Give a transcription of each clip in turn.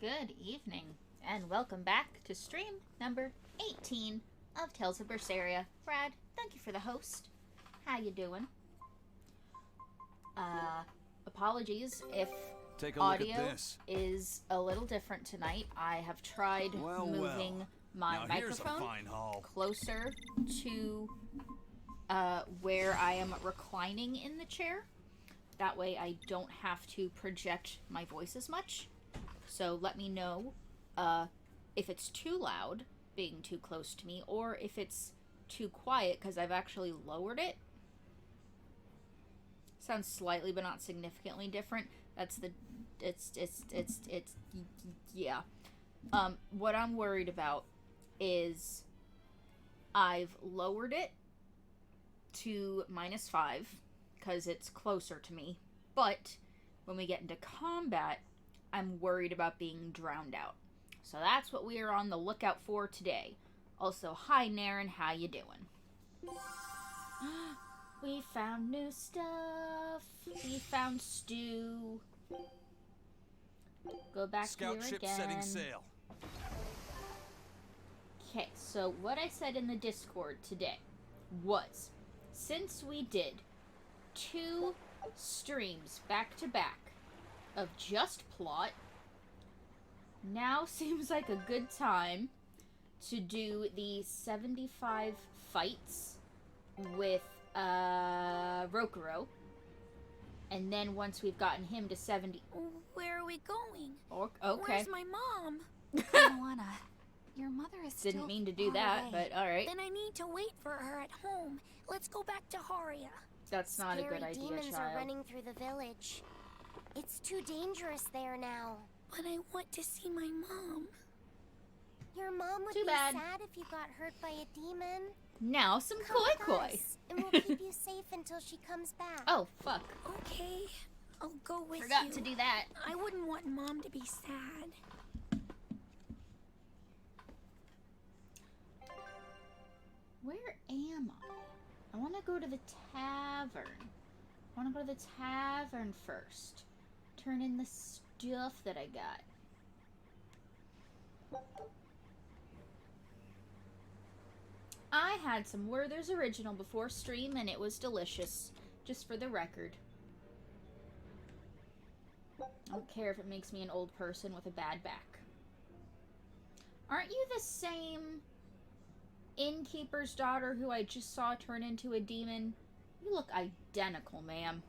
Good evening, and welcome back to stream number 18 of Tales of Berseria. Brad, thank you for the host. How you doing? Apologies if audio is a little different tonight. I have tried moving my microphone closer to where I am reclining in the chair. That way I don't have to project my voice as much. So let me know if it's too loud, being too close to me, or if it's too quiet, because I've actually lowered it. Sounds slightly, but not significantly different. That's the, yeah. What I'm worried about is I've lowered it to -5, because it's closer to me, but when we get into combat, I'm worried about being drowned out. So that's what we are on the lookout for today. Also, hi Naren, how you doing? We found new stuff. We found stew. Go back Scout here ship again. setting sail. Okay, so what I said in the Discord today was, since we did 2 streams back to back of just plot, now seems like a good time to do the 75 fights with Rokuro, and then once we've gotten him to 70. Where are we going? Okay. Where's my mom? Moana, your mother is still Didn't mean to do that, but alright. Then I need to wait for her at home. Let's go back to Haria. That's not a good idea, demons child. are running through the village. It's too dangerous there now. But I want to see my mom. Your mom would Too be bad. sad if you got hurt by a demon. Now some Come with koi. us, and we'll keep you safe until she comes back. Oh, fuck. Okay, I'll go with Forgot you. to do that. I wouldn't want Mom to be sad. Where am I? I want to go to the tavern. I want to go to the tavern first. Turn in the stuff that I got. I had some Werther's Original before stream, and it was delicious. Just for the record. I don't care if it makes me an old person with a bad back. Aren't you the same innkeeper's daughter who I just saw turn into a demon? You look identical, ma'am.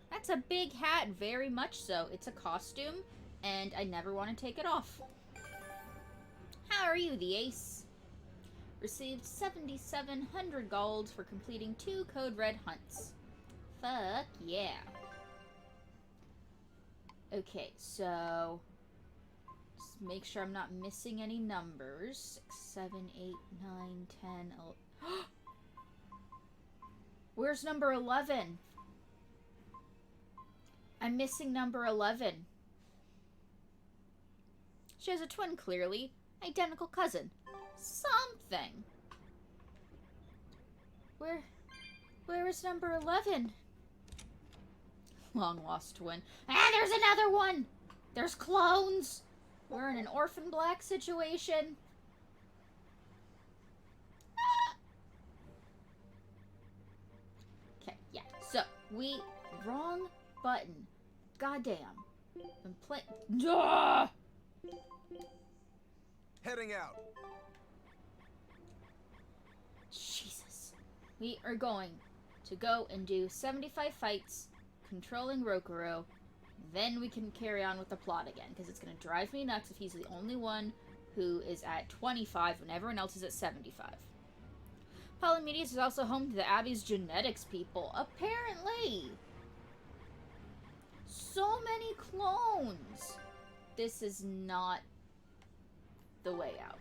That's a big hat, very much so. It's a costume, and I never want to take it off. How are you, the ace? Received 7,700 gold for completing 2 Code Red hunts. Fuck yeah. Okay, so just make sure I'm not missing any numbers. 6, 7, 8, 9, 10, 11. Where's number 11? I'm missing number 11. She has a twin, clearly. Identical cousin. Something. Where is number 11? Long lost twin. Ah, there's another one! There's clones! We're in an orphan black situation. Okay, yeah. So, wrong button. Goddamn. I'm playing. Heading out. Jesus. We are going to go and do 75 fights, controlling Rokuro. Then we can carry on with the plot again, because it's going to drive me nuts if he's the only one who is at 25 when everyone else is at 75. Polymedius is also home to the Abbey's genetics people. Apparently! So many clones! This is not the way out.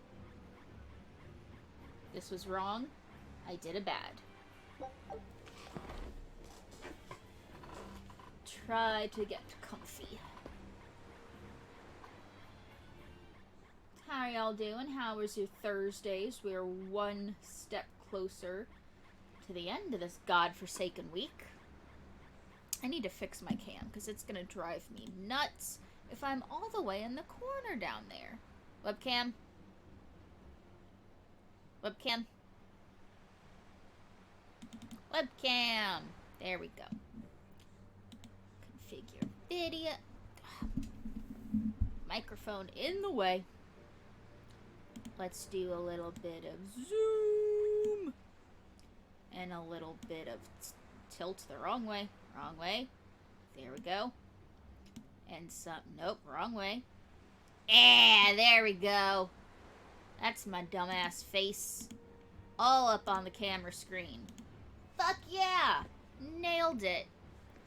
This was wrong. I did a bad. Try to get comfy. How are y'all doing? How was your Thursdays? We are one step closer to the end of this godforsaken week. I need to fix my cam because it's going to drive me nuts if I'm all the way in the corner down there? Webcam? Webcam? Webcam! There we go. Configure video. Microphone in the way. Let's do a little bit of zoom. And a little bit of tilt the wrong way. Wrong way. There we go. And some... Nope, wrong way. Yeah, there we go. That's my dumbass face. All up on the camera screen. Fuck yeah! Nailed it.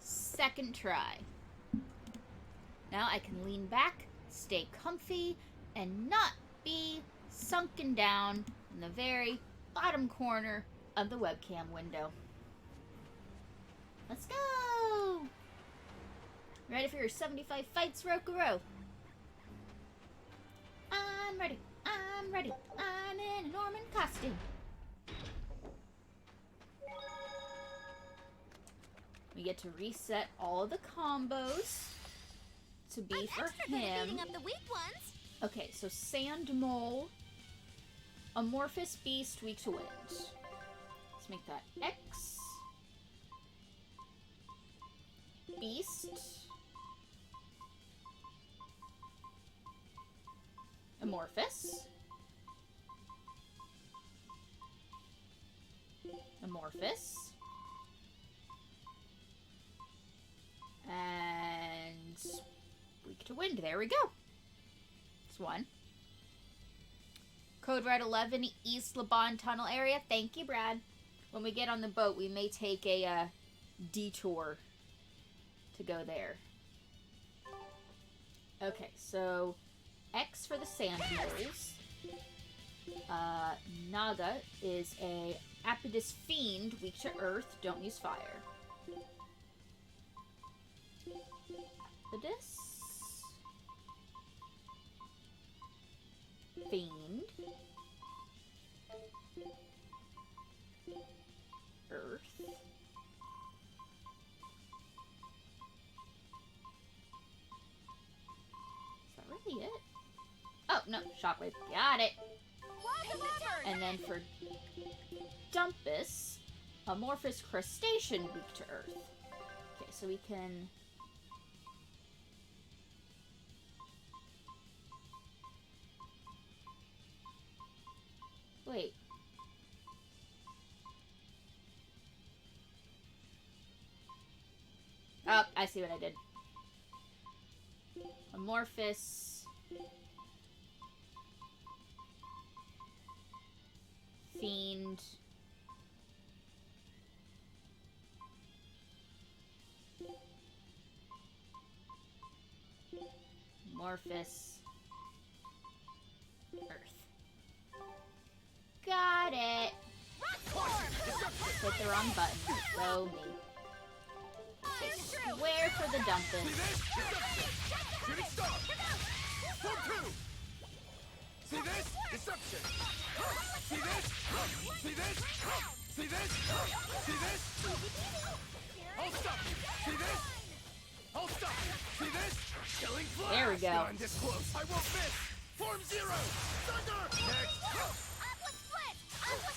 Second try. Now I can lean back, stay comfy, and not be sunken down in the very bottom corner of the webcam window. Let's go! Ready for your 75 fights, Rokuro? I'm ready. I'm ready. I'm in a Norman costume. We get to reset all of the combos to be for him. Up the weak ones. Okay, so Sand Mole, Amorphous Beast, weak to wind. Let's make that X. Beast. Amorphous. Amorphous. And weak to wind. There we go. It's one. Code Red 11, East Laban Tunnel area. Thank you, Brad. When we get on the boat, we may take a detour to go there. Okay, so X for the Sand Moles. Naga is a Apodus Fiend, weak to earth, don't use fire. Apodus. Fiend. Earth. Is that really it? Oh, no, Shockwave. Got it. And then for Dumpus, Amorphous Crustacean, weak to earth. Okay, so we can... Wait. Oh, I see what I did. Amorphous. Fiend. Amorphous. Earth. Got it. Hit the wrong button. So me. Okay, square for the Dumpus. See this? Deception! See this? See this? See this? See this? I'll stop you! See this? I'll stop you! See this? Killing flash! There we go. I'm this close! I won't miss! Form zero! Thunder! Next!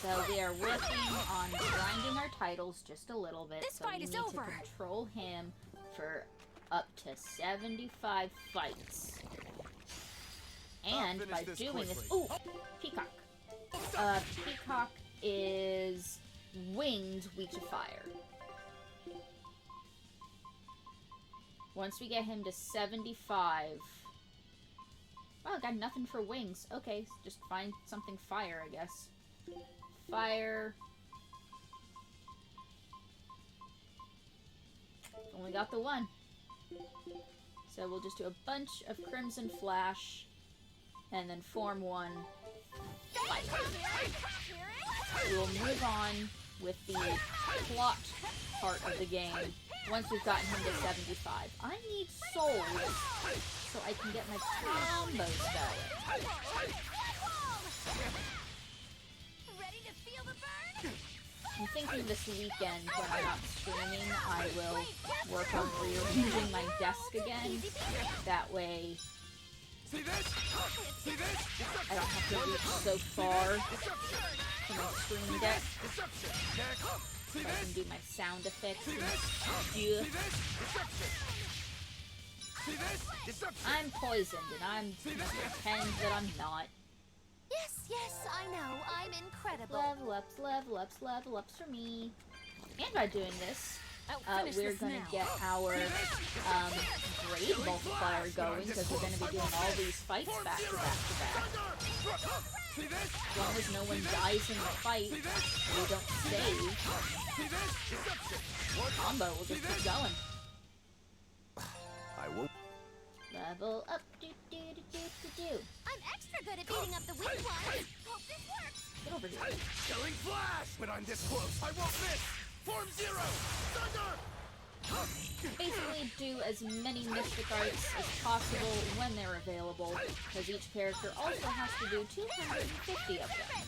So we are working on grinding our titles just a little bit. This so fight we is need over. to control him for up to 75 fights. And finish by this doing this... quickly. Ooh! Peacock. Peacock is winged, weak to fire. Once we get him to 75... Oh, got nothing for wings. Okay, just find something fire, I guess. Fire. Only got the one. So we'll just do a bunch of Crimson Flash, and then form one. Fight. We will move on with the plot part of the game once we've gotten him to 75. I need souls so I can get my combos going. Ready to feel the burn? I'm thinking this weekend when I'm not streaming, I will work on rearranging my desk again. That way, See this? See this? I don't have to reach so far from my stream deck. Deception. Next. See So I this? can do my sound effects See and this? stuff. See this? Deception. See this? Deception. I'm poisoned, and I'm gonna pretend that I'm not. Yes, yes, I know. I'm incredible. Level ups for me. And by doing this, Finish we're this gonna now. get our grade multiplier going because we're gonna be doing all these fights back to back to back. See this? As long as no one dies in the fight, See this? we don't save, See this? Deception. combo will just keep going. I won't. Level up, do. I'm extra good at beating up the weak ones. Hope this works. Get over here. Showing flash. When I'm this close, I won't miss. Form zero. Thunder. Basically do as many mystic arts as possible when they're available, because each character also has to do 250 of them.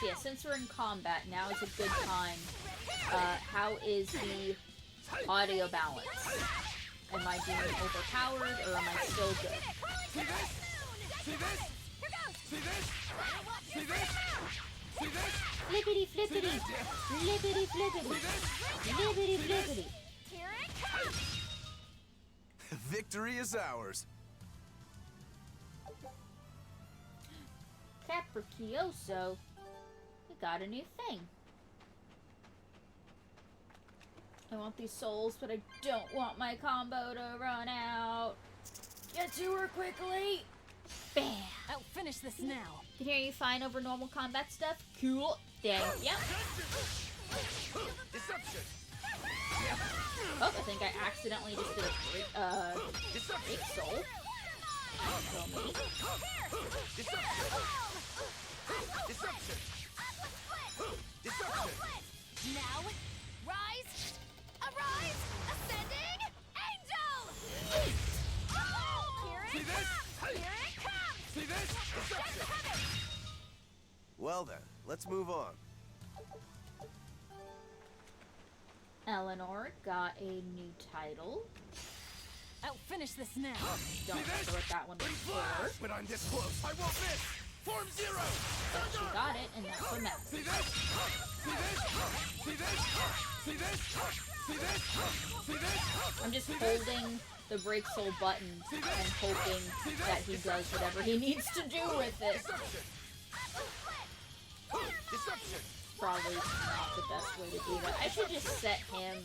So yeah, since we're in combat, now is a good time. How is the audio balance? Am I being overpowered, or am I still good? See this? See this? See this? See this? See this? Flippity flippity! Flippity flippity! Flippity flippity! Here it comes. Victory is ours. Capricioso, we got a new thing. I want these souls, but I don't want my combo to run out. Get to her quickly! Bam! I'll finish this now. Can hear you fine over normal combat stuff? Cool. Thank you. Deception. Oh, I think I accidentally just did a break soul. Kill me. Deception. Deception. Deception. Now, rise, arise, ascending angel. Here See it this? comes. Here it comes. See this? Deception. Well then, let's move on. Eleanor got a new title. I'll finish this now. Don't remember what that one was for, When I'm this close, I won't miss. Form zero. but she got it, and that's for Mel. See this? See this? See this? See this? See this? See this? I'm just holding the break soul button and hoping that he does whatever he needs to do with it. Deception. Deception. Probably not the best way to do that. I should just set him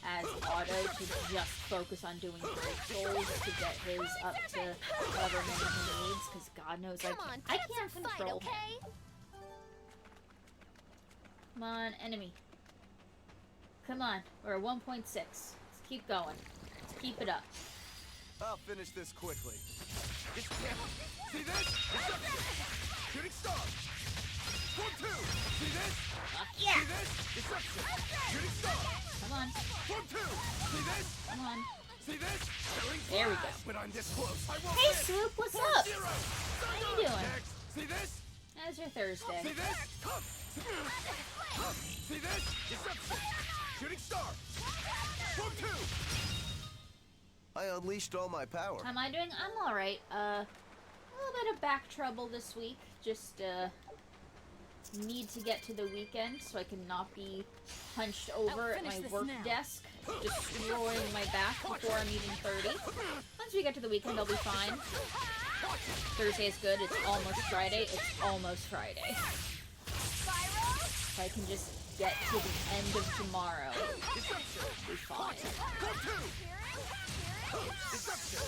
as auto to just focus on doing break souls to get his up to whatever minute he needs, because God knows Come on, I put up can't some fight, control him. okay? Come on, enemy. Come on, we're at 1.6. Let's keep going. Let's keep it up. I'll finish this quickly. See this? Deception. Shooting star. Form two. See this? Yeah! See this? Deception. Shooting star. Come on, Form two. See this? come on. See this? Showing There we go. flash. When I'm this close, I won't Hey, miss. Swoop, what's Form up? zero. How you doing? Next. See this? How's your Thursday? See this? See this? Deception. Shooting star. Form two. I unleashed all my power. How am I doing? I'm alright. A little bit of back trouble this week. Just, need to get to the weekend so I can not be hunched over at finish my this work now. desk, destroying my back before I'm even 30. Once we get to the weekend, I'll be fine. Thursday is good. It's almost Friday. It's almost Friday. If I can just get to the end of tomorrow, I'll be fine. Form two. Deception.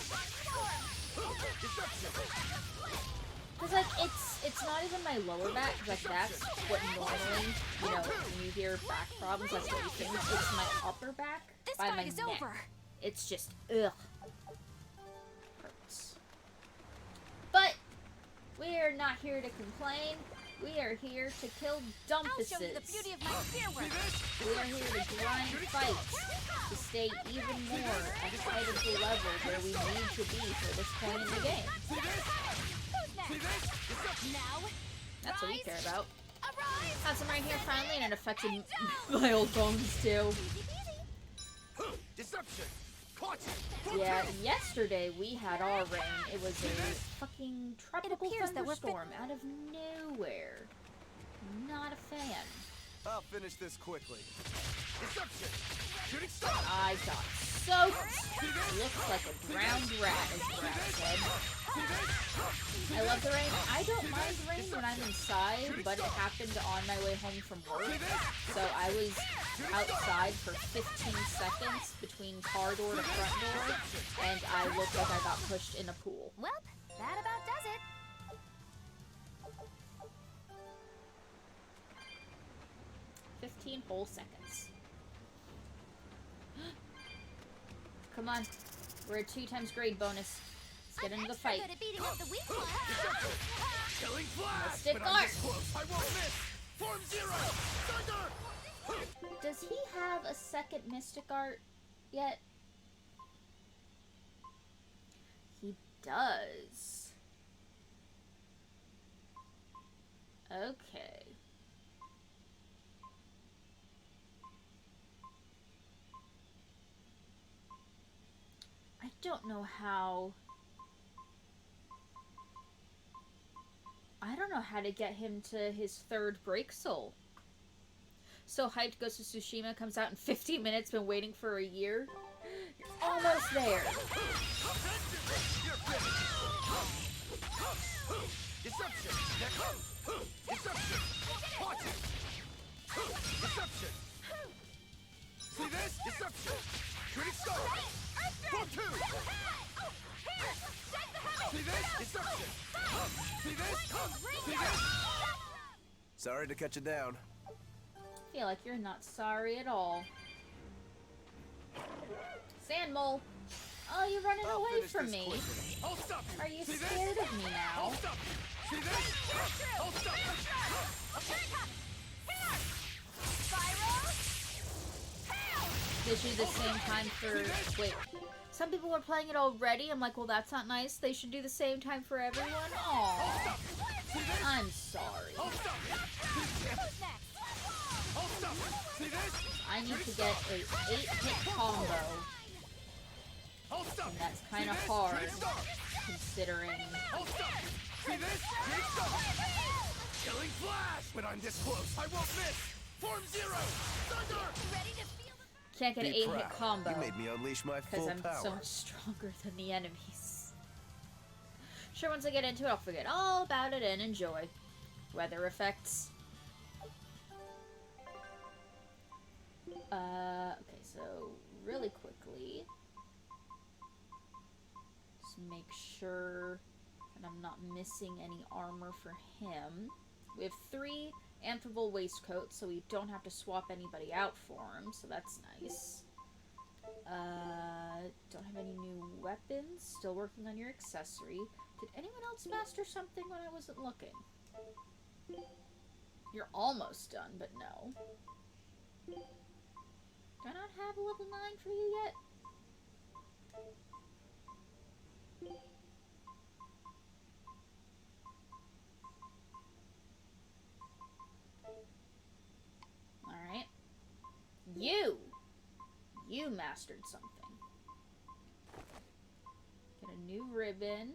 Deception. Cause like it's not even my lower back. 'Cause, like that's what normally, you know, when you hear back problems, that's what you think. It's my upper back This by fight my is neck. over. It's just ugh, hurts. But we are not here to complain. We are here to kill I'll show you the dumpuses. beauty of my spear work. We are here to grind fights to stay even more ahead of the level where we need to be for this point in the game. Who's next? Now, That's what we care about. Arise! Had some right here finally, and it affected my old bones too. Deception! Caught you! Yeah, yesterday we had our rain. It was a fucking tropical appears that we're thunderstorm out of nowhere. Not a fan. I'll finish this quickly. Deception! Shooting star! I got soaked. Looks like a drowned rat, as Brad said. I love the rain. I don't mind rain when I'm inside, but it happened on my way home from work. So I was outside for 15 seconds between car door to front door, and I looked like I got pushed in a pool. Well, that about does it. 15 whole seconds. Come on. We're at 2 times grade bonus. Let's get into the fight. I'm extra good at beating up the weak ones. Killing flash! Stick When I'm guard. this close, I won't miss! Form zero! Thunder! Does he have a second Mystic Art yet? He does. Okay. I don't know how... I don't know how to get him to his 3rd Break Soul. So hyped, Ghost of Tsushima comes out in 15 minutes, been waiting for a year. You're almost there. Deception! Deception! Watch it! Deception! See this? Deception! Shooting star! Form 2! See this? Deception! See this? See this? Sorry to cut you down. I feel like you're not sorry at all. Sand mole. Oh, you're running I'll away finish from this me. quickly. I'll stop you! Are you See this? scared of me now? I'll stop you! See this? I'll stop you! Did you the same time for... Wait. Some people are playing it already. I'm like, well, that's not nice. They should do the same time for everyone. Aww. I'm sorry. I'll stop you! I'll stop you! See this? I need to get a 8-hit combo. I'll stop And you! that's kind of See this? hard, Shooting star! considering... I'll stop you! See this? Shooting star! Killing flash! When I'm this close, I won't miss! Form zero! Thunder! Ready to feel the Can't get an Be 8-hit proud. combo. You made me unleash my Because full I'm power. so much stronger than the enemies. Sure, once I get into it, I'll forget all about it and enjoy. Weather effects. Okay, so really quickly, just make sure that I'm not missing any armor for him. We have 3 Amphibole waistcoats, so we don't have to swap anybody out for him, so that's nice. Don't have any new weapons. Still working on your accessory. Did anyone else master something when I wasn't looking? You're almost done, but no. Do I not have a level 9 for you yet? Alright. You mastered something. Get a new ribbon.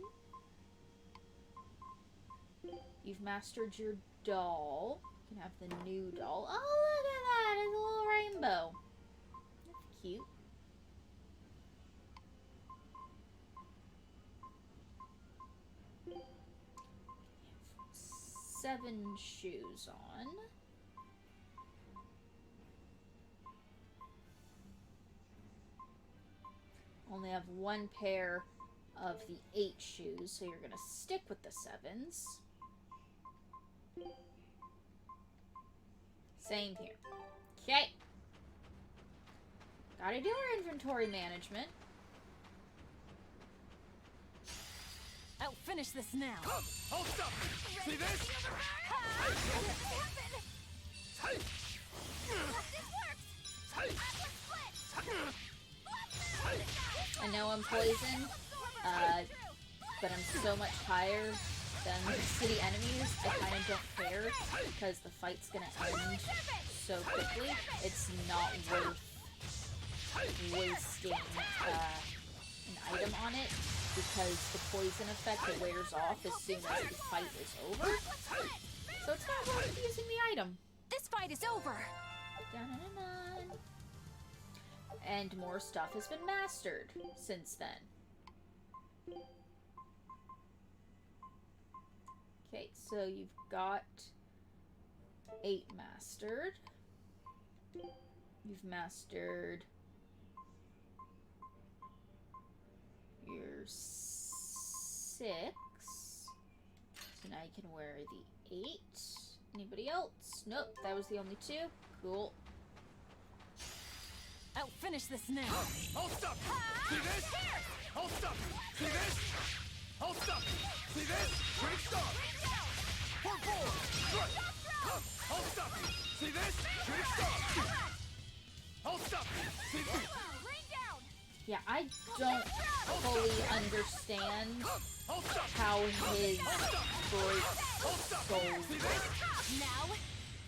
You've mastered your doll. You can have the new doll. Oh, look at that! It's a little rainbow. That's cute. Have 7 shoes on. Only have 1 pair of the 8 shoes, so you're gonna stick with the 7s. Same here. Okay. Gotta do our inventory management. I'll finish this now. I'll stop you! See this? I know I'm poisoned, but I'm so much higher then to the enemies, I kind of don't care because the fight's gonna end so quickly. It's not worth wasting an item on it because the poison effect wears off as soon as the fight is over. So it's not worth using the item. This fight is over. Dun-dun-dun-dun. And more stuff has been mastered since then. Okay, so you've got 8 mastered. You've mastered your 6. So now you can wear the 8. Anybody else? Nope, that was the only 2. Cool. I'll finish this now. I'll stop you. See this? I'll stop you. See this? I'll stop you. See this? Quick stop. Pour forward. Right. I'll stop you. See this? Quick stop. I'll stop you. See this? Yeah, I don't fully understand how his breaks gold. Now,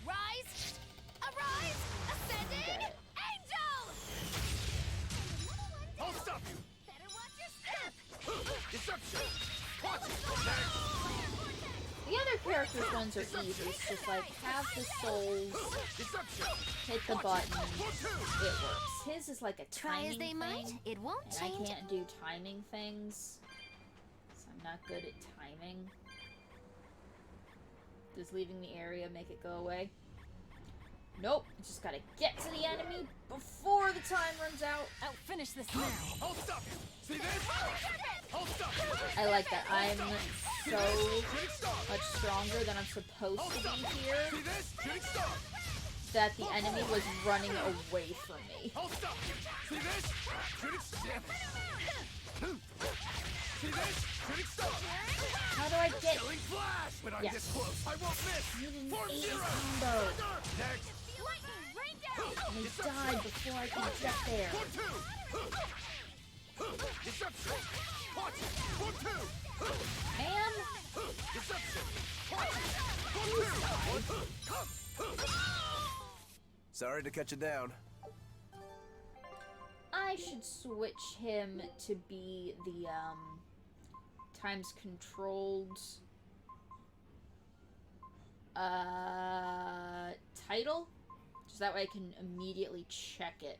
rise, arise, ascended, angel! I'll stop you. Better watch your step! Deception. Watch it. The other characters' ones are easy. It's just like, have the souls, Deception. hit the button, it works. His is like a Try timing as they might, thing, it won't and I change. can't do timing things, so I'm not good at timing. Does leaving the area make it go away? Nope, you just gotta get to the enemy before the time runs out. I'll finish this now. I'll stop you. See this? I'll stop you. I like that. I'm so Quick stop. much stronger than I'm supposed to be here See this? Quick stop. that the enemy was running away from me. I'll stop you. See this? Quick stop. See this? Quick stop. How do I get... Killing flash. When I'm Yes. this close, I won't miss. You didn't Form eat zero. combo. Next. Lightning, rain down! And he died before I could get there. Form two. Deception. Watch it. Form two. Man, Deception. Watch it. Form two. Sorry to cut you down. I should switch him to be the, times controlled, title. Just that way I can immediately check it.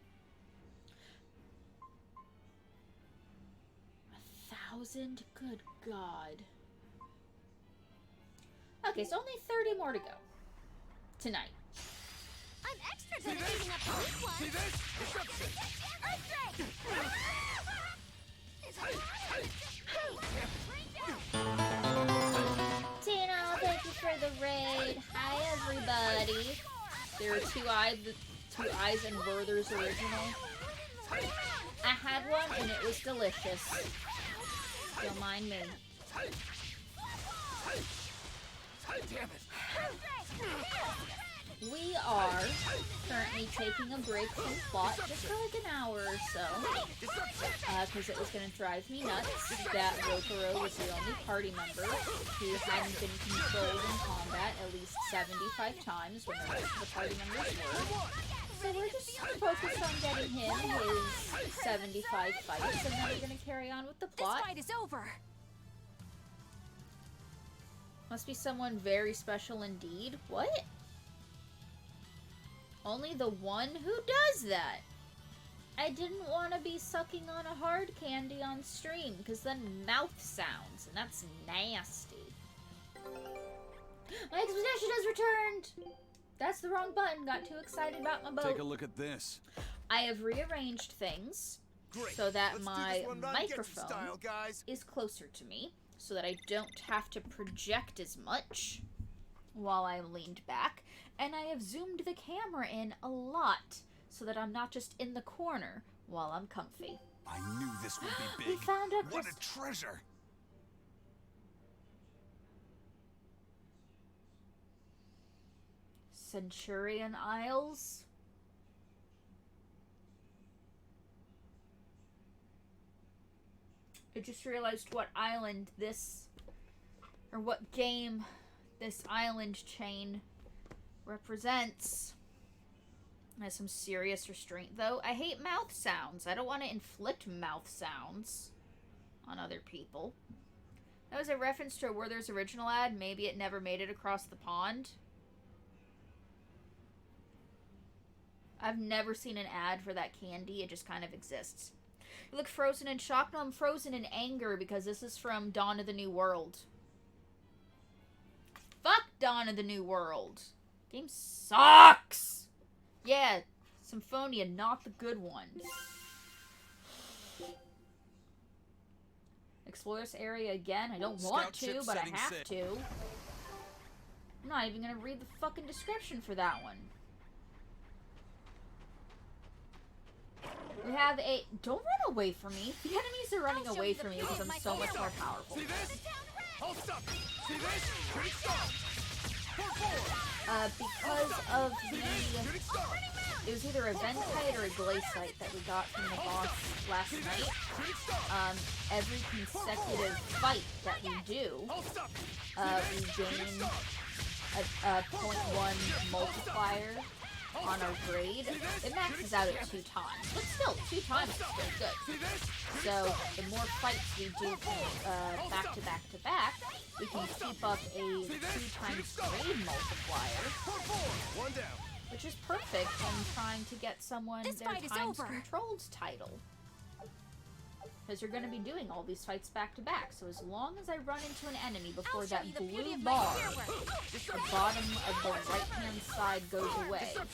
1,000? Good God. Okay, so only 30 more to go. Tonight. I'm extra good at beating up the weak ones! See this? Deception. Earthquake! Tino, thank you for the raid. Hi, everybody. There are two eyes in Werther's original. I had one and it was delicious. Don't mind me. Damn it. We are currently taking a break from plot just for like an hour or so. Because it was going to drive me nuts that Rokuro was the only party member who hadn't been controlled in combat at least 75 times when the rest of the party members were. So we're just focused on getting him his 75 fights, and then we're going to carry on with the This plot. fight is over. Must be someone very special indeed. What? Only the one who does that. I didn't want to be sucking on a hard candy on stream, because then mouth sounds, and that's nasty. My expedition has returned! That's the wrong button. Got too excited about my boat. Take a look at this. I have rearranged things Great. so that Let's do my this one non-Getsu microphone style, guys. is closer to me, so that I don't have to project as much while I'm leaned back. And I have zoomed the camera in a lot, so that I'm not just in the corner while I'm comfy. I knew this would be We big. found a What a treasure. Centurion Isles. I just realized what island this or what game this island chain represents. Has some serious restraint, though. I hate mouth sounds. I don't want to inflict mouth sounds on other people. That was a reference to a Werther's original ad. Maybe it never made it across the pond. I've never seen an ad for that candy. It just kind of exists. You look frozen in shock. No, I'm frozen in anger because this is from Dawn of the New World. Fuck Dawn of the New World. Game sucks. Yeah, Symphonia, not the good one. Explore this area again. I don't want to, but I have to. I'm not even gonna read the fucking description for that one. We have a... Don't run away from me. The enemies are running away from me because I'm so much more powerful. See this? Hold up. See this? Shooting star. Because of the... It was either a Ventite or a Glaciite that we got from the boss last night. Every consecutive fight that we do, we gain a 0.1 multiplier on our grade. It maxes out at 2 times, but still, 2 times is still good. So, the more fights we do back to back to back, we can keep up a 2 times grade multiplier, which is perfect when trying to get someone their times controlled title. Because you're going to be doing all these fights back to back, so as long as I run into an enemy before that blue bar at the bottom of the right-hand side goes away, I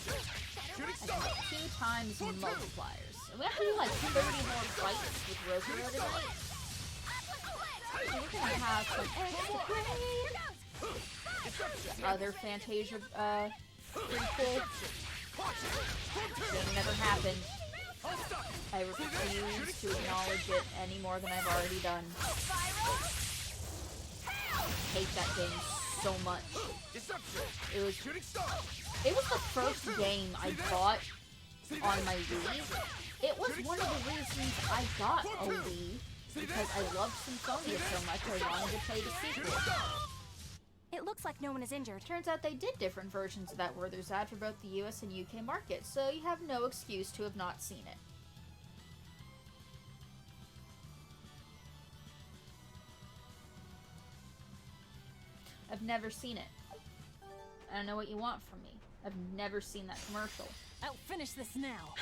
can get 2 times multipliers. And we have to do like 30 more fights with Berseria tonight. So we're going to have some extra other Fantasia prequel. It never happened. I refuse to acknowledge it any more than I've already done. I hate that game so much. It was the first game I bought on my Wii. It was one of the reasons I got a Wii, because I loved Symphonia so much I wanted to play the sequel. It looks like no one is injured. Turns out they did different versions of that Werther's ad for both the US and UK markets, so you have no excuse to have not seen it. I've never seen it. I don't know what you want from me. I've never seen that commercial. I'll finish this now.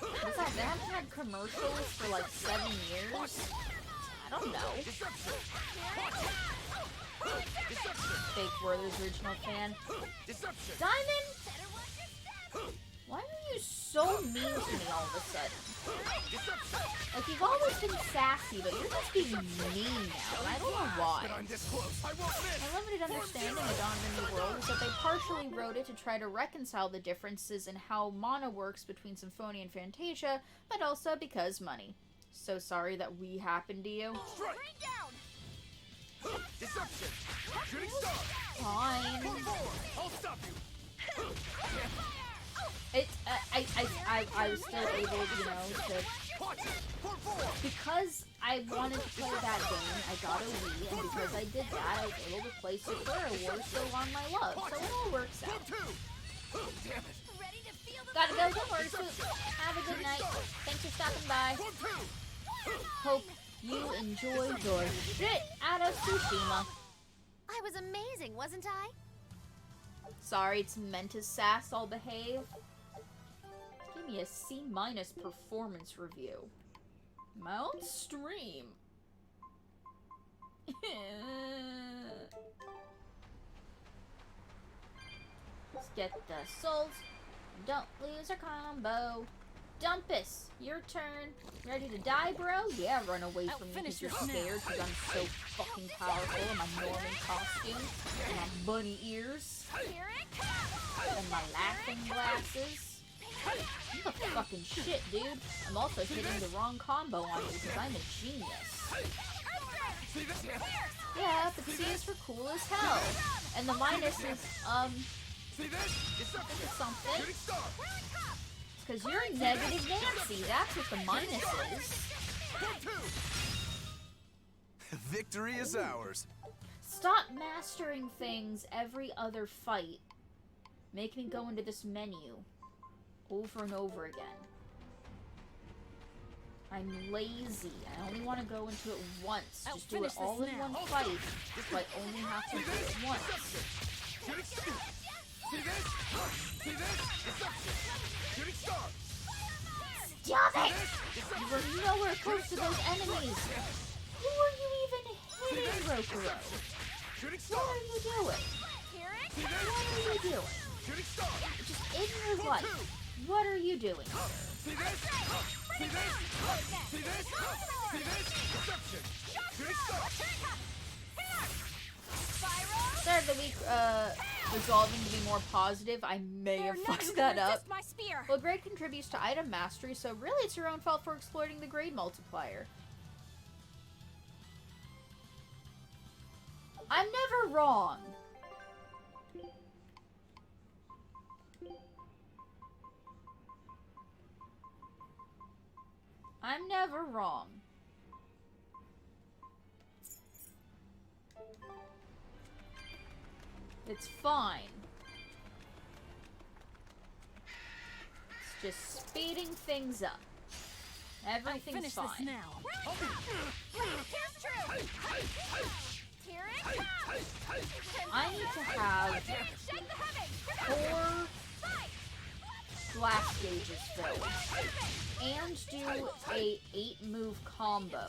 Besides, they haven't had commercials for like 7 years. I don't know. Fake Werther's original fan. Diamond! Why are you so mean to me all of a sudden? Like, you've always been sassy, but you're just being mean now, and I don't know why. My limited understanding of Dawn of the New World is that they partially wrote it to try to reconcile the differences in how mana works between Symphonia and Fantasia, but also because money. So sorry that we happened to you. Fine. I was still able, you know, to... Because I wanted to play that game, I got a Wii, and because I did that, I was able to play Super Awards so on my love, so it all works out. Gotta go, don't worry, Swoop. Have a good night. Thanks for stopping by. Hope you enjoy your shit out of Tsushima. I was amazing, wasn't I? Sorry, it's meant as sass, I'll behave. Give me a C- performance review. My own stream. Let's get the souls. Don't lose our combo. Dumpus, your turn. Ready to die, bro? Yeah, run away from me because you're scared because I'm so fucking powerful in my Norman costume and my bunny ears and my laughing glasses. You the fucking shit, dude. I'm also hitting the wrong combo on you because I'm a genius. Yeah, but C is for cool as hell. And the minus is, something. It's because you're negative Nancy. That's what the minus is. Victory is ours. Stop mastering things every other fight. Make me go into this menu over and over again. I'm lazy. I only want to go into it once. Just do it all in one fight, so I only have to do it once. See this? See this? Deception! Shooting star! Stop it! You were nowhere close to those enemies. Who are you even hitting, Rokuro? Shooting What star! are you doing? See this? What are you doing? Shooting star! Just in your life, what are you doing? See this? See this? See this? See this? Deception! Shooting star! Start of the week, resolving to be more positive. I may have fucked that up. My spear. Well, grade contributes to item mastery, so really it's your own fault for exploiting the grade multiplier. I'm never wrong. I'm never wrong. It's fine. It's just speeding things up. Everything's Finish fine. this now. I need to have 4 blast gauges filled and do a 8-move combo.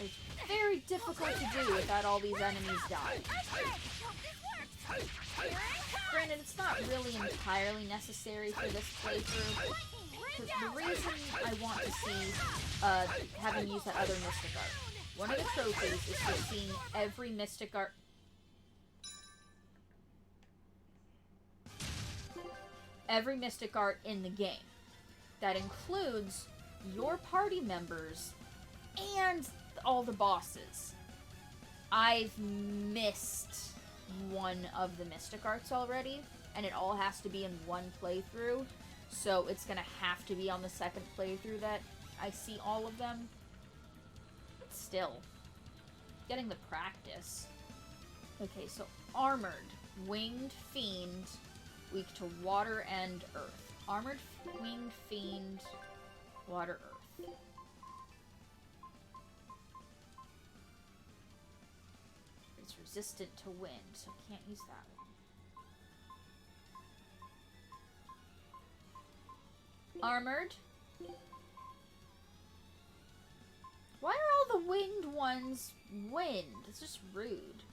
It's very difficult to do without all these enemies dying. Granted, it's not really entirely necessary for this playthrough. The reason I want to see having used that other Mystic Art. One of the trophies is for seeing every Mystic Art. Every Mystic Art in the game. That includes your party members and all the bosses. I've missed one of the Mystic Arts already, and it all has to be in one playthrough, so it's gonna have to be on the second playthrough that I see all of them. But still, getting the practice. Okay, so Armored, Winged Fiend, weak to water and earth. Armored, Winged Fiend, water, earth. It's resistant to wind, so can't use that one. Armored. Why are all the winged ones wind? It's just rude.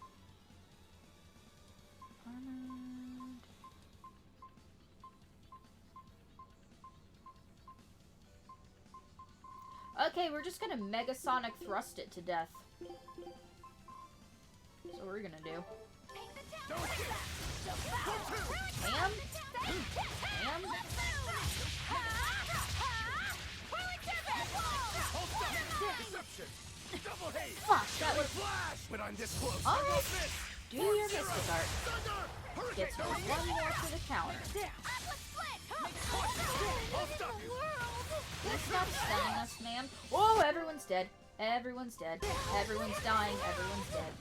Armored. Okay, we're just gonna Megasonic Thrust it to death. That's what we're gonna do. Bam! Bam! Fuck, that was... When I'm this close, Alright, do your Mystic Art. Gets one more for the counter. Please stop stunning us, ma'am. Whoa, everyone's dead. Everyone's dead. Everyone's dying. Everyone's dead.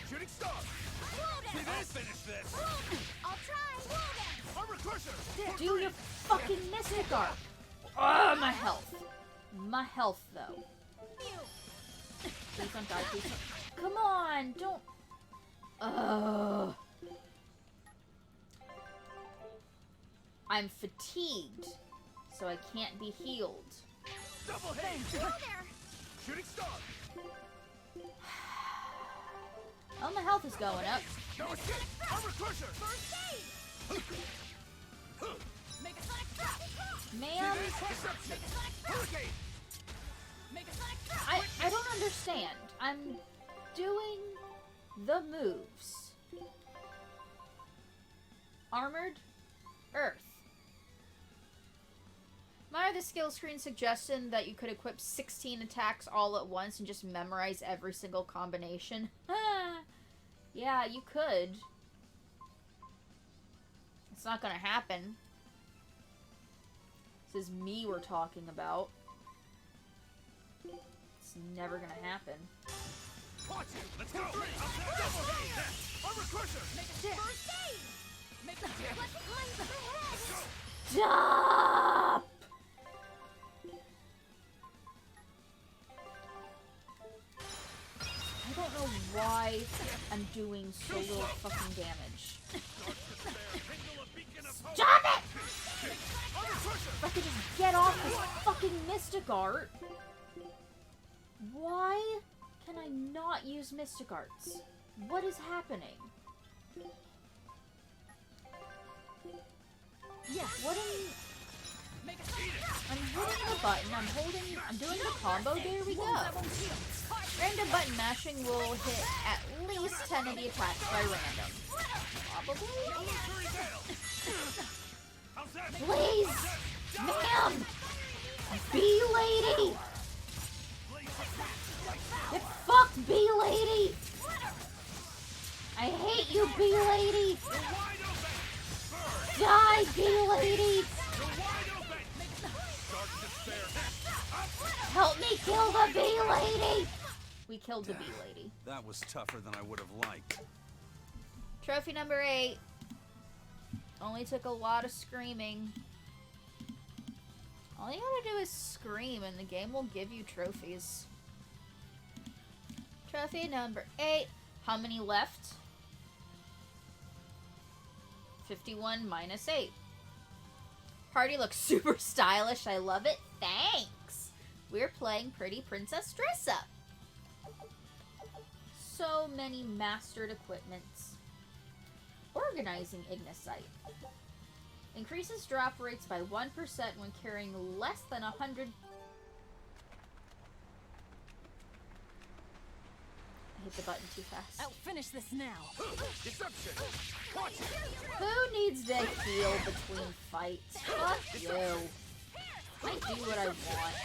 Shooting star! See this? Finish this! I'll try. Armor crusher! Do your fucking Mystic Art. Ah, my health. My health, though. Please don't die, please don't. Come on, don't... Ugh. I'm fatigued, so I can't be healed. Double hit! Shooting star! Oh, my health is going up. No escape! Armor crusher! Ma'am, Deception! Hurricane! I don't understand. I'm doing the moves. Armored, Earth. My other skill screen suggested that you could equip 16 attacks all at once and just memorize every single combination. Yeah, you could. It's not gonna happen. This is me we're talking about. It's never gonna happen. Watch it. Let's go. Double hit. Armor crusher. First aid! Let's climb the head! Stop! I don't know why I'm doing so little fucking damage. Stop it! If I could just get off this fucking Mystic Art. Why can I not use Mystic Arts? What is happening? Yes. What am... I'm hitting the button, I'm doing the combo, there we go. Random button mashing will hit at least 10 of the attacks by random. Probably? Please! Ma'am! Bee lady! Get fucked, bee lady! I hate you, bee lady! Die, bee lady! Help me kill the bee lady! We killed the bee lady. That was tougher than I would have liked. Trophy number 8. Only took a lot of screaming. All you gotta do is scream and the game will give you trophies. Trophy number 8. How many left? 51 minus 8. Party looks super stylish. I love it. Thanks. We're playing Pretty Princess Dress Up. So many mastered equipments. Organizing Ignisite. Increases drop rates by 1% when carrying less than 100. I hit the button too fast. I'll finish this now. Deception. Watch it. Who needs to heal between fights? Fuck you. I do what I want.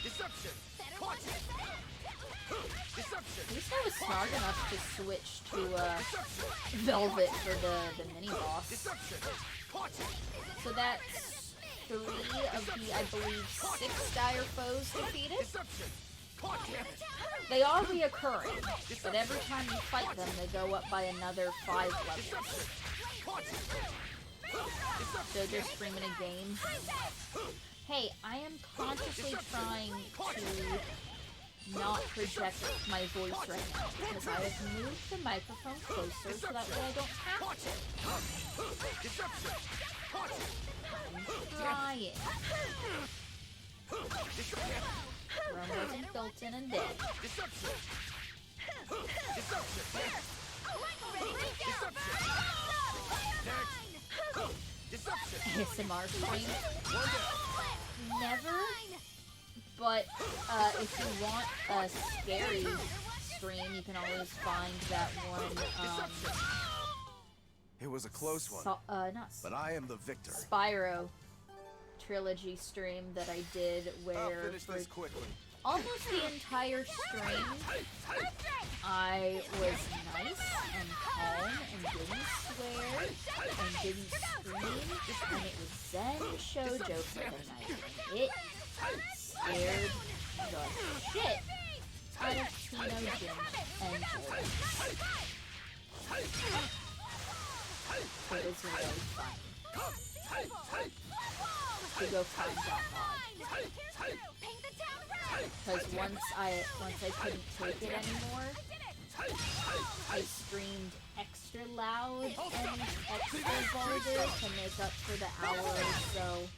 Deception. Watch it. Deception. At least I was smart enough to switch to Velvet for the mini boss. Deception. Watch it. So that's 3 of the, I believe, 6 dire foes defeated. Deception. Watch it. They are reoccurring, but every time you fight them, they go up by another 5 levels. Watch it. So they're screaming a game. Hey, I am consciously trying to not project my voice right now, because I have moved the microphone closer so that way I don't have to. Deception. Watch it. I'm trying. Rome wasn't built in and dead. Deception. Deception. Deception. ASMR stream. Never. But if you want a scary stream, you can always find that one. It was a close one, Not but I am the victor. Spyro trilogy stream that I did I'll where finish for this quickly. almost the entire stream I was nice and calm and didn't swear and didn't scream, and it was Zen Shoujo for the night. It scared the shit out of Tino, Jin, and Jordan. It was really fun to go find that mod. Because once I couldn't take it anymore, I screamed extra loud and extra vulgar to make up for the hour or so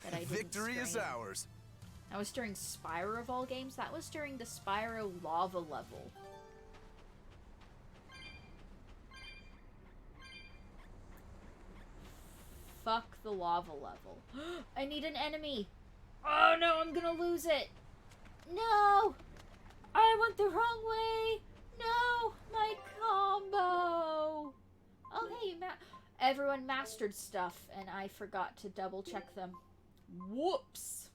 that I didn't Victory is scream. ours. That was during Spyro of all games. That was during the Spyro lava level. Fuck the lava level. I need an enemy. Oh no, I'm gonna lose it. No! I went the wrong way. No, my combo. Oh hey, everyone mastered stuff and I forgot to double check them. Whoops.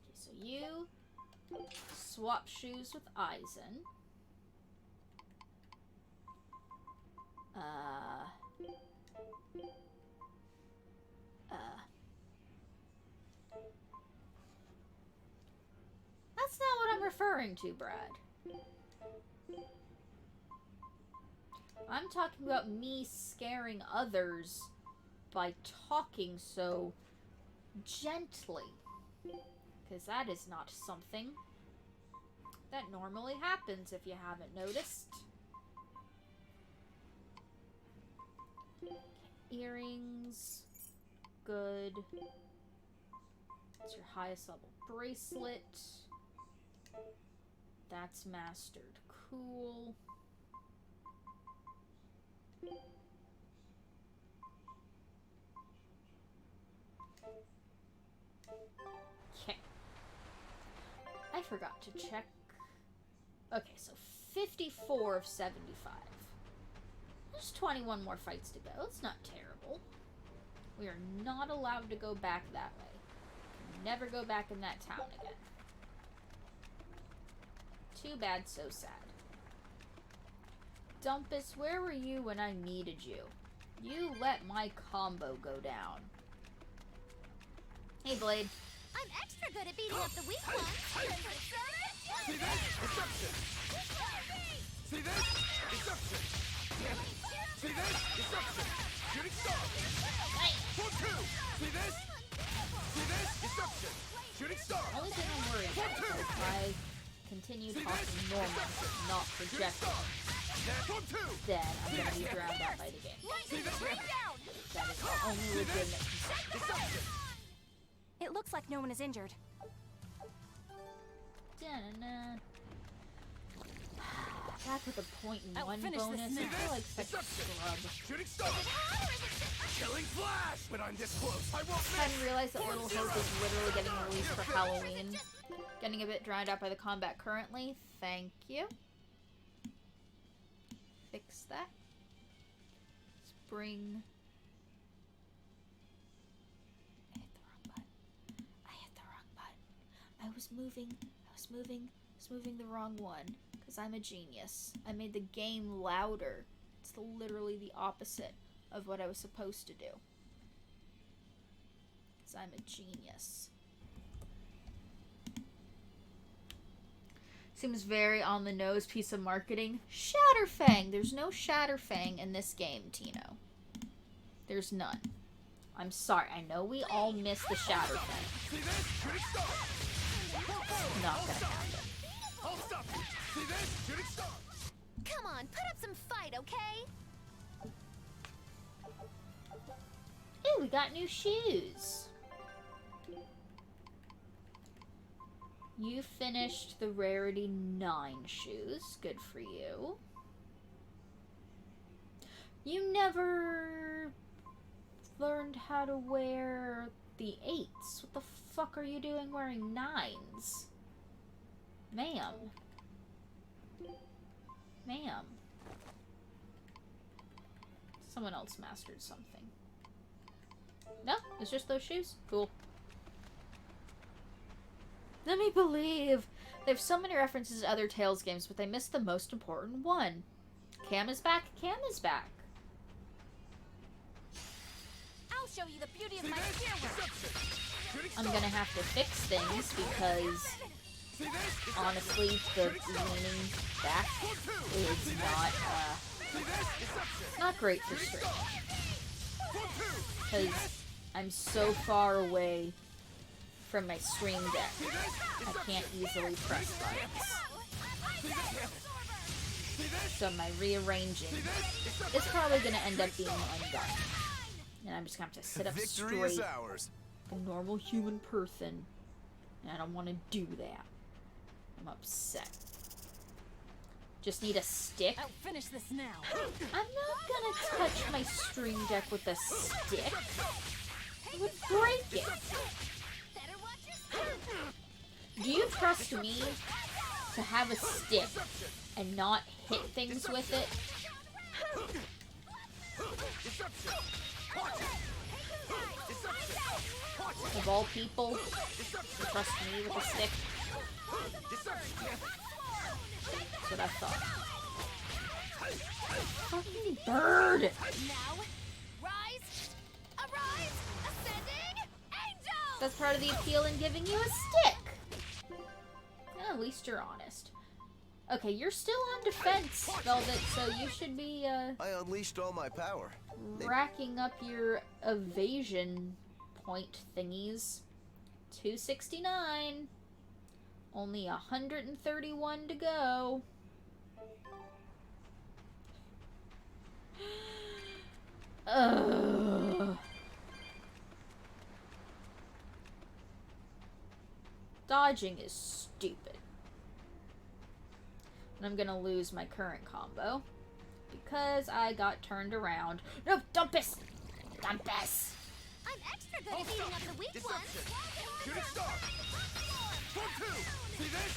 Okay, so you swap shoes with Aizen. referring to, Brad? I'm talking about me scaring others by talking so gently. Because that is not something that normally happens, if you haven't noticed. Earrings. Good. It's your highest level bracelet. That's mastered. Cool. Okay. I forgot to check. Okay, so 54 of 75. There's 21 more fights to go. It's not terrible. We are not allowed to go back that way. Never go back in that town again. Too bad, so sad. Dumpus, where were you when I needed you? You let my combo go down. Hey, Blade. I'm extra good at beating up the weak ones. See this? Deception! See this? Deception! See this? Deception! Shooting star! 4-2! See this? See this? Deception! Shooting star! Only thing I'm worried about is if I continue talking normal, not projecting, then I'm gonna be drowned out by the game. That is the only legitimate concern. It looks like no one is injured. Da-na-na. Back with a .1 I'll finish this bonus. I now. feel like such a scrub. Shooting star! Killing flash! When I'm this close, I won't I hadn't realized that Little Hope is literally getting released for Halloween. Getting a bit dried out by the combat currently. Thank you. Fix that. Spring. I hit the wrong button. I was moving the wrong one. Because I'm a genius. I made the game louder. It's literally the opposite of what I was supposed to do. Because I'm a genius. Seems very on the nose piece of marketing. Shatterfang! There's no Shatterfang in this game, Tino. There's none. I'm sorry. I know we all miss the Shatterfang. Not gonna happen. I'll stop you! See this? Shooting star! Come on, put up some fight, okay? Ooh, we got new shoes. You finished the rarity 9 shoes. Good for you. You never learned how to wear the 8s. What the fuck are you doing wearing 9s? Ma'am. Ma'am. Someone else mastered something. No, it's just those shoes. Cool. Let me believe. They have so many references to other Tales games, but they missed the most important one. Cam is back. Cam is back. I'll show you the beauty of my spear work. I'm gonna have to fix things because honestly, the leaning back is not great for stream. Because I'm so far away from my stream deck, I can't easily press buttons. So my rearranging is probably going to end up being undone. And I'm just going to have to sit up Victory straight is ours. like a normal human person. And I don't want to do that. I'm upset. Just need a stick. I'll finish this now. I'm not gonna touch my stream deck with a stick. It would break it. Better watch your step. Do you trust me to have a stick and not hit things with it? Of all people, to trust me with a stick? That's what I thought. Fucking bird! Now, rise, arise, ascending, angel! That's part of the appeal in giving you a stick. Oh, least you're honest. Okay, you're still on defense, Velvet, so you should be, I unleashed all my power. racking up your evasion point thingies. 269. Only 131 to go. Ugh. Dodging is stupid. And I'm gonna lose my current combo because I got turned around. No, Dumpus! Dumpus! I'm extra good at beating up the weak ones. Shooting star. 1-2. See this?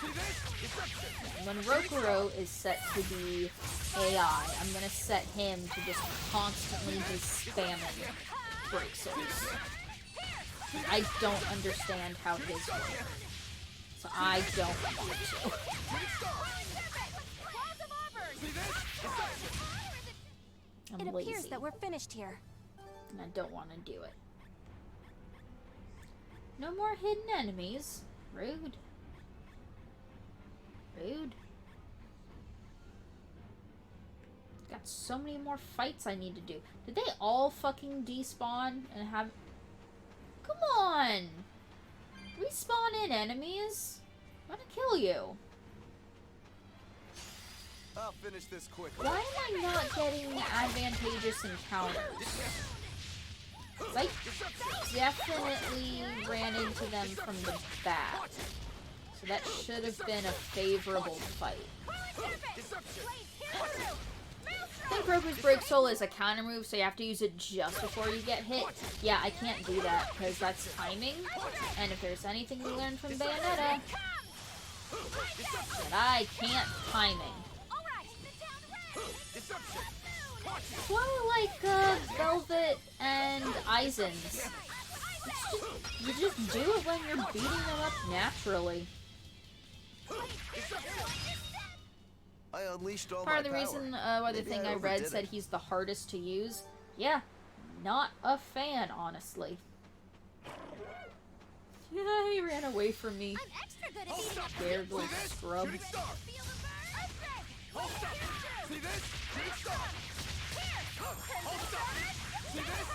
See this? Deception. When Rokuro is set to be AI, I'm gonna set him to just constantly be spamming break souls. I don't understand how his work, so I don't want to. I'm It lazy, appears that we're finished here. and I don't want to do it. No more hidden enemies. Rude. Rude. Got so many more fights I need to do. Did they all fucking despawn and have... Come on! Respawn in enemies? I'm gonna kill you. I'll finish this quickly. Why am I not getting advantageous encounters? I definitely ran into them from the back. So that should have been a favorable fight. I think Roku's Break Soul is a counter move, so you have to use it just before you get hit. Yeah, I can't do that, because that's timing. And if there's anything we learned from Bayonetta, that I can't timing. That's why I like Velvet and Aizen's. You just do it when you're beating them up naturally. I unleashed all Part my of the power. reason why the Maybe thing I read overdid said it. he's the hardest to use. Yeah, not a fan, honestly. Yeah, he ran away from me. I'm extra good at beating up the Scared little scrub. Shooting star. Hold up. See this? Shooting star. Hold up. See this?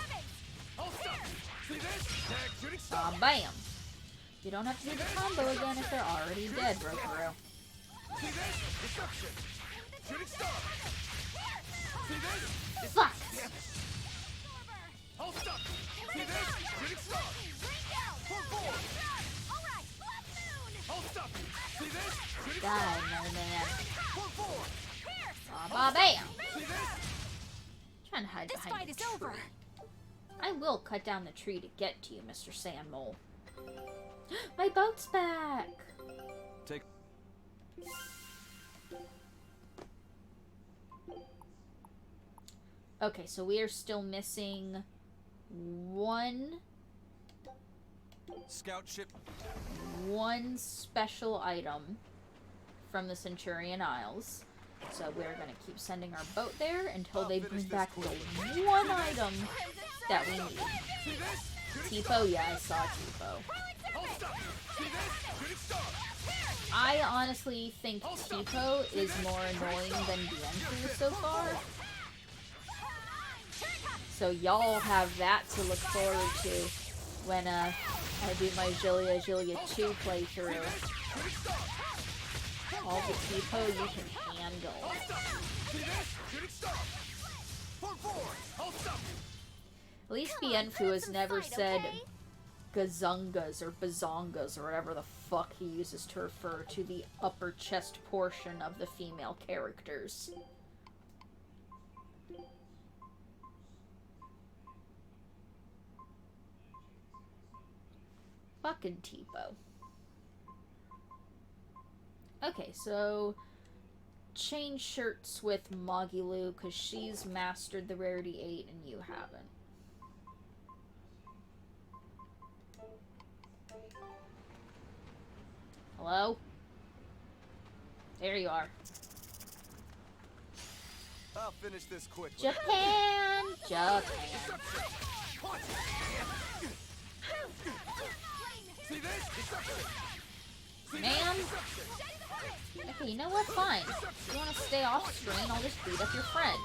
Hold up. See this? Tag shooting star. Bam! You don't have to do the combo again if they're already dead, Rokuro. See this? Deception. Shooting star. See this? Fuck! Hold up. See this? Shooting star. 4-4. Hold up. See this? Shooting Die, star. man. 4-4. Bam! See this? Trying to hide This behind fight the is tree. over. I will cut down the tree to get to you, Mr. Sand Mole. My boat's back! Take. Okay, so we are still missing one Scout ship. special item from the Centurion Isles. So we're gonna keep sending our boat there until they bring back the one item that we need. See this? Shooting Tipo, yeah, I saw Tipo. Hold up. See this? Shooting star. I honestly think Tipo is more annoying than Bienfu so far. So y'all have that to look forward to when I do my Jilia 2 playthrough. All the Tipo you can handle. See this? Shooting star. 4-4. Hold up. At least Bienfu has never said gazungas or bazongas or whatever the fuck he uses to refer to the upper chest portion of the female characters. Fucking Tipo. Okay, so change shirts with Magilu because she's mastered the rarity 8 and you haven't. Hello? There you are. I'll finish this quickly. Japan! Japan. See this? Deception. Ma'am? Okay, you know what? Fine. If you want to stay off screen, I'll just beat up your friend.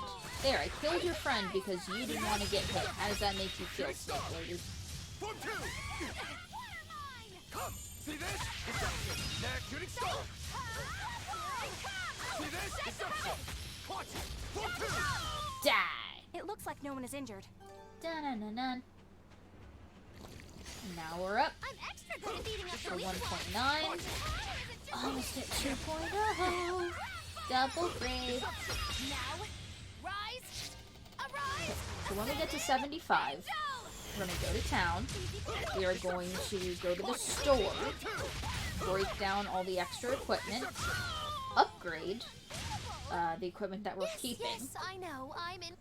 There, I killed your friend because you didn't want to get hit. How does that make you feel, Snake Lady? Form 2! Come! See this? Deception! Next shooting star! See this? Deception! Watch it! Form 2! Die! It looks like no one is injured. Dun-dun-dun-dun. Now we're up I'm extra good at beating up to the weak 1.9. ones. Almost at 2.0. Double grade. Now, rise, arise. So when we get to 75, we're going to go to town. We are going to go to the store, break down all the extra equipment, upgrade the equipment that we're keeping, Yes, I know. I'm in.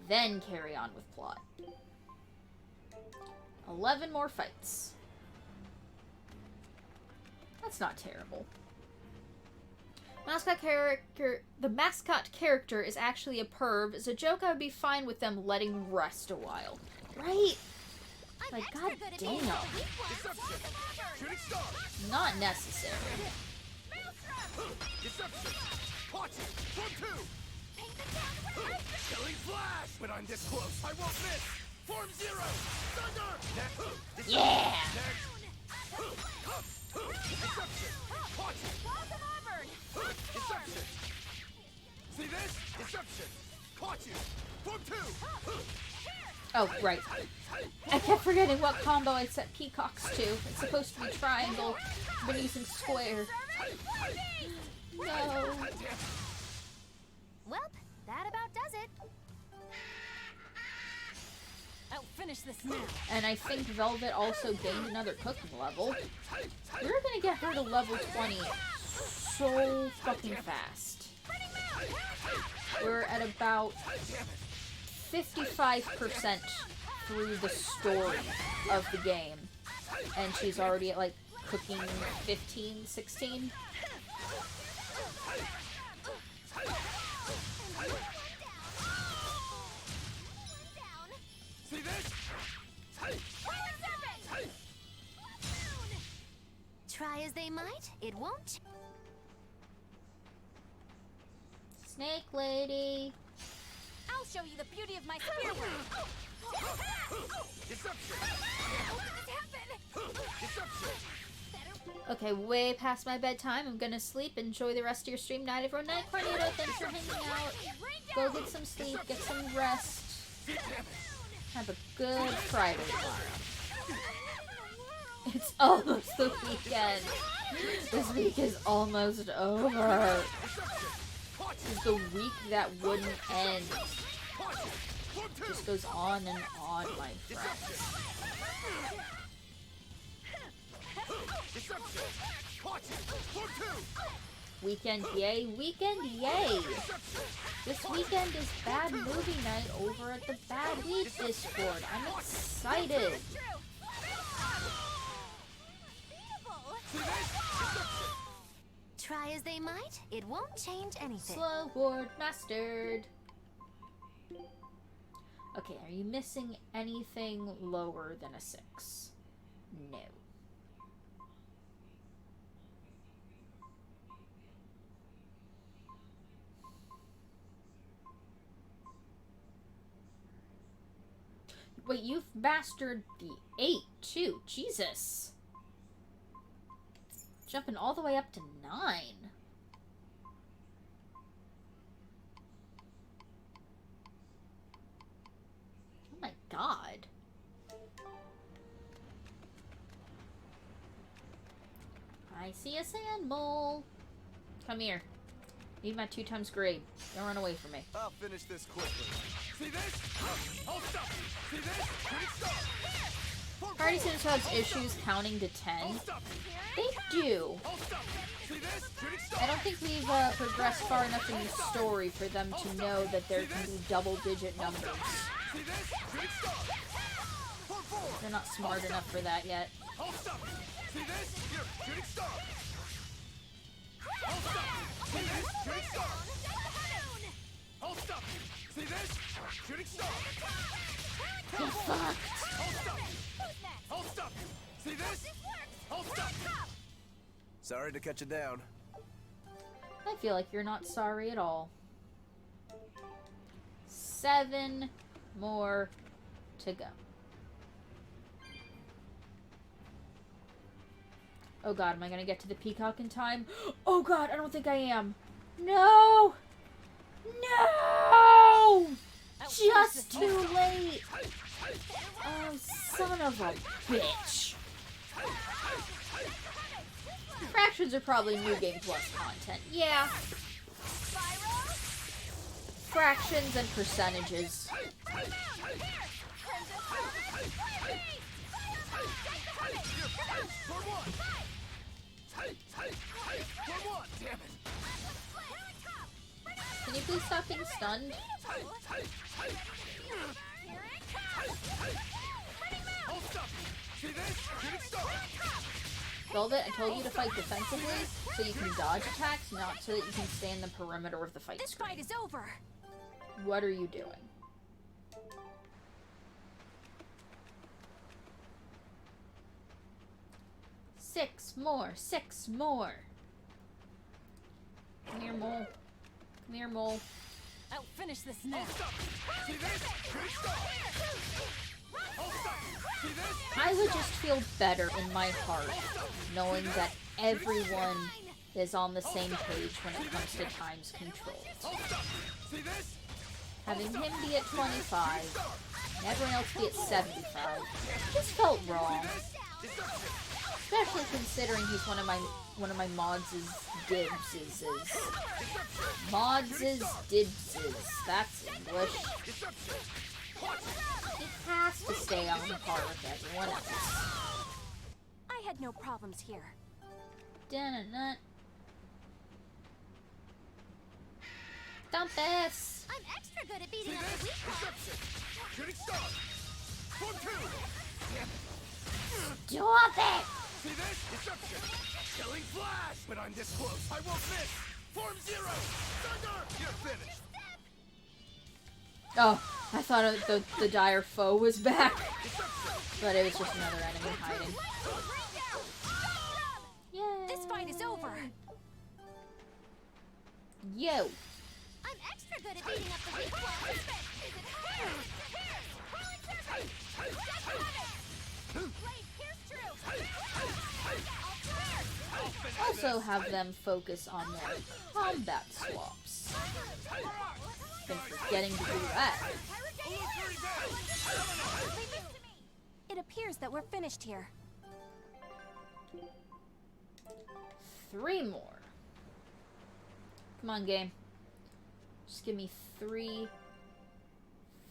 then carry on with plot. 11 more fights. That's not terrible. The mascot character is actually a perv. As a joke, I would be fine with them letting rest a while. Right? I'm Like, extra god good at damn. beating up the weak ones. Deception! Shooting star! Not necessary. Deception! Watch it! Form 2! Paint them down with ice. Killing flash! When I'm this close, I won't miss! Form 0! Thunder! Next! Yeah! Next! Deception! Watch it! Deception! See this? Deception! Caught you! Form 2! Oh, right. I kept forgetting what combo I set peacocks to. It's supposed to be triangle. I've been using square. No. Well, that about does it. I'll finish this now. And I think Velvet also gained another cooking level. We're gonna get her to level 20 so fucking fast. We're at about 55% through the story of the game. And she's already at like cooking 15, 16. See this? Try as they might, it won't. Snake Lady. I'll show you the beauty of my spear work. Deception! Deception! Okay, way past my bedtime. I'm gonna sleep. Enjoy the rest of your stream. Night, everyone. Night, Cornito. Thanks for hanging out. Go get some sleep. Get some rest. Have a good Friday tomorrow. It's almost the weekend. This week is almost over. This is the week that wouldn't end. Just goes on and on, my friends. Deception! Watch it! Form 2! Weekend yay, weekend yay! This weekend is Bad Movie Night over at the Bad Weed Discord. I'm excited! Try as they might, it won't change anything. Slow board mastered. Okay, are you missing anything lower than a 6? No. Wait, you've mastered the 8 too. Jesus. Jumping all the way up to 9. Oh my god. I see a sand mole. Come here. Need my 2 times grade. Don't run away from me. I'll finish this quickly. See this? Hold stop! See this? Shooting star! Party seems to have issues counting to 10. They do. Hold stop! See this? Shooting I star! don't think we've progressed far enough in the story for them to know that there can be double-digit numbers. See this? Shooting star! Form 4! They're not smart enough for that yet. Hold stop! See this? Here, shooting star! Hold stop! See this? Shooting star! Hold stop! See this? Shooting star! Get fucked! Hold stop! Hold stop! See this? Hold stop! Sorry to cut you down. I feel like you're not sorry at all. 7 more to go. Oh god, am I gonna get to the peacock in time? Oh god, I don't think I am. No! No! Just too late! Oh, son of a bitch. Fractions are probably New Game Plus content. Yeah. Fractions and percentages. Can you please stop being stunned? Velvet, I told you to fight defensively so you can dodge attacks, not so that you can stay in the perimeter of the fight This screen. fight is over. What are you doing? Six more. Come here, mole. Come here, mole. I'll finish this now. See this? Good stuff. Hold up. See this? I would just feel better in my heart knowing that everyone is on the same page when it comes to times controlled. Hold up. See this? Having him be at 25 and everyone else be at 75 just felt wrong. Especially considering he's one of my mods' dibses. Mods' dibses. That's English. He has to stay on par with everyone else. I had no problems here. Dun-dun-dun. Dumpus! I'm extra good at beating See up this? the weak ones. Deception. Shooting star. Form 2. Stop it! See this? Deception. Killing flash. But I'm this close. I won't miss. Form 0. Thunder. You're finished. Oh, I thought the dire foe was back. But it was just another enemy hiding. Yay! This fight is over. Yo! I'm extra good at beating up the weak ones. Also have them focus on their combat swaps. Been forgetting to do that. It appears that we're finished here. 3 more. Come on, game. Just give me 3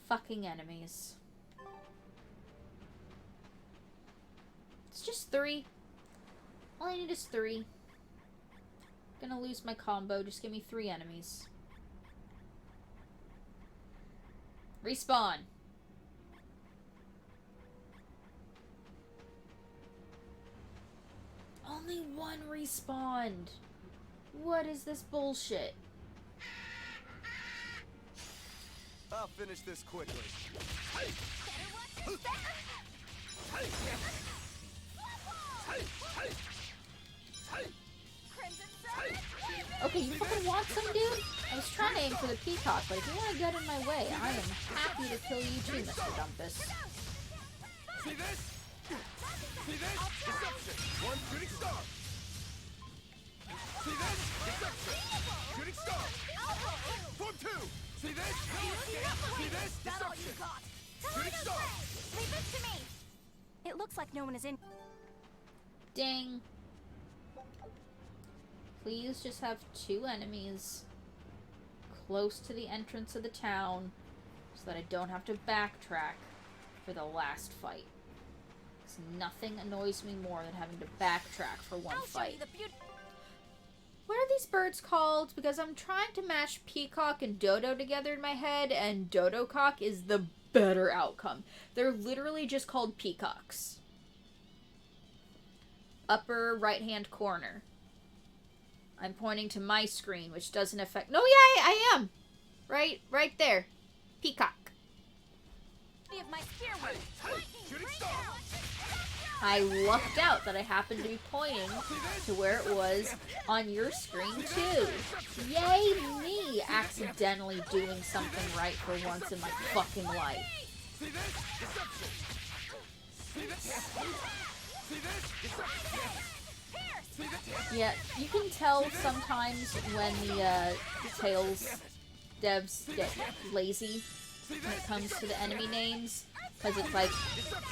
fucking enemies. It's just 3. All I need is 3. Gonna lose my combo. Just give me 3 enemies. Respawn. Only 1 respawned. What is this bullshit? I'll finish this quickly. Okay, you fucking want some, dude? I was trying to aim for the peacock, but if you want to get in my way, I am happy to kill you too, Mr. Dumpus. See this? See this? Deception. 1 shooting star. See this? Deception. Shooting star. Form 2. See this? See this? Deception. Shooting star. Leave this to me. It looks like no one is in. Ding. Please just have 2 enemies close to the entrance of the town so that I don't have to backtrack for the last fight. Because nothing annoys me more than having to backtrack for one I'll show fight. you the beauty. What are these birds called? Because I'm trying to mash peacock and dodo together in my head, and dodo cock is the better outcome. They're literally just called peacocks. Upper right-hand corner. I'm pointing to my screen, which doesn't affect... No, yeah, I am! Right there. Peacock. Of my spear work. Shooting star. I lucked out that I happened to be pointing to where it was on your screen too. Yay me, accidentally doing something right for once in my fucking life. See this? Deception. See this? See this? Deception. See this? Yeah, you can tell sometimes when the Tales devs get lazy when it comes to the enemy names, because it's like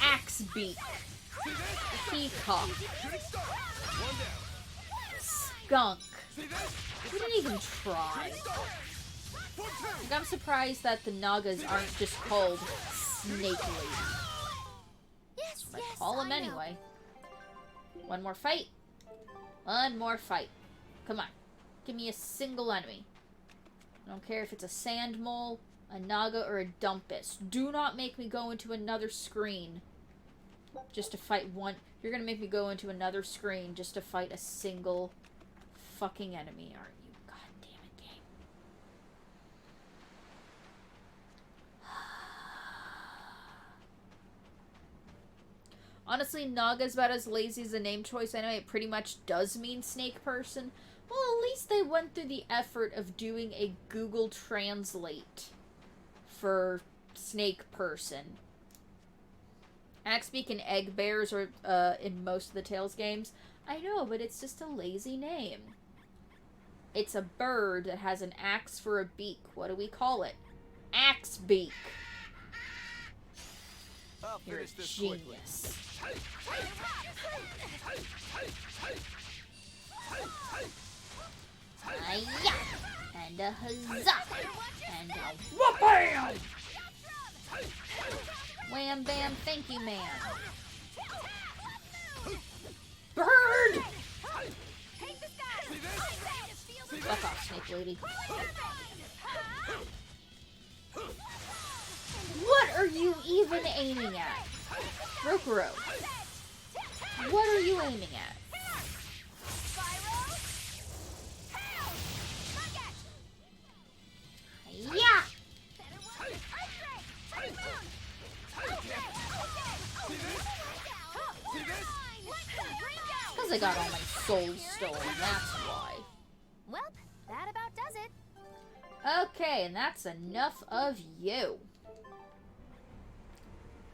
Axe Beak, Peacock, Skunk. We didn't even try. Like, I'm surprised that the Nagas aren't just called Snake Lady. Yes, But yes, call them I know. anyway. One more fight. One more fight. Come on. Give me a single enemy. I don't care if it's a sand mole, a Naga, or a Dumpus. Do not make me go into another screen just to fight one. You're gonna make me go into another screen just to fight a single fucking enemy, aren't you? God damn it, game. Honestly, Naga's about as lazy as a name choice anyway. It pretty much does mean snake person. Well, at least they went through the effort of doing a Google Translate for snake person. Axebeak and Egg Bears are in most of the Tales games. I know, but it's just a lazy name. It's a bird that has an axe for a beak. What do we call it? Axebeak. I'll You're a finish this quickly. genius. Hiya! And a huzzah! And a whoop-bam! Wham bam, thank you, man. Bird! Fuck off, Snake Lady. What are you even aiming at? Rokuro. What are you aiming at? Yeah! Because I got all my souls stolen, that's why. Well, that about does it. Okay, and that's enough of you.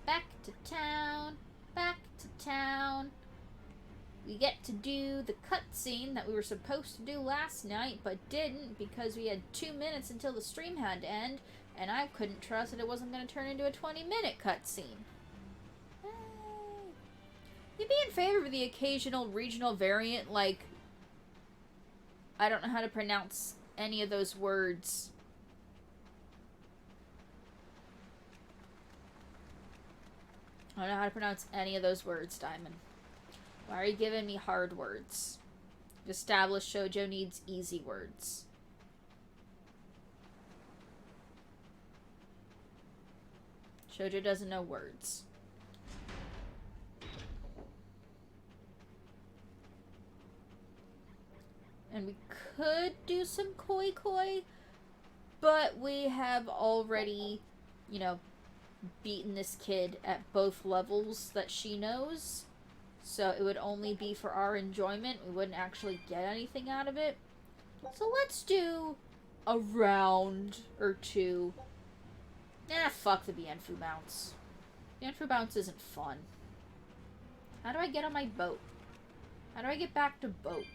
Back to town, back to town. We get to do the cutscene that we were supposed to do last night, but didn't because we had 2 minutes until the stream had to end, and I couldn't trust that it wasn't going to turn into a 20-minute cutscene. You'd be in favor of the occasional regional variant, like, I don't know how to pronounce any of those words. I don't know how to pronounce any of those words, Diamond. Why are you giving me hard words? Established shoujo needs easy words. Shoujo doesn't know words. And we could do some koi koi, but we have already, you know, beaten this kid at both levels that she knows. So it would only be for our enjoyment. We wouldn't actually get anything out of it. So let's do a round or two. Nah, fuck the Bienfu bounce. Bienfu bounce isn't fun. How do I get on my boat? How do I get back to boat?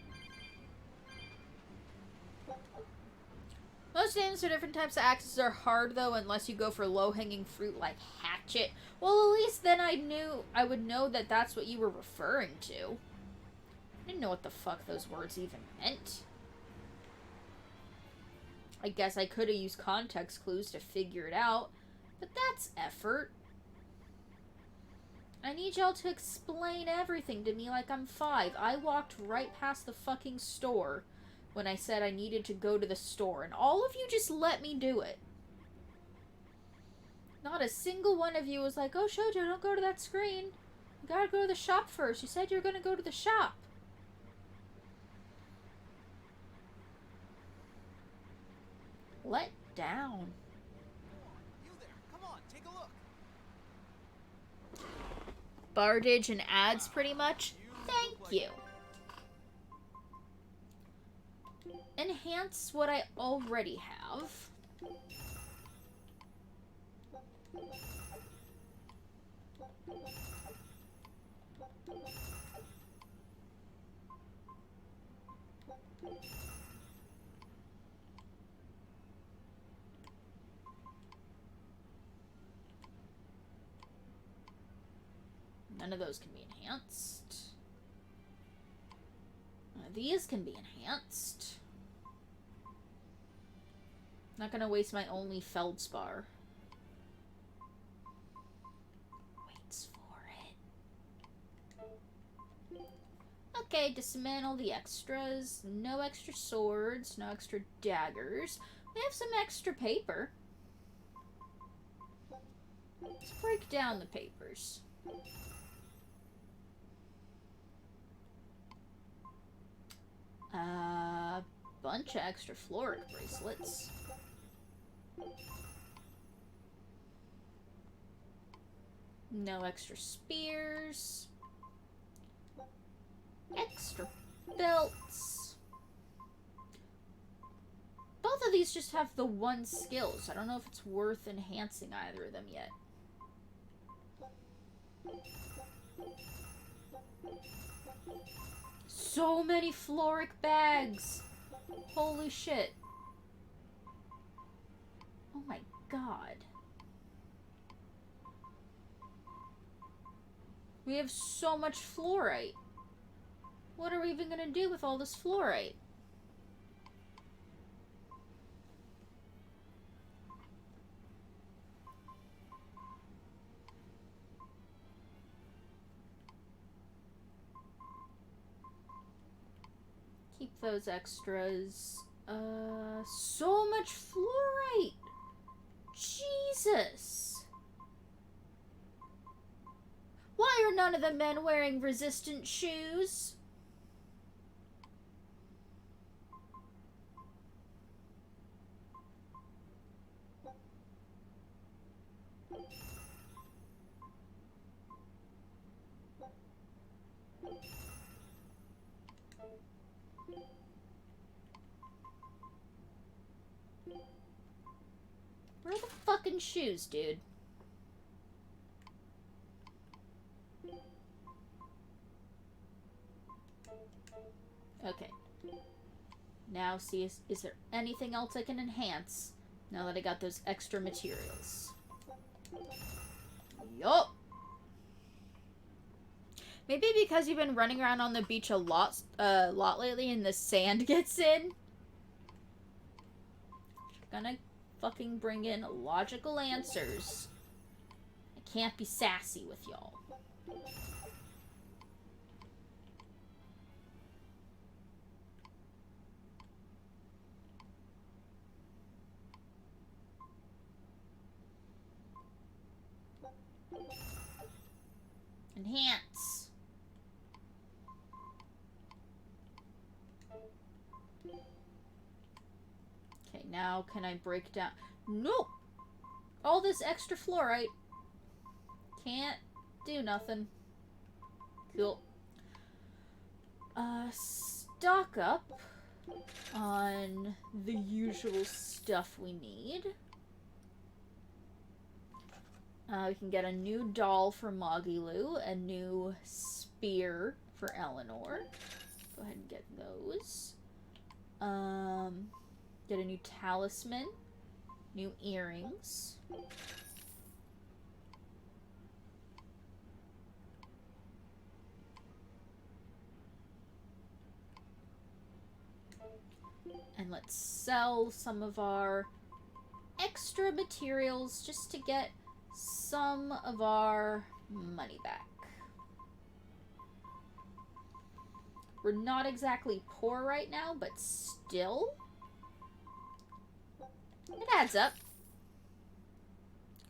Most names for different types of axes are hard, though, unless you go for low-hanging fruit like hatchet. Well, at least then I would know that that's what you were referring to. I didn't know what the fuck those words even meant. I guess I could have used context clues to figure it out, but that's effort. I need y'all to explain everything to me like I'm 5. I walked right past the fucking store when I said I needed to go to the store, and all of you just let me do it. Not a single one of you was like, oh, Shoujo, don't go to that screen. You gotta go to the shop first. You said you were gonna go to the shop. Let down. You there, come on, take a look. bardage and ads pretty much. Thank you. Enhance what I already have. None of those can be enhanced. These can be enhanced. Not gonna waste my only feldspar. Waits for it. Okay, dismantle the extras. No extra swords, no extra daggers. We have some extra paper. Let's break down the papers. Bunch of extra floric bracelets. No extra spears. Extra belts. Both of these just have the one skill, so I don't know if it's worth enhancing either of them yet. So many floric bags! Holy shit. Oh my god. We have so much fluorite. What are we even gonna do with all this fluorite? Keep those extras. So much fluorite! Jesus! Why are none of the men wearing resistant shoes? Where are the fucking shoes, dude? Okay. Now see, is there anything else I can enhance now that I got those extra materials? Yup. Maybe because you've been running around on the beach a lot lately and the sand gets in. Gonna fucking bring in logical answers. I can't be sassy with y'all. Enhance. Okay, now can I break down? Nope! All this extra fluorite. Can't do nothing. Cool. Stock up on the usual stuff we need. We can get a new doll for Mogilou, a new spear for Eleanor. Go ahead and get those. Get a new talisman, new earrings. And let's sell some of our extra materials just to get some of our money back. We're not exactly poor right now, but still, it adds up.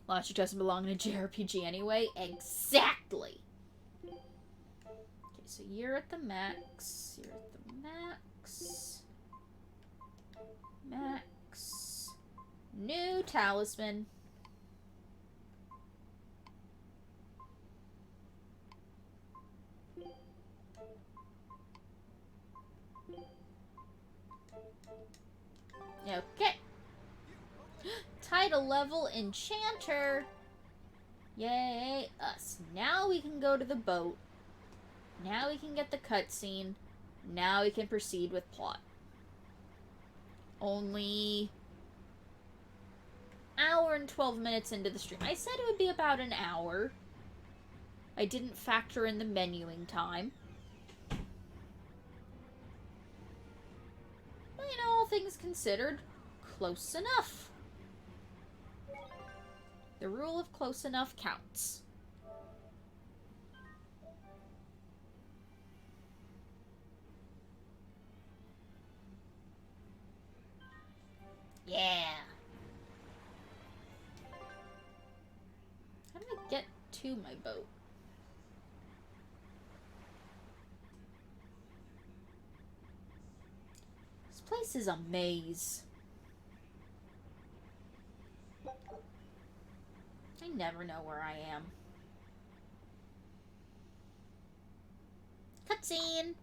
Logic doesn't belong in a JRPG anyway. Exactly! Okay, so you're at the max. You're at the max. Max. New talisman. Okay. Title level Enchanter. Yay, us. Now we can go to the boat. Now we can get the cutscene. Now we can proceed with plot. Only hour and 12 minutes into the stream. I said it would be about an hour. I didn't factor in the menuing time. But, you know, all things considered, close enough. The rule of close enough counts. Yeah. How do I get to my boat? This place is a maze. I never know where I am. Cutscene!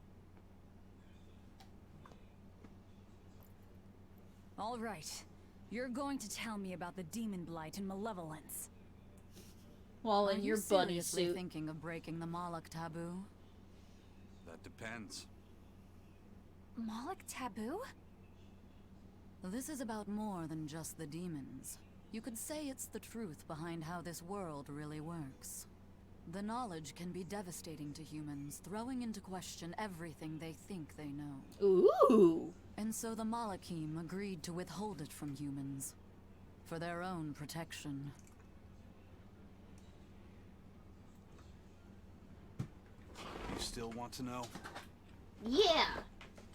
All right. You're going to tell me about the demon blight and malevolence. Well, in your bunny seriously suit. thinking of breaking the Moloch taboo? That depends. Moloch taboo? This is about more than just the demons. You could say it's the truth behind how this world really works. The knowledge can be devastating to humans, throwing into question everything they think they know. Ooh! And so the Malachim agreed to withhold it from humans, for their own protection. You still want to know? Yeah!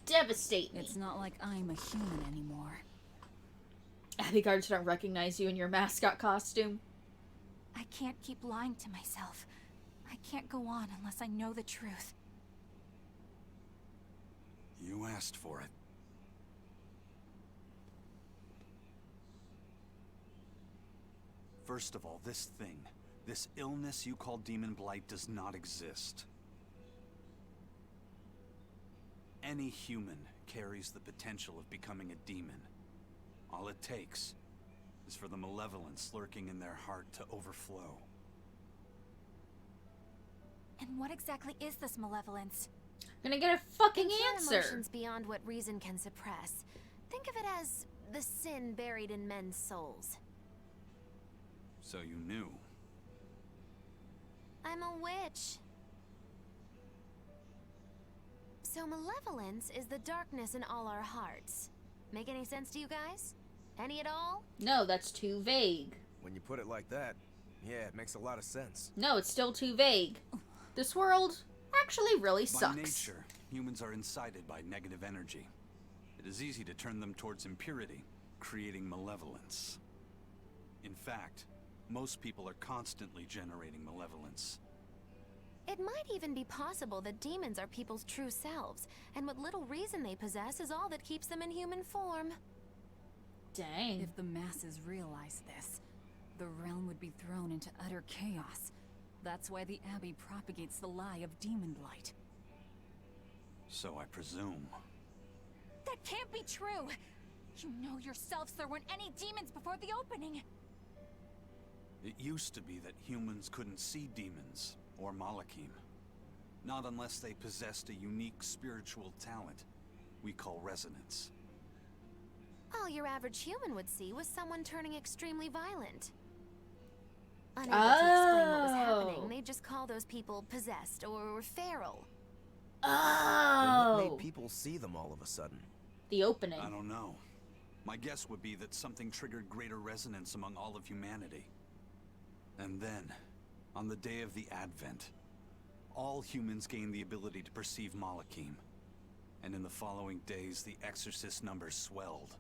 Devastate me. It's not like I'm a human anymore. Abby guards don't recognize you in your mascot costume. I can't keep lying to myself. I can't go on unless I know the truth. You asked for it. First of all, this thing, this illness you call demon blight does not exist. Any human carries the potential of becoming a demon. All it takes is for the malevolence lurking in their heart to overflow. And what exactly is this malevolence? I'm gonna get a fucking Pure answer. emotions beyond what reason can suppress. Think of it as the sin buried in men's souls. So you knew. I'm a witch. So malevolence is the darkness in all our hearts. Make any sense to you guys? Any at all? No, that's too vague. When you put it like that, yeah, it makes a lot of sense. No, it's still too vague. This world actually really sucks. By nature, humans are incited by negative energy. It is easy to turn them towards impurity, creating malevolence. In fact, most people are constantly generating malevolence. It might even be possible that demons are people's true selves, and what little reason they possess is all that keeps them in human form. Dang. If the masses realize this, the realm would be thrown into utter chaos. That's why the Abbey propagates the lie of demon blight. So I presume. That can't be true! You know yourselves there weren't any demons before the opening! It used to be that humans couldn't see demons, or Malachim. Not unless they possessed a unique spiritual talent we call resonance. All your average human would see was someone turning extremely violent. Unable to explain what was happening, they'd just call those people possessed or feral. Then Oh! what made people see them all of a sudden? The opening. I don't know. My guess would be that something triggered greater resonance among all of humanity. And then, on the day of the Advent, all humans gained the ability to perceive Malachim. And in the following days, the exorcist numbers swelled.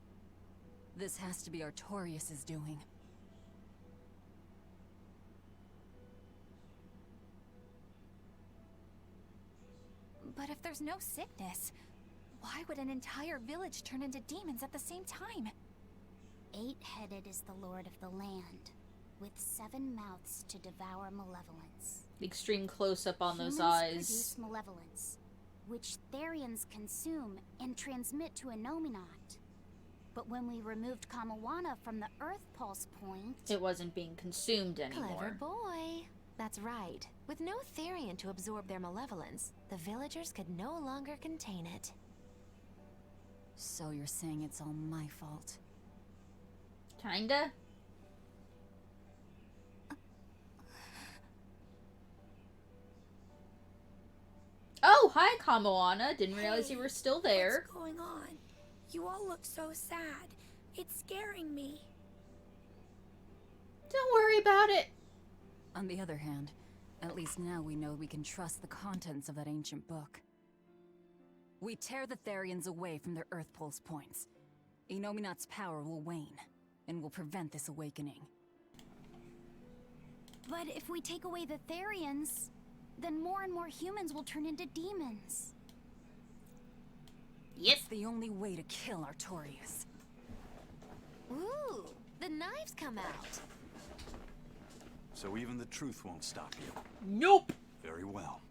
This has to be Artorius' doing. But if there's no sickness, why would an entire village turn into demons at the same time? 8-headed is the lord of the land, with 7 mouths to devour malevolence. The extreme close-up on those Humans eyes. produce malevolence, which Therians consume and transmit to a Nominat. But when we removed Kamawana from the Earth Pulse point... It wasn't being consumed Clever anymore. boy. That's right. With no Therian to absorb their malevolence, the villagers could no longer contain it. So you're saying it's all my fault? Kinda. Oh, hi, Kamawana. Didn't realize you were still there. What's going on? You all look so sad. It's scaring me. Don't worry about it. On the other hand, at least now we know we can trust the contents of that ancient book. We tear the Therians away from their Earth Pulse points. Inominat's power will wane, and will prevent this awakening. But if we take away the Therians, then more and more humans will turn into demons. Yep. It's the only way to kill Artorias. Ooh, the knives come out. So even the truth won't stop you. Nope. Very well.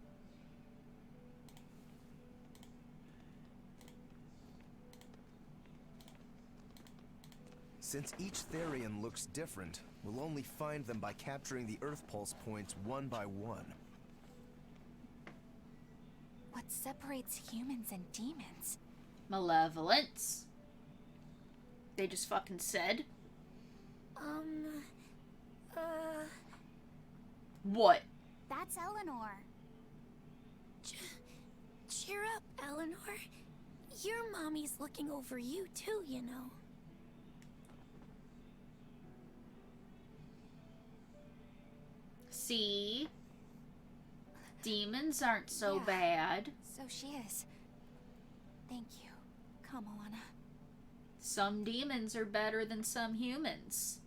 Since each Therian looks different, we'll only find them by capturing the Earth Pulse points one by one. What separates humans and demons? Malevolence. They just fucking said. What? That's Eleanor. Cheer up, Eleanor. Your mommy's looking over you too, you know. See? Demons aren't so Yeah. bad. So she is. Thank you, Kamawana. Some demons are better than some humans.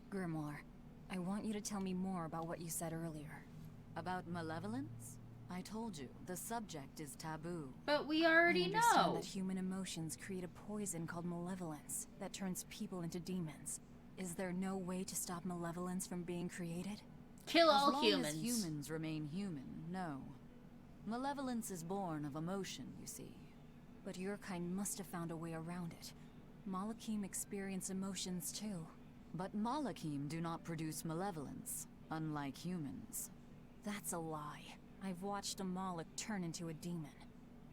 Grimoire, I want you to tell me more about what you said earlier. About malevolence? I told you, the subject is taboo. But we already I understand know. that human emotions create a poison called malevolence that turns people into demons. Is there no way to stop malevolence from being created? Kill all as long humans. As humans remain human, no. Malevolence is born of emotion, you see. But your kind must have found a way around it. Malakim experience emotions too. But Malakim do not produce malevolence, unlike humans. That's a lie. I've watched a Malak turn into a demon.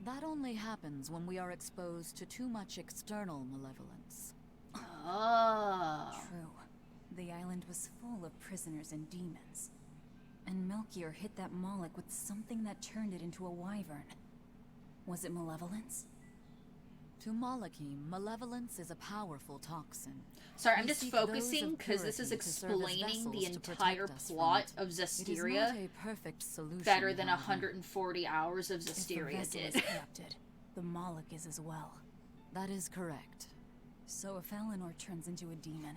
That only happens when we are exposed to too much external malevolence. Oh. True. The island was full of prisoners and demons. And Melchior hit that Malak with something that turned it into a wyvern. Was it malevolence? To Malakim, malevolence is a powerful toxin. Sorry, I'm We just seek those focusing of because this is purity to serve as explaining the vessels to protect entire us from plot it. of It is not Zestiria a perfect solution, better than however. 140 hours of If the Zestiria vessel did. is corrupted, the Malak is as well. That is correct. So if Eleanor turns into a demon,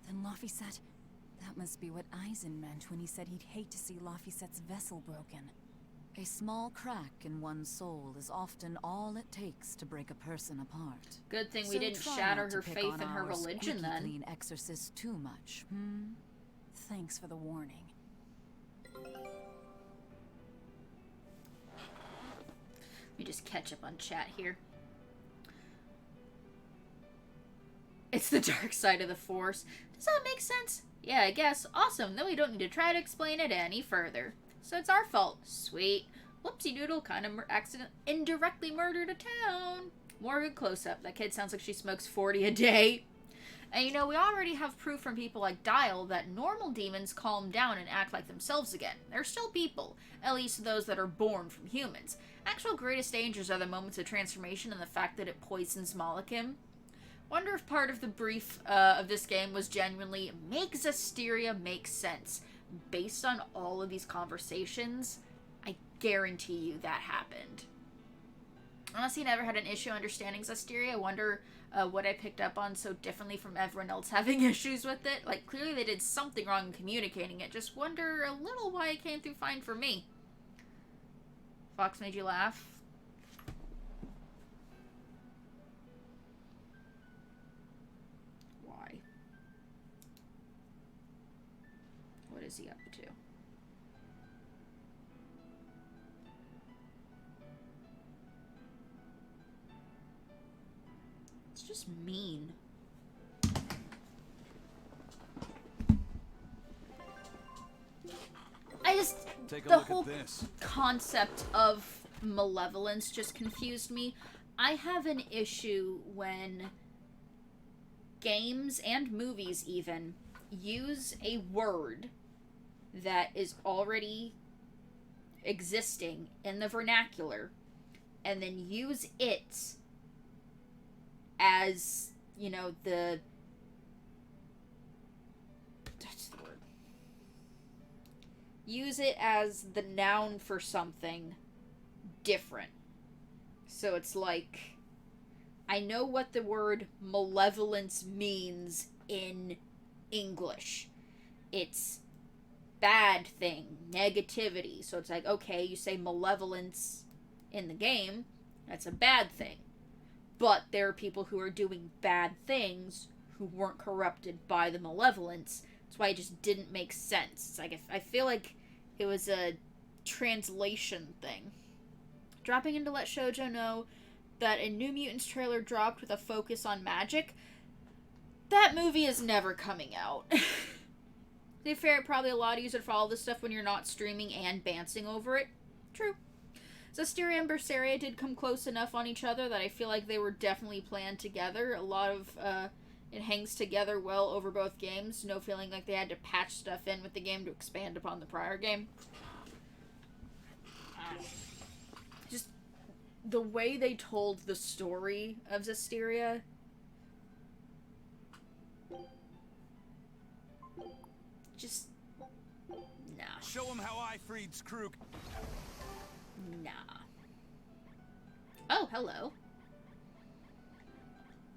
then Laphicet... That must be what Eisen meant when he said he'd hate to see Laphicet's vessel broken. A small crack in one's soul is often all it takes to break a person apart. Good thing we So didn't try shatter not to her pick faith on in her our religion squeaky then. clean exorcist too much, Thanks for the warning. Let me just catch up on chat here. It's the dark side of the Force. Does that make sense? Yeah, I guess. Awesome. Then we don't need to try to explain it any further. So it's our fault. Sweet. Whoopsie doodle kind of indirectly murdered a town. More good close-up. That kid sounds like she smokes 40 a day. And you know, we already have proof from people like Dial that normal demons calm down and act like themselves again. They're still people. At least those that are born from humans. Actual greatest dangers are the moments of transformation and the fact that it poisons Malakim. Wonder if part of the brief of this game was genuinely make Zestiria make sense. Based on all of these conversations, I guarantee you that happened. Honestly, I never had an issue understanding Zestiria. I wonder what I picked up on so differently from everyone else having issues with it. Like, clearly they did something wrong in communicating it. Just wonder a little why it came through fine for me. Fox made you laugh? Why? What is he up to? It's just mean. Take a the look whole at this. concept of malevolence just confused me. I have an issue when games and movies even use a word that is already existing in the vernacular and then use it as, you know, that's the word. Use it as the noun for something different. So it's like, I know what the word malevolence means in English. It's bad thing, negativity. So it's like, okay, you say malevolence in the game, that's a bad thing. But there are people who are doing bad things who weren't corrupted by the malevolence. That's why it just didn't make sense. It's like, I feel like it was a translation thing. Dropping in to let Shoujo know that a New Mutants trailer dropped with a focus on magic. That movie is never coming out. To be fair, probably a lot easier to follow this stuff when you're not streaming and bouncing over it. True. Zestiria and Berseria did come close enough on each other that I feel like they were definitely planned together. A lot of, it hangs together well over both games. No feeling like they had to patch stuff in with the game to expand upon the prior game. Just the way they told the story of Zestiria. Just, nah. Show him how I freed Krug. Nah. Oh, hello.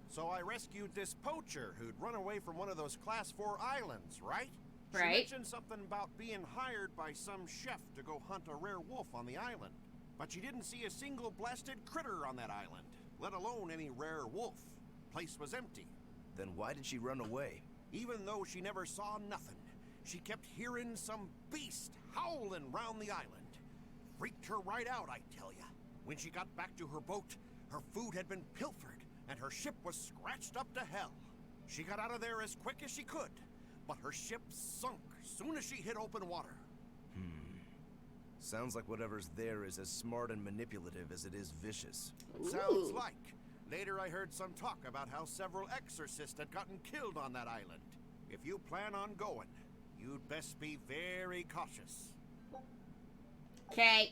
So I rescued this poacher who'd run away from one of those Class 4 islands, right? She Right. mentioned something about being hired by some chef to go hunt a rare wolf on the island. But she didn't see a single blasted critter on that island, let alone any rare wolf. Place was empty. Then why did she run away? Even though she never saw nothing, she kept hearing some beast howling round the island. Freaked her right out, I tell ya. When she got back to her boat, her food had been pilfered, and her ship was scratched up to hell. She got out of there as quick as she could, but her ship sunk soon as she hit open water. Sounds like whatever's there is as smart and manipulative as it is vicious. Sounds Ooh. like. Later I heard some talk about how several exorcists had gotten killed on that island. If you plan on going, you'd best be very cautious. Okay.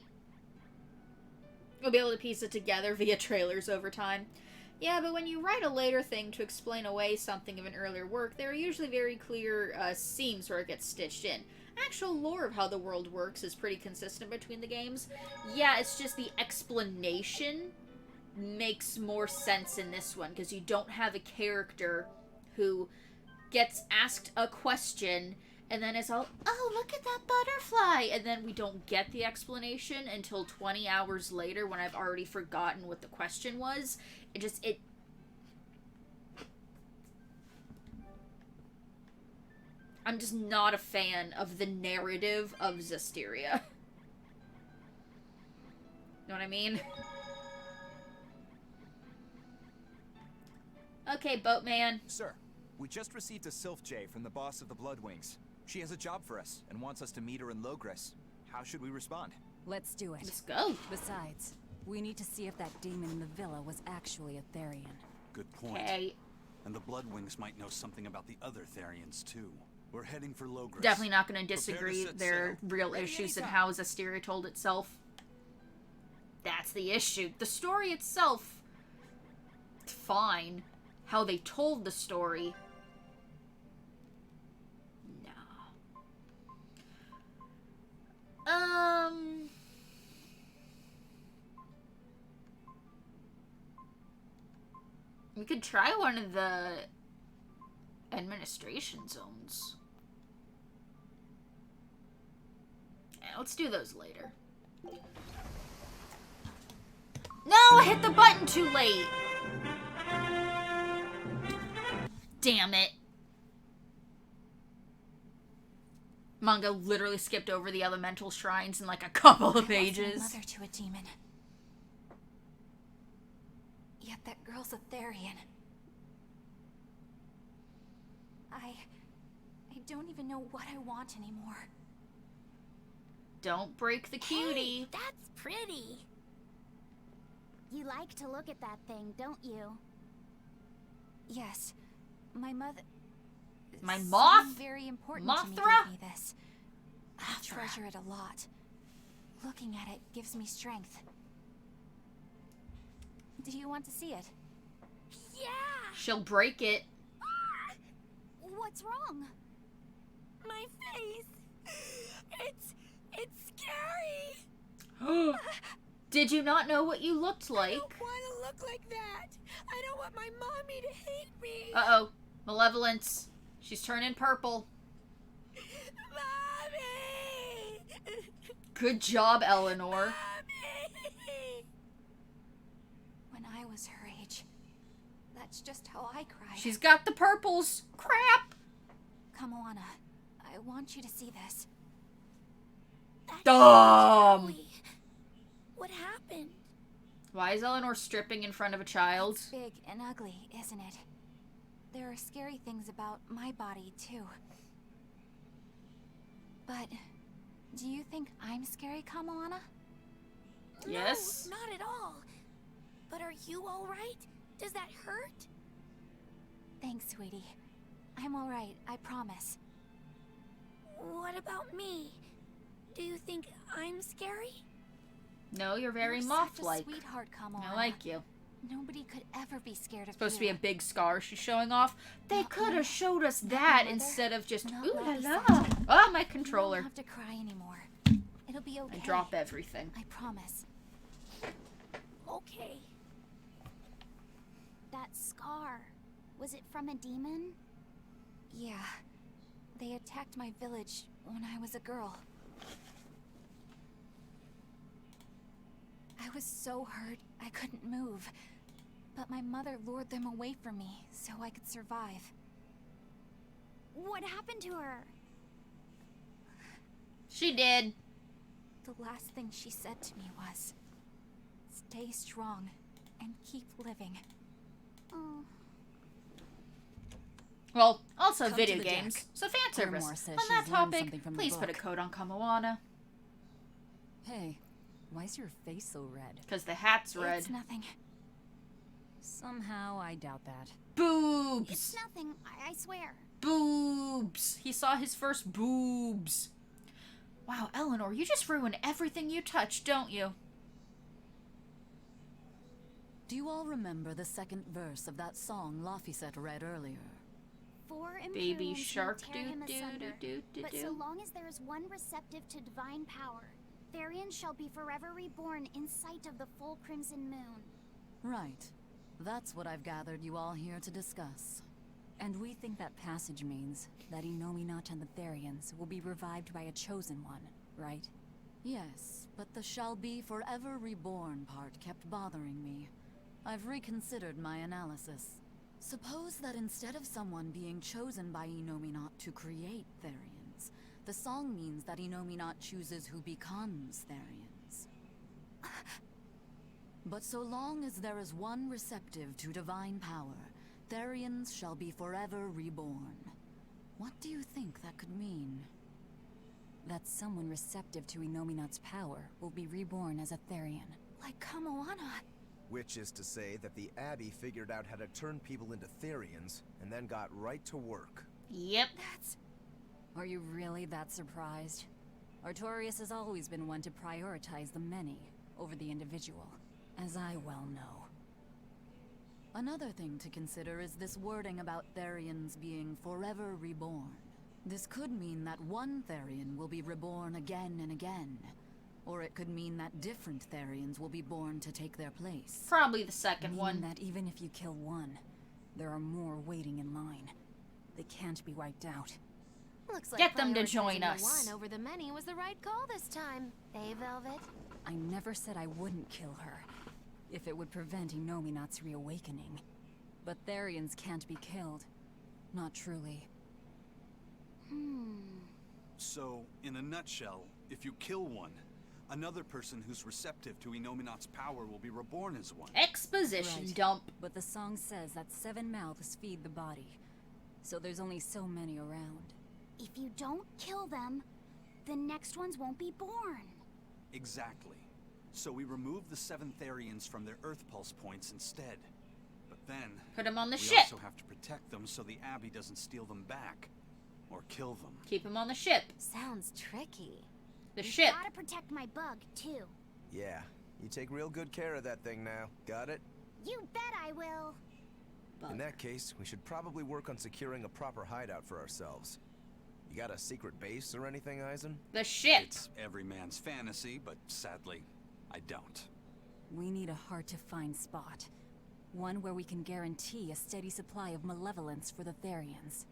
We'll be able to piece it together via trailers over time. Yeah, but when you write a later thing to explain away something of an earlier work, there are usually very clear scenes where it gets stitched in. Actual lore of how the world works is pretty consistent between the games. Yeah, it's just the explanation makes more sense in this one, because you don't have a character who gets asked a question and then is all, oh, look at that butterfly, and then we don't get the explanation until 20 hours later when I've already forgotten what the question was. I'm just not a fan of the narrative of Zestiria. Know what I mean? Okay, boatman. Sir, we just received a Sylph J from the boss of the Bloodwings. She has a job for us and wants us to meet her in Logres. How should we respond? Let's do it. Let's go. Besides, we need to see if that demon in the villa was actually a Therian. Good point. Okay. And the Bloodwings might know something about the other Therians, too. We're heading for Logres. Definitely not going to Prepare to disagree. set There are sail. real Ready issues in anytime. how Zestiria told itself. That's the issue. The story itself, fine. How they told the story, no. We could try one of the administration zones. Yeah, let's do those later. No, I hit the button too late. Damn it. Manga literally skipped over the elemental shrines in like a couple of pages. Mother to a demon. Yet that girl's a Therian. I don't even know what I want anymore. Don't break the cutie. Hey, that's pretty. You like to look at that thing, don't you? Yes, my mother. My someone moth? very important to me Mothra? gave me this. I treasure it a lot. Looking at it gives me strength. Do you want to see it? Yeah. She'll break it. What's wrong? My face. It's scary. Did you not know what you looked I like? don't want to look like that. I don't want my mommy to hate me. Uh-oh. Malevolence. She's turning purple. Mommy. Good job, Eleanor. Mommy. When I was her age, that's just how I cried. She's got the purples. Crap. Come, Moana. I want you to see this. That's Dumb. Joey. What happened? Why is Eleanor stripping in front of a child? It's big and ugly, isn't it? There are scary things about my body, too. But do you think I'm scary, Kamoana? Yes. No, not at all. But are you all right? Does that hurt? Thanks, sweetie. I'm all right, I promise. What about me? Do you think I'm scary? No, you're very You're moth-like. such a sweetheart, Kamoana. I like you. Nobody could ever be scared of Supposed to you. be a big scar she's showing off. They Not could me. have showed us Not that my mother. instead of just Not ooh la Lucky la. Santa. Oh, my You controller. don't have to cry anymore. It'll be okay. I drop everything. I promise. Okay. That scar. Was it from a demon? Yeah. They attacked my village when I was a girl. I was so hurt, I couldn't move. But my mother lured them away from me so I could survive. What happened to her? She did. The last thing she said to me was, "Stay strong and keep living." Oh. Well, also Come to video the games. deck. So fan service. Paramore says On that she's learned topic, something from the please put a book. code on Kamoana. Hey, why's your face so red? Because the hat's red. It's nothing. Somehow I doubt that. Boobs. It's nothing, I swear. Boobs. He saw his first boobs. Wow, Eleanor, you just ruin everything you touch, don't you? Do you all remember the second verse of that song Laphicet read earlier? 4 Baby Imperiums may shark tear do him do asunder, do do but do. so long as there is one receptive to divine power, Therian shall be forever reborn in sight of the full crimson moon. Right. That's what I've gathered you all here to discuss. And we think that passage means that Innominat and the Therians will be revived by a chosen one, right? Yes, but the shall be forever reborn part kept bothering me. I've reconsidered my analysis. Suppose that instead of someone being chosen by Innominat to create Therians, the song means that Innominat chooses who becomes Therians. But so long as there is one receptive to divine power, Therians shall be forever reborn. What do you think that could mean? That someone receptive to Innominat's power will be reborn as a Therian. Like Kamoana. Which is to say that the Abbey figured out how to turn people into Therians, and then got right to work. Yep. That's... Are you really that surprised? Artorias has always been one to prioritize the many over the individual, as I well know. Another thing to consider is this wording about Therians being forever reborn. This could mean that one Therian will be reborn again and again. Or it could mean that different Therians will be born to take their place. Probably the second Meaning one. that even if you kill one, there are more waiting in line. They can't be wiped out. Looks like Get them to join prioritizing us. the one over the many was the right call this time. Eh, Velvet? I never said I wouldn't kill her, if it would prevent Innominat's reawakening. But Therians can't be killed. Not truly. So, in a nutshell, if you kill one, another person who's receptive to Innominat's power will be reborn as one. Exposition Right. dump. But the song says that 7 mouths feed the body. so there's only so many around. If you don't kill them, the next ones won't be born. Exactly. So we remove the 7 Therians from their Earth Pulse points instead. But then... Put them on the we ship. also have to protect them so the Abbey doesn't steal them back. Or kill them. Keep them on the ship. Sounds tricky. The ship. Gotta protect my bug, too. Yeah, you take real good care of that thing now. Got it? You bet I will. In that case, we should probably work on securing a proper hideout for ourselves. You got a secret base or anything, Eisen? The ship. It's every man's fantasy, but sadly, I don't. We need a hard-to-find spot. One where we can guarantee a steady supply of malevolence for the Therians.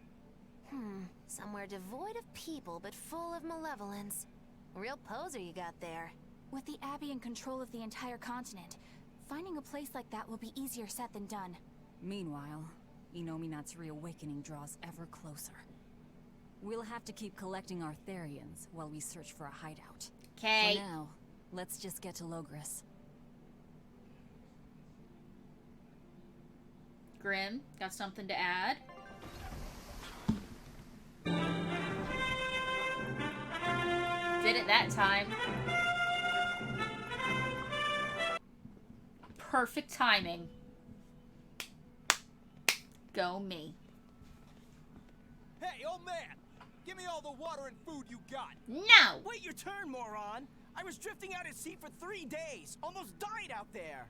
Somewhere devoid of people, but full of malevolence. Real poser you got there. With the Abbey in control of the entire continent, finding a place like that will be easier said than done. Meanwhile, Inominat's reawakening draws ever closer. We'll have to keep collecting our Therians while we search for a hideout. Okay. For now, let's just get to Logris. Grim, got something to add? Did it that time. Perfect timing. Go me. Hey, old man! Give me all the water and food you got! No! Wait your turn, moron! I was drifting out at sea for 3 days. Almost died out there.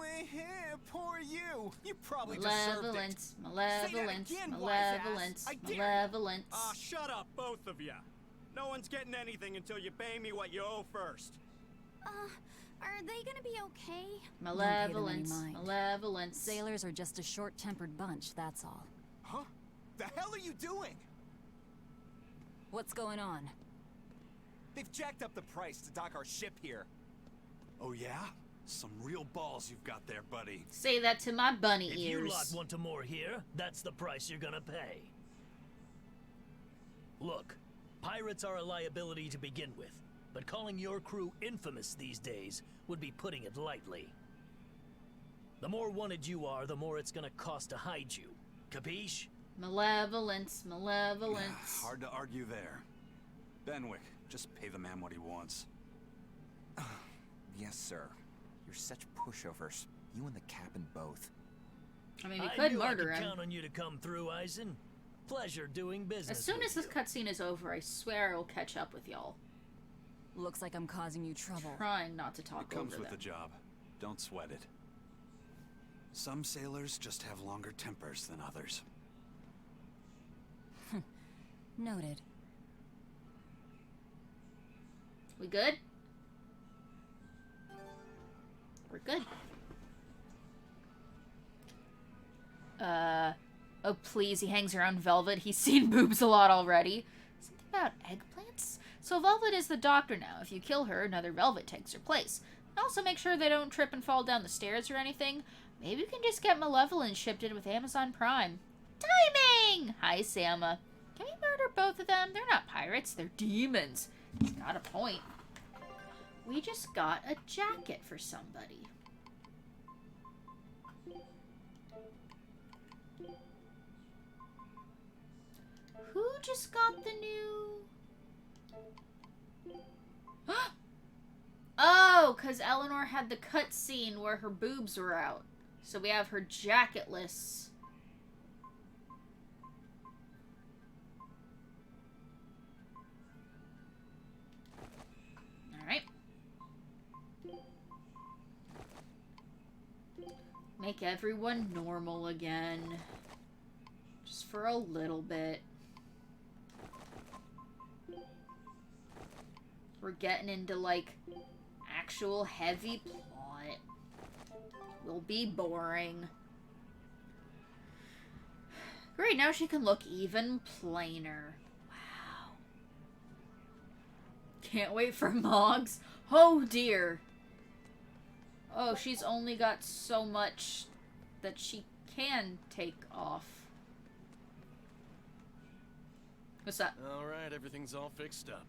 Wait here, poor you. You probably deserved it. Malevolence, malevolence, Say that again, malevolence, wise ass. I dare you. malevolence. Ah, shut up, both of you. No one's getting anything until you pay me what you owe first. Are they gonna be okay? Malevolence, mind. malevolence. Sailors are just a short-tempered bunch, that's all. Huh? The hell are you doing? What's going on? They've jacked up the price to dock our ship here. Oh yeah? Some real balls you've got there, buddy. Say that to my bunny If ears. you lot want to moor here, that's the price you're gonna pay. Look, pirates are a liability to begin with, but calling your crew infamous these days would be putting it lightly. The more wanted you are, the more it's gonna cost to hide you. Capiche? Malevolence, malevolence. Hard to argue there. Benwick, just pay the man what he wants. Yes, sir. You're such pushovers. You and the captain both. I mean, we I could knew murder I could him. count on you to come through, Eisen. Pleasure doing business As soon with as this you. cutscene is over, I swear I'll catch up with y'all. Looks like I'm causing you trouble. Trying not to talk It comes over with them. the job. Don't sweat it. Some sailors just have longer tempers than others. Noted. We good? We're good. Oh please, he hangs around Velvet. He's seen boobs a lot already. Something about eggplants? So Velvet is the doctor now. If you kill her, another Velvet takes her place. And also make sure they don't trip and fall down the stairs or anything. Maybe we can just get Malevolence shipped in with Amazon Prime. Timing! Hi, Sama. Can we murder both of them? They're not pirates, they're demons. He's got a point. We just got a jacket for somebody. Who just got the new... Oh, because Eleanor had the cutscene where her boobs were out. So we have her jacketless. Alright. Make everyone normal again. Just for a little bit. We're getting into, like, actual heavy plot. Will be boring. Great, now she can look even plainer. Wow. Can't wait for Moggs. Oh, dear. Oh, she's only got so much that she can take off. What's up? Alright, everything's all fixed up.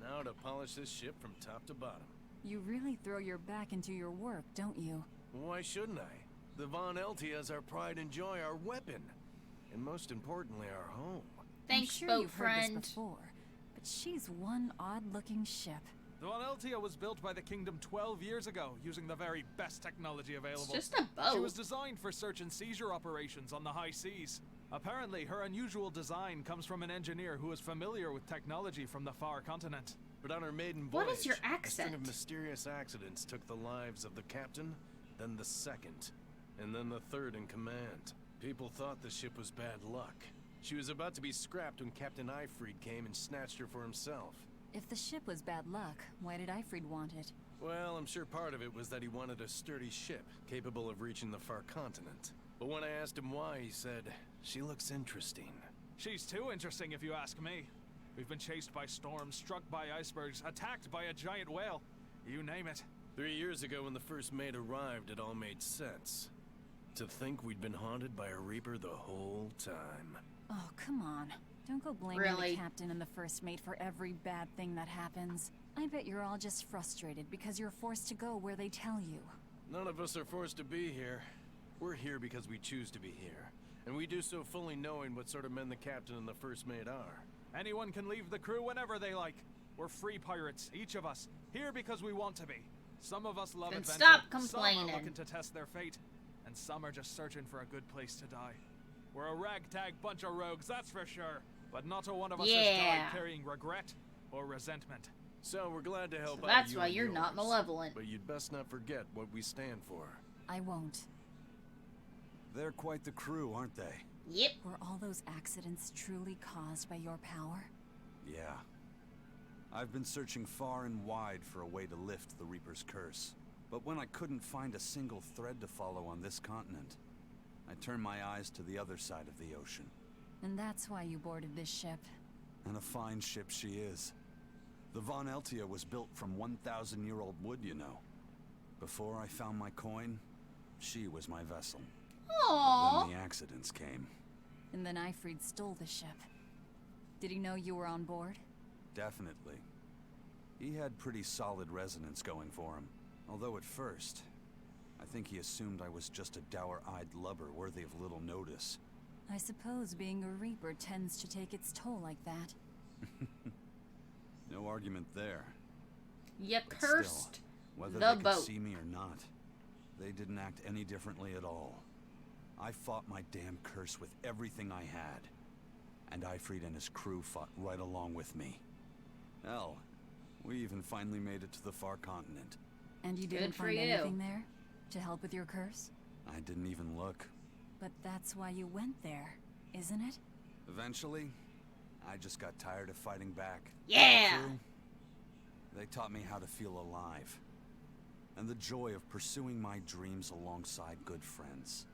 Now to polish this ship from top to bottom. You really throw your back into your work, don't you? Why shouldn't I? The Von Eltia is our pride and joy, our weapon. and most importantly, our home. Thanks, I'm sure boat you've friend. heard this before, but she's one odd-looking ship. The Vaneltia was built by the Kingdom 12 years ago, using the very best technology available. It's just a boat. She was designed for search and seizure operations on the high seas. Apparently, her unusual design comes from an engineer who is familiar with technology from the far continent. But on her maiden voyage, What is your a string accent? of mysterious accidents took the lives of the captain, then the second, and then the third in command. People thought the ship was bad luck. She was about to be scrapped when Captain Ifrid came and snatched her for himself. If the ship was bad luck, why did Ifrid want it? Well, I'm sure part of it was that he wanted a sturdy ship, capable of reaching the far continent. But when I asked him why, he said, "She looks interesting." She's too interesting if you ask me. We've been chased by storms, struck by icebergs, attacked by a giant whale. You name it. 3 years ago when the first mate arrived, it all made sense. To think we'd been haunted by a Reaper the whole time. Oh, come on. Don't go blaming Really? the captain and the first mate for every bad thing that happens. I bet you're all just frustrated because you're forced to go where they tell you. None of us are forced to be here. We're here because we choose to be here. And we do so fully knowing what sort of men the captain and the first mate are. Anyone can leave the crew whenever they like. We're free pirates, each of us, here because we want to be. Some of us love Then adventure, stop some complaining. are looking to test their fate, and some are just searching for a good place to die. We're a ragtag bunch of rogues, that's for sure. But not a one of us has Yeah. died carrying regret or resentment. So we're glad to help So out that's you why and you're not yours. malevolent. But you'd best not forget what we stand for. I won't. They're quite the crew, aren't they? Yep. Were all those accidents truly caused by your power? Yeah. I've been searching far and wide for a way to lift the Reaper's curse. But when I couldn't find a single thread to follow on this continent, I turned my eyes to the other side of the ocean. And that's why you boarded this ship. And a fine ship she is. The Vaneltia was built from 1,000-year-old wood, you know. Before I found my coin, she was my vessel. Aww. Then the accidents came. And then Ifrid stole the ship. Did he know you were on board? Definitely. He had pretty solid resonance going for him. Although at first, I think he assumed I was just a dour-eyed lubber worthy of little notice. I suppose being a Reaper tends to take its toll like that. No argument there. You But cursed still, whether the they could boat. see me or not, they didn't act any differently at all. I fought my damn curse with everything I had. And Ifrid and his crew fought right along with me. Hell, we even finally made it to the far continent. And you Good didn't for find you. anything there? To help with your curse? I didn't even look. But that's why you went there, isn't it? Eventually, I just got tired of fighting back. Yeah. The crew, they taught me how to feel alive. And the joy of pursuing my dreams alongside good friends.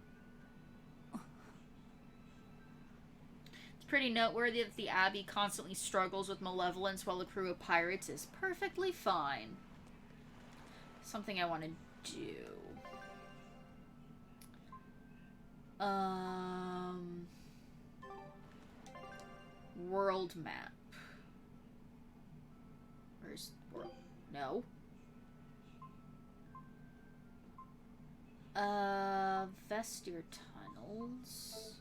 It's pretty noteworthy that the Abbey constantly struggles with malevolence while a crew of pirates is perfectly fine. Something I want to do. World map. Where's world? No. Vestir tunnels.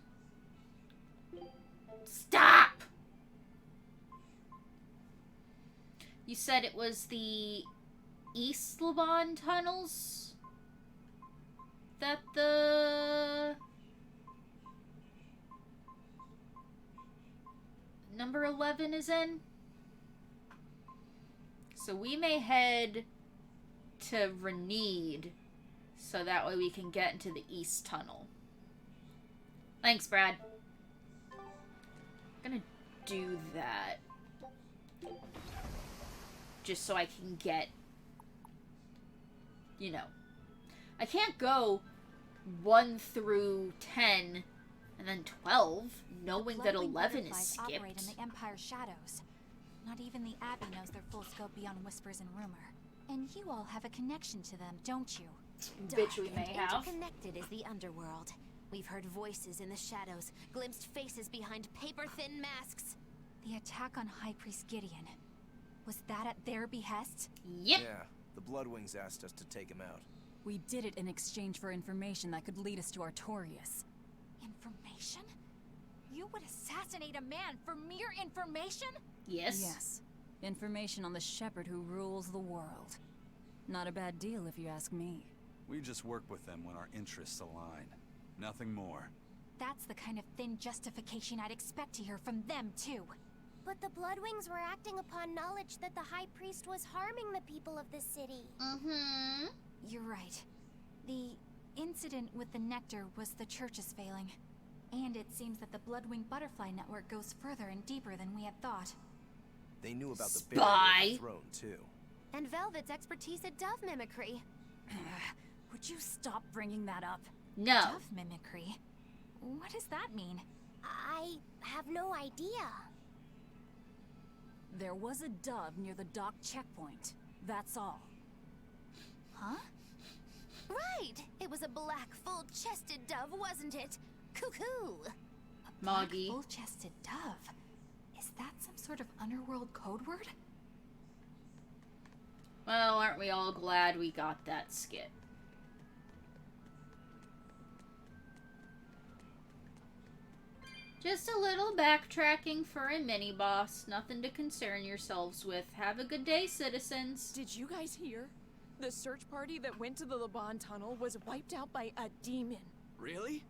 Stop! You said it was the East Laban tunnels that the number 11 is in? So we may head to Renede so that way we can get into the East Tunnel. Thanks, Brad. I'm gonna do that. Just so I can get, you know. I can't go 1 through 10 and then 12, knowing that Bloodwing 11 is butterflies operate in skipped. the Empire's shadows. Not even the Abbey knows their full scope beyond whispers and rumor. And you all have a connection to them, don't you? Bitch, we may and have. interconnected is the underworld. We've heard voices in the shadows, glimpsed faces behind paper-thin masks. The attack on High Priest Gideon. Was that at their behest? Yep. Yeah, the Bloodwings asked us to take him out. We did it in exchange for information that could lead us to Artorias. Information? You would assassinate a man for mere information? Yes. Yes. Information on the shepherd who rules the world. Not a bad deal if you ask me. We just work with them when our interests align. Nothing more. That's the kind of thin justification I'd expect to hear from them, too. But the Bloodwings were acting upon knowledge that the High Priest was harming the people of the city. Mm-hmm. You're right. The incident with the nectar was the church's failing. And it seems that the Bloodwing Butterfly Network goes further and deeper than we had thought. They knew about the Spy. barrier of the throne, too. And Velvet's expertise at dove mimicry. Would you stop bringing that up? No. Dove mimicry? What does that mean? I have no idea. There was a dove near the dock checkpoint. That's all. Huh? Right! It was a black, full-chested dove, wasn't it? Cuckoo! Moggy. Full-chested dove. Is that some sort of underworld code word? Well, aren't we all glad we got that skit? Just a little backtracking for a mini-boss. Nothing to concern yourselves with. Have a good day, citizens. Did you guys hear? The search party that went to the Laban tunnel was wiped out by a demon. Really?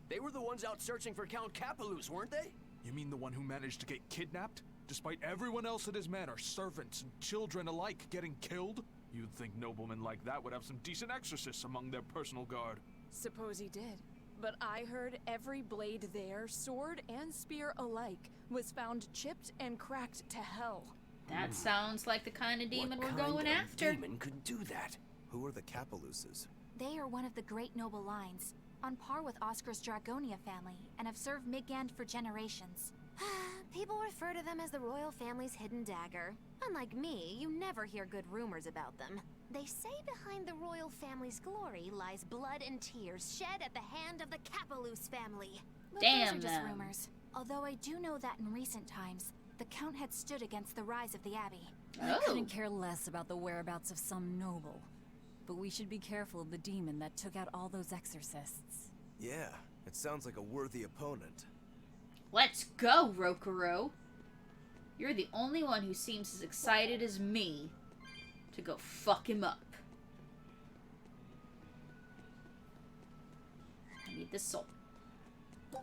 They were the ones out searching for Count Capelus, weren't they? You mean the one who managed to get kidnapped? Despite everyone else at his manor, servants and children alike, getting killed? You'd think noblemen like that would have some decent exorcists among their personal guard. Suppose he did. But I heard every blade there, sword and spear alike, was found chipped and cracked to hell. That sounds like the kind of demon What we're kind going of after. demon could do that? Who are the Capeluses? They are one of the great noble lines, on par with Oscar's Dragonia family, and have served Midgand for generations. People refer to them as the royal family's hidden dagger. Unlike me, you never hear good rumors about them. They say behind the royal family's glory lies blood and tears shed at the hand of the Capelus family. But Damn those are just them. rumors. Although I do know that in recent times, the Count had stood against the rise of the Abbey. I Oh. couldn't care less about the whereabouts of some noble. But we should be careful of the demon that took out all those exorcists. Yeah, it sounds like a worthy opponent. Let's go, Rokuro. You're the only one who seems as excited as me to go fuck him up. I need this soul.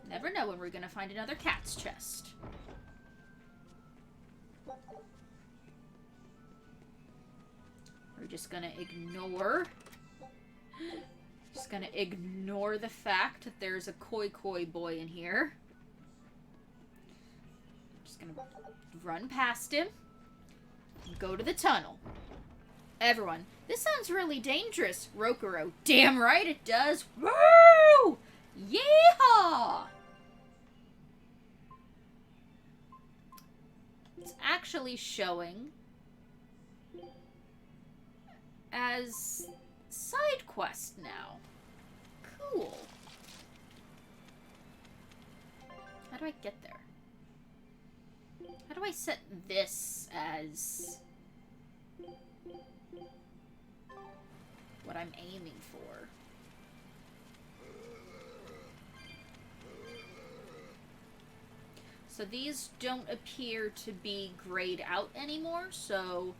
Never know when we're gonna find another cat's chest. We're just gonna ignore... Just gonna ignore the fact that there's a koi boy in here. Just gonna run past him and go to the tunnel. Everyone, this sounds really dangerous, Rokuro. Damn right it does. Woo! Yeehaw! It's actually showing as side quest now. Cool. How do I get there? How do I set this as what I'm aiming for? So these don't appear to be grayed out anymore, so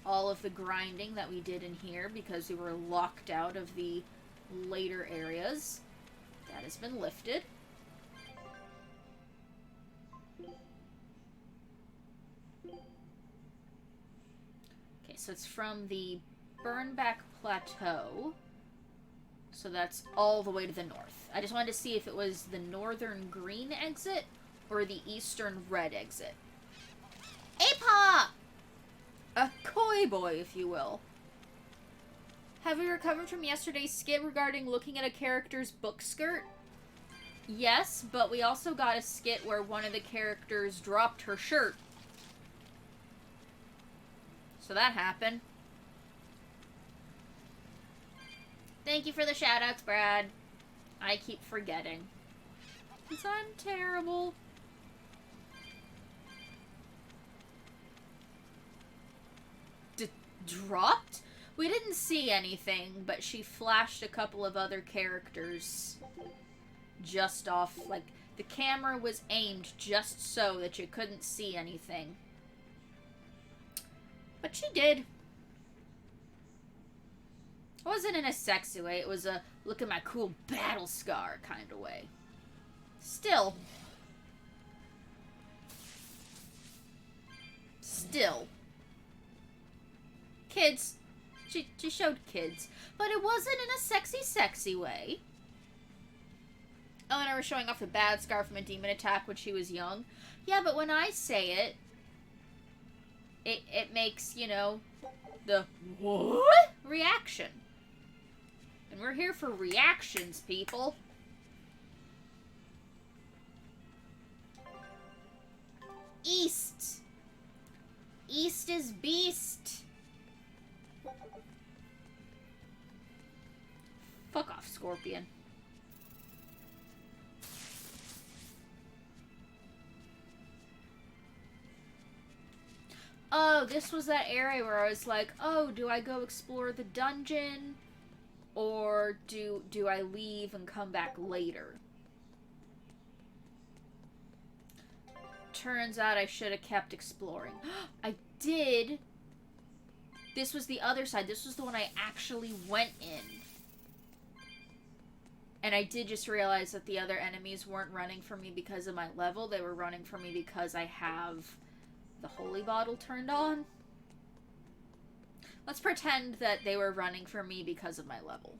all of the grinding that we did in here, because we were locked out of the later areas, that has been lifted. Okay, so it's from the Burnback Plateau. So that's all the way to the north. I just wanted to see if it was the northern green exit or the eastern red exit. Apa! A koi boy, if you will. Have we recovered from yesterday's skit regarding looking at a character's book skirt? Yes, but we also got a skit where one of the characters dropped her shirt. So that happened. Thank you for the shoutouts, Brad. I keep forgetting. Because I'm terrible. Dropped? We didn't see anything, but she flashed a couple of other characters just off, like, The camera was aimed just so that you couldn't see anything. But she did. It wasn't in a sexy way. It was a look at my cool battle scar kind of way. Still. Kids. She showed kids. But it wasn't in a sexy way. Eleanor was showing off the bad scar from a demon attack when she was young. Yeah, but when I say it makes, you know, the what reaction. And we're here for reactions, people. East. East is beast. Fuck off, Scorpion. Oh, this was that area where I was like, oh, do I go explore the dungeon? Or do I leave and come back later? Turns out I should have kept exploring. I did. This was the other side. This was the one I actually went in. And I did just realize that the other enemies weren't running from me because of my level. They were running from me because I have the holy bottle turned on. Let's pretend that they were running for me because of my level.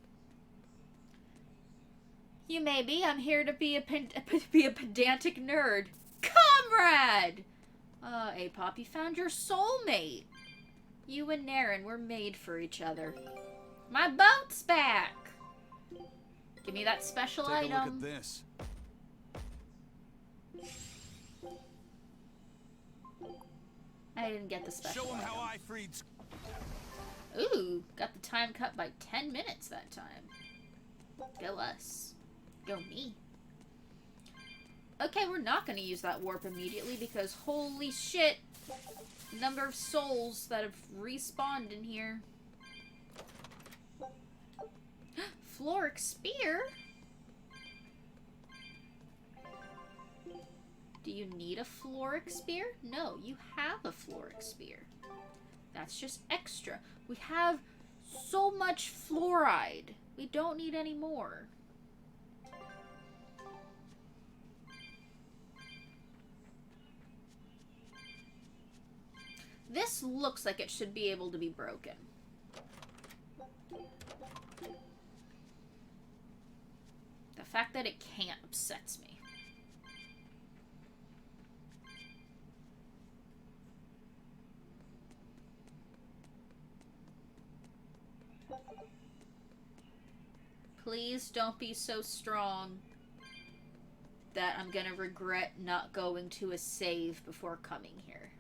You may be. I'm here to be a pedantic nerd. Comrade! Apop, you found your soulmate. You and Naren were made for each other. My boat's back! Give me that special item. Take a look at this. I didn't get the special Show him item. how I freed. Ooh, got the time cut by 10 minutes that time. Go us. Go me. Okay, we're not going to use that warp immediately because holy shit, the number of souls that have respawned in here. Floric Spear? Do you need a Floric Spear? No, you have a Floric Spear. That's just extra. We have so much fluoride. We don't need any more. This looks like it should be able to be broken. The fact that it can't upsets me. Please don't be so strong that I'm gonna regret not going to a save before coming here.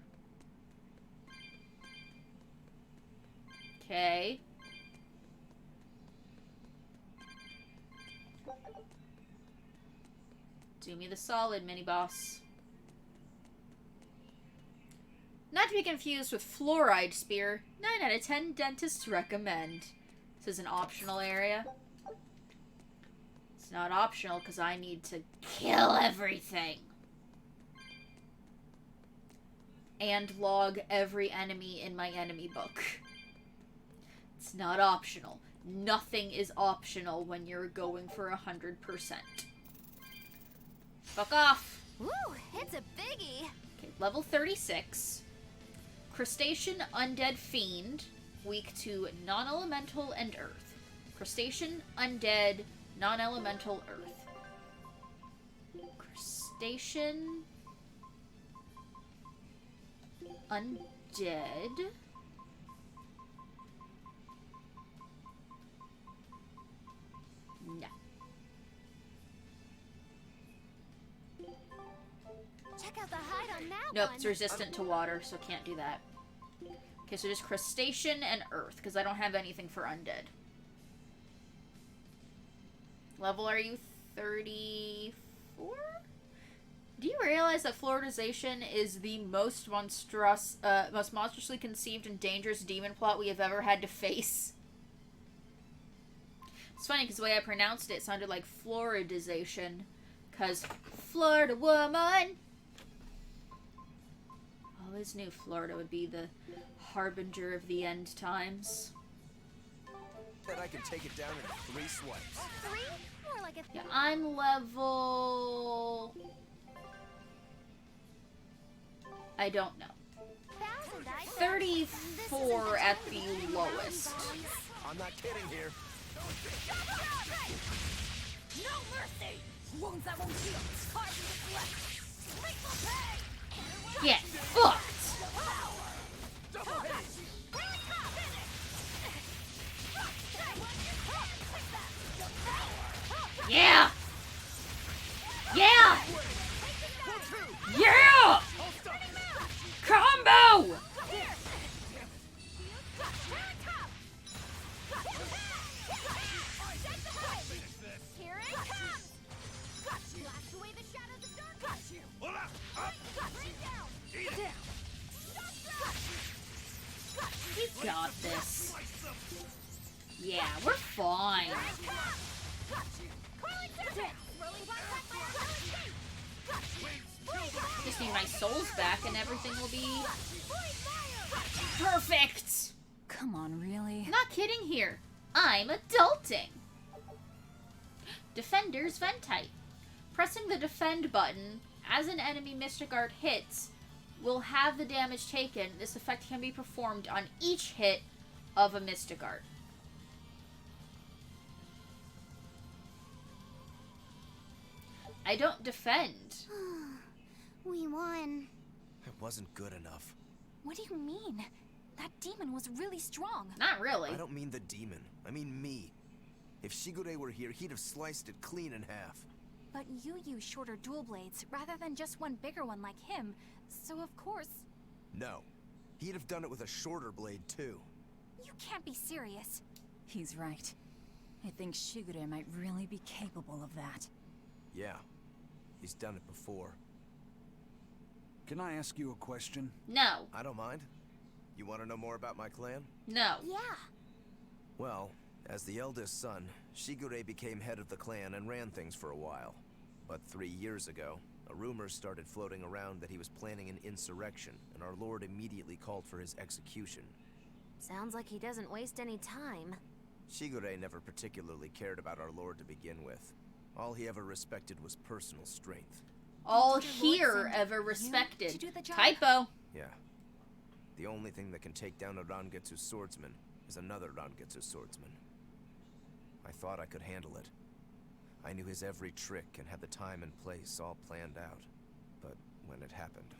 Okay. Do me the solid, mini-boss. Not to be confused with Fluoride Spear. 9 out of 10 dentists recommend. This is an optional area. It's not optional because I need to kill everything. And log every enemy in my enemy book. It's not optional. Nothing is optional when you're going for 100%. Fuck off! Woo, it's a biggie! Okay, level 36. Crustacean Undead Fiend. Weak to non-elemental and earth. Crustacean Undead Non-elemental earth. Crustacean Undead. No. Check out the hide on that Nope, one. it's resistant to water, so can't do that. Okay, so just crustacean and earth, because I don't have anything for undead. Level are you? 34? Do you realize that fluoridization is the most most monstrously conceived and dangerous demon plot we have ever had to face? It's funny because the way I pronounced it sounded like fluoridization, Because Florida woman! Always knew Florida would be the harbinger of the end times. That I can take it down in 3 swipes. 3? More like a... Yeah, I'm level... I don't know. 34 at the lowest. I'm not kidding here. No mercy! Wounds that won't heal. Cards in the left. Lethal pay! Get fucked! Yeah! Yeah! Yeah! Combo! Here it comes! Blast away the shadows of darkness! You got this. Yeah, we're fine. Just need my souls back and everything will be perfect. Come on, really? Not kidding here. I'm adulting. Defender's Ventite. Pressing the defend button as an enemy Mystic Art hits will have the damage taken. This effect can be performed on each hit of a Mystic Art. I don't defend. We won. It wasn't good enough. What do you mean? That demon was really strong. Not really. I don't mean the demon. I mean me. If Shigure were here, he'd have sliced it clean in half. But you use shorter dual blades rather than just one bigger one like him, so of course... No. He'd have done it with a shorter blade, too. You can't be serious. He's right. I think Shigure might really be capable of that. Yeah. He's done it before. Can I ask you a question? No. I don't mind. You want to know more about my clan? No. Yeah. Well, as the eldest son, Shigure became head of the clan and ran things for a while. But 3 years ago, a rumor started floating around that he was planning an insurrection, and our lord immediately called for his execution. Sounds like he doesn't waste any time. Shigure never particularly cared about our lord to begin with. All he ever respected was personal strength. All here ever respected. Typo. Yeah. The only thing that can take down a Rangetsu swordsman is another Rangetsu swordsman. I thought I could handle it. I knew his every trick and had the time and place all planned out. But when it happened...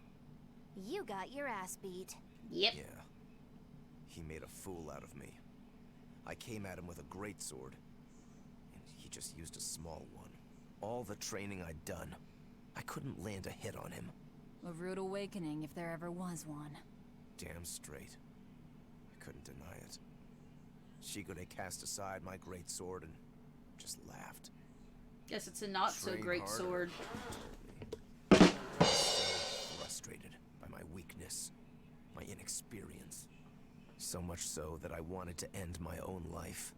You got your ass beat. Yep. Yeah. He made a fool out of me. I came at him with a great sword, and he just used a small one. All the training I'd done, I couldn't land a hit on him. A rude awakening if there ever was one. Damn straight. I couldn't deny it. Shigure cast aside my great sword and just laughed. Guess it's a not so Train great harder, sword. he told me. I was so frustrated by my weakness, my inexperience. So much so that I wanted to end my own life.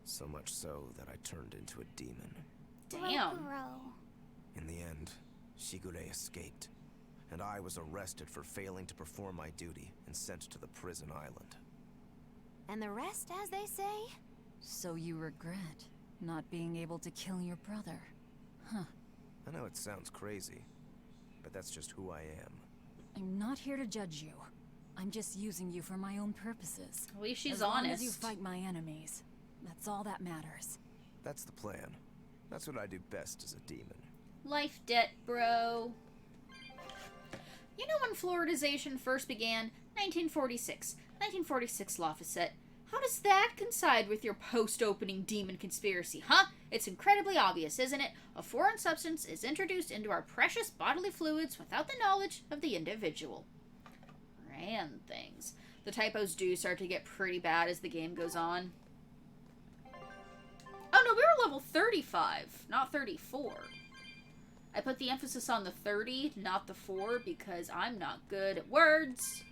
So much so that I turned into a demon. Damn. In the end, Shigure escaped, and I was arrested for failing to perform my duty and sent to the prison island. And the rest, as they say? So you regret not being able to kill your brother? Huh. I know it sounds crazy, but that's just who I am. I'm not here to judge you. I'm just using you for my own purposes. At least she's as long honest. as you fight my enemies. That's all that matters. That's the plan. That's what I do best as a demon. Life debt, bro. You know when Floridization first began? 1946. 1946, Lafayette. How does that coincide with your post-opening demon conspiracy, huh? It's incredibly obvious, isn't it? A foreign substance is introduced into our precious bodily fluids without the knowledge of the individual. Ran things. The typos do start to get pretty bad as the game goes on. Oh no, we were level 35, not 34. I put the emphasis on the 30, not the 4, because I'm not good at words.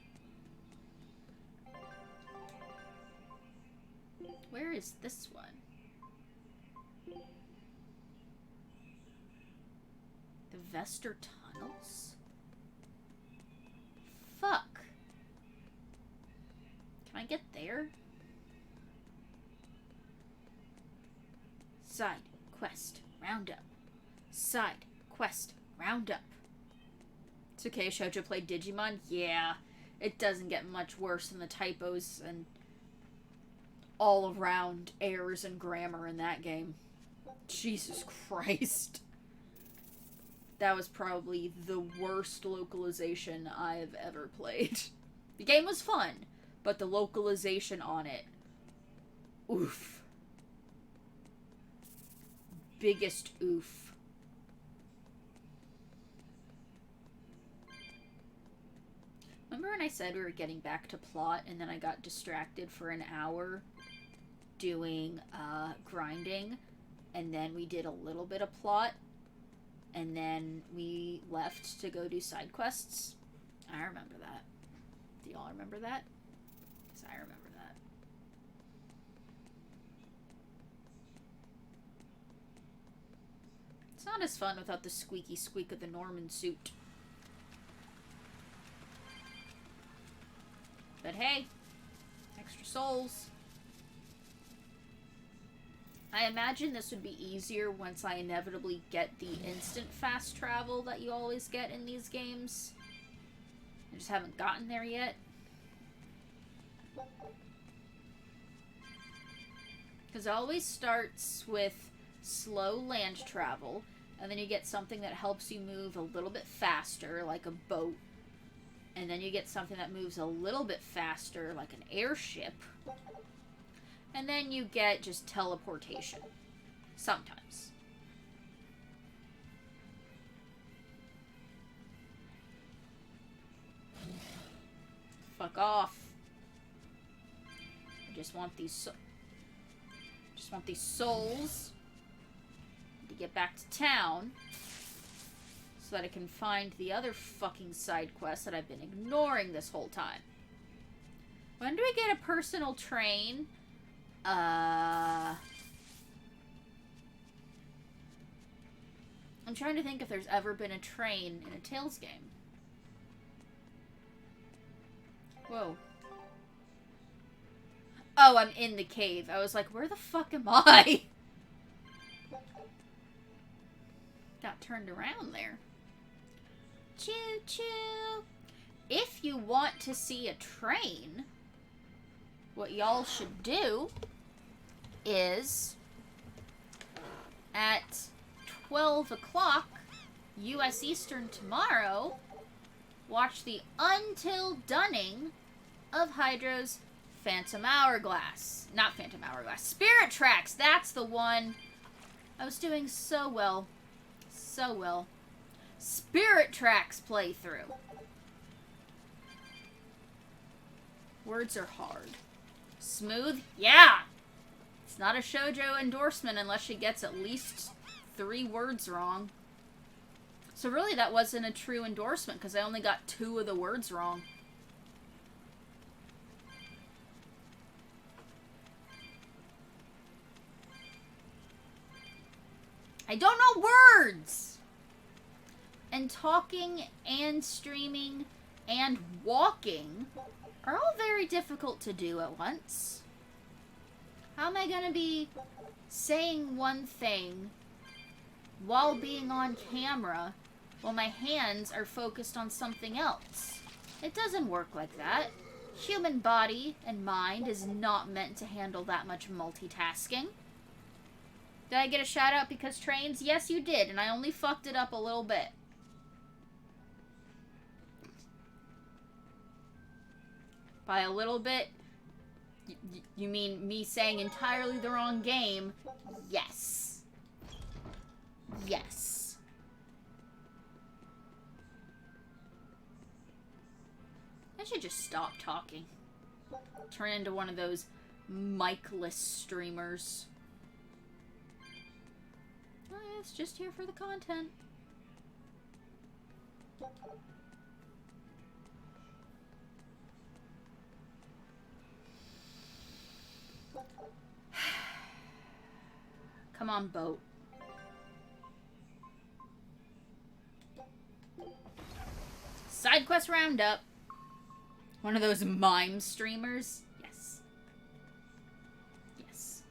Where is this one? Vester Tunnels? Fuck. Can I get there? Side quest roundup. Side quest roundup. It's okay, Shoujo played Digimon? Yeah. It doesn't get much worse than the typos and all-around errors in grammar in that game. Jesus Christ. That was probably the worst localization I have ever played. The game was fun, but the localization on it, oof. Biggest oof. Remember when I said we were getting back to plot and then I got distracted for an hour doing grinding, and then we did a little bit of plot, and then we left to go do side quests? I remember that. Do y'all remember that? Because I remember that. It's not as fun without the squeaky squeak of the Norman suit. But hey, extra souls. I imagine this would be easier once I inevitably get the instant fast travel that you always get in these games. I just haven't gotten there yet. Because it always starts with slow land travel, and then you get something that helps you move a little bit faster, like a boat. And then you get something that moves a little bit faster, like an airship. And then you get just teleportation. Sometimes. Fuck off. I just want these souls to get back to town so that I can find the other fucking side quests that I've been ignoring this whole time. When do we get a personal train? I'm trying to think if there's ever been a train in a Tales game. Whoa. Oh, I'm in the cave. I was like, where the fuck am I? Got turned around there. Choo choo. If you want to see a train, what y'all should do is at 12 o'clock U.S. Eastern tomorrow, watch the Until Dunning of Hydro's Phantom Hourglass. Not Phantom Hourglass. Spirit Tracks! That's the one! I was doing so well. So well. Spirit Tracks playthrough. Words are hard. Smooth? Yeah! It's not a shoujo endorsement unless she gets at least 3 words wrong. So really that wasn't a true endorsement because I only got 2 of the words wrong. I don't know words! And talking and streaming and walking are all very difficult to do at once. How am I gonna be saying one thing while being on camera while my hands are focused on something else? It doesn't work like that. Human body and mind is not meant to handle that much multitasking. Did I get a shout out because trains? Yes, you did, and I only fucked it up a little bit. By a little bit, you mean me saying entirely the wrong game? Yes. Yes. I should just stop talking. Turn into one of those mic-less streamers. Oh, yeah, it's just here for the content. Come on, boat. Side quest roundup. One of those mime streamers. Yes. Yes.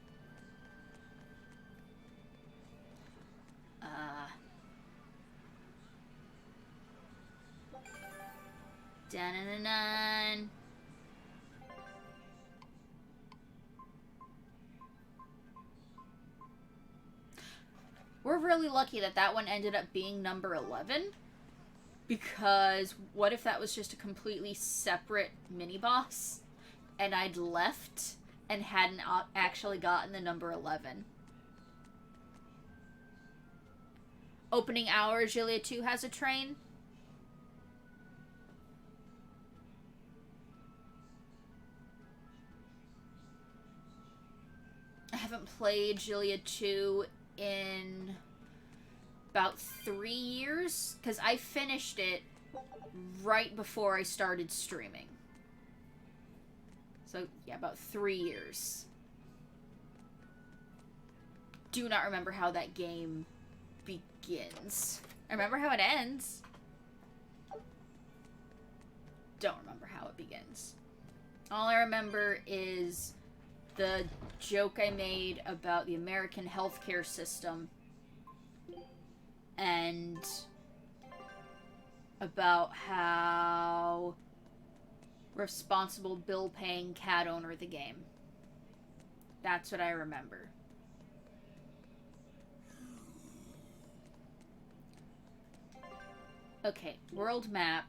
Dun-dun-dun-dun. We're really lucky that that one ended up being number 11. Because what if that was just a completely separate mini-boss? And I'd left and hadn't actually gotten the number 11. Opening hour, Gilia 2 has a train. I haven't played Gilia 2 in about 3 years, because I finished it right before I started streaming. So, yeah, about 3 years. Do not remember how that game begins. I remember how it ends. Don't remember how it begins. All I remember is the joke I made about the American healthcare system and about how responsible bill-paying cat owner the game. That's what I remember. Okay, world map.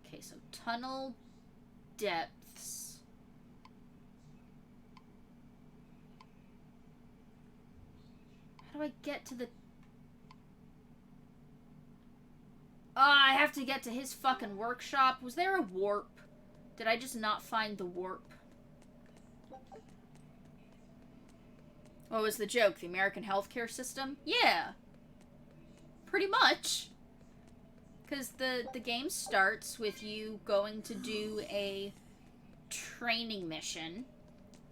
Okay, so tunnel depths. How do I get to the... Ah, I have to get to his fucking workshop. Was there a warp? Did I just not find the warp? What was the joke? The American healthcare system? Yeah. Pretty much. Because the game starts with you going to do a training mission,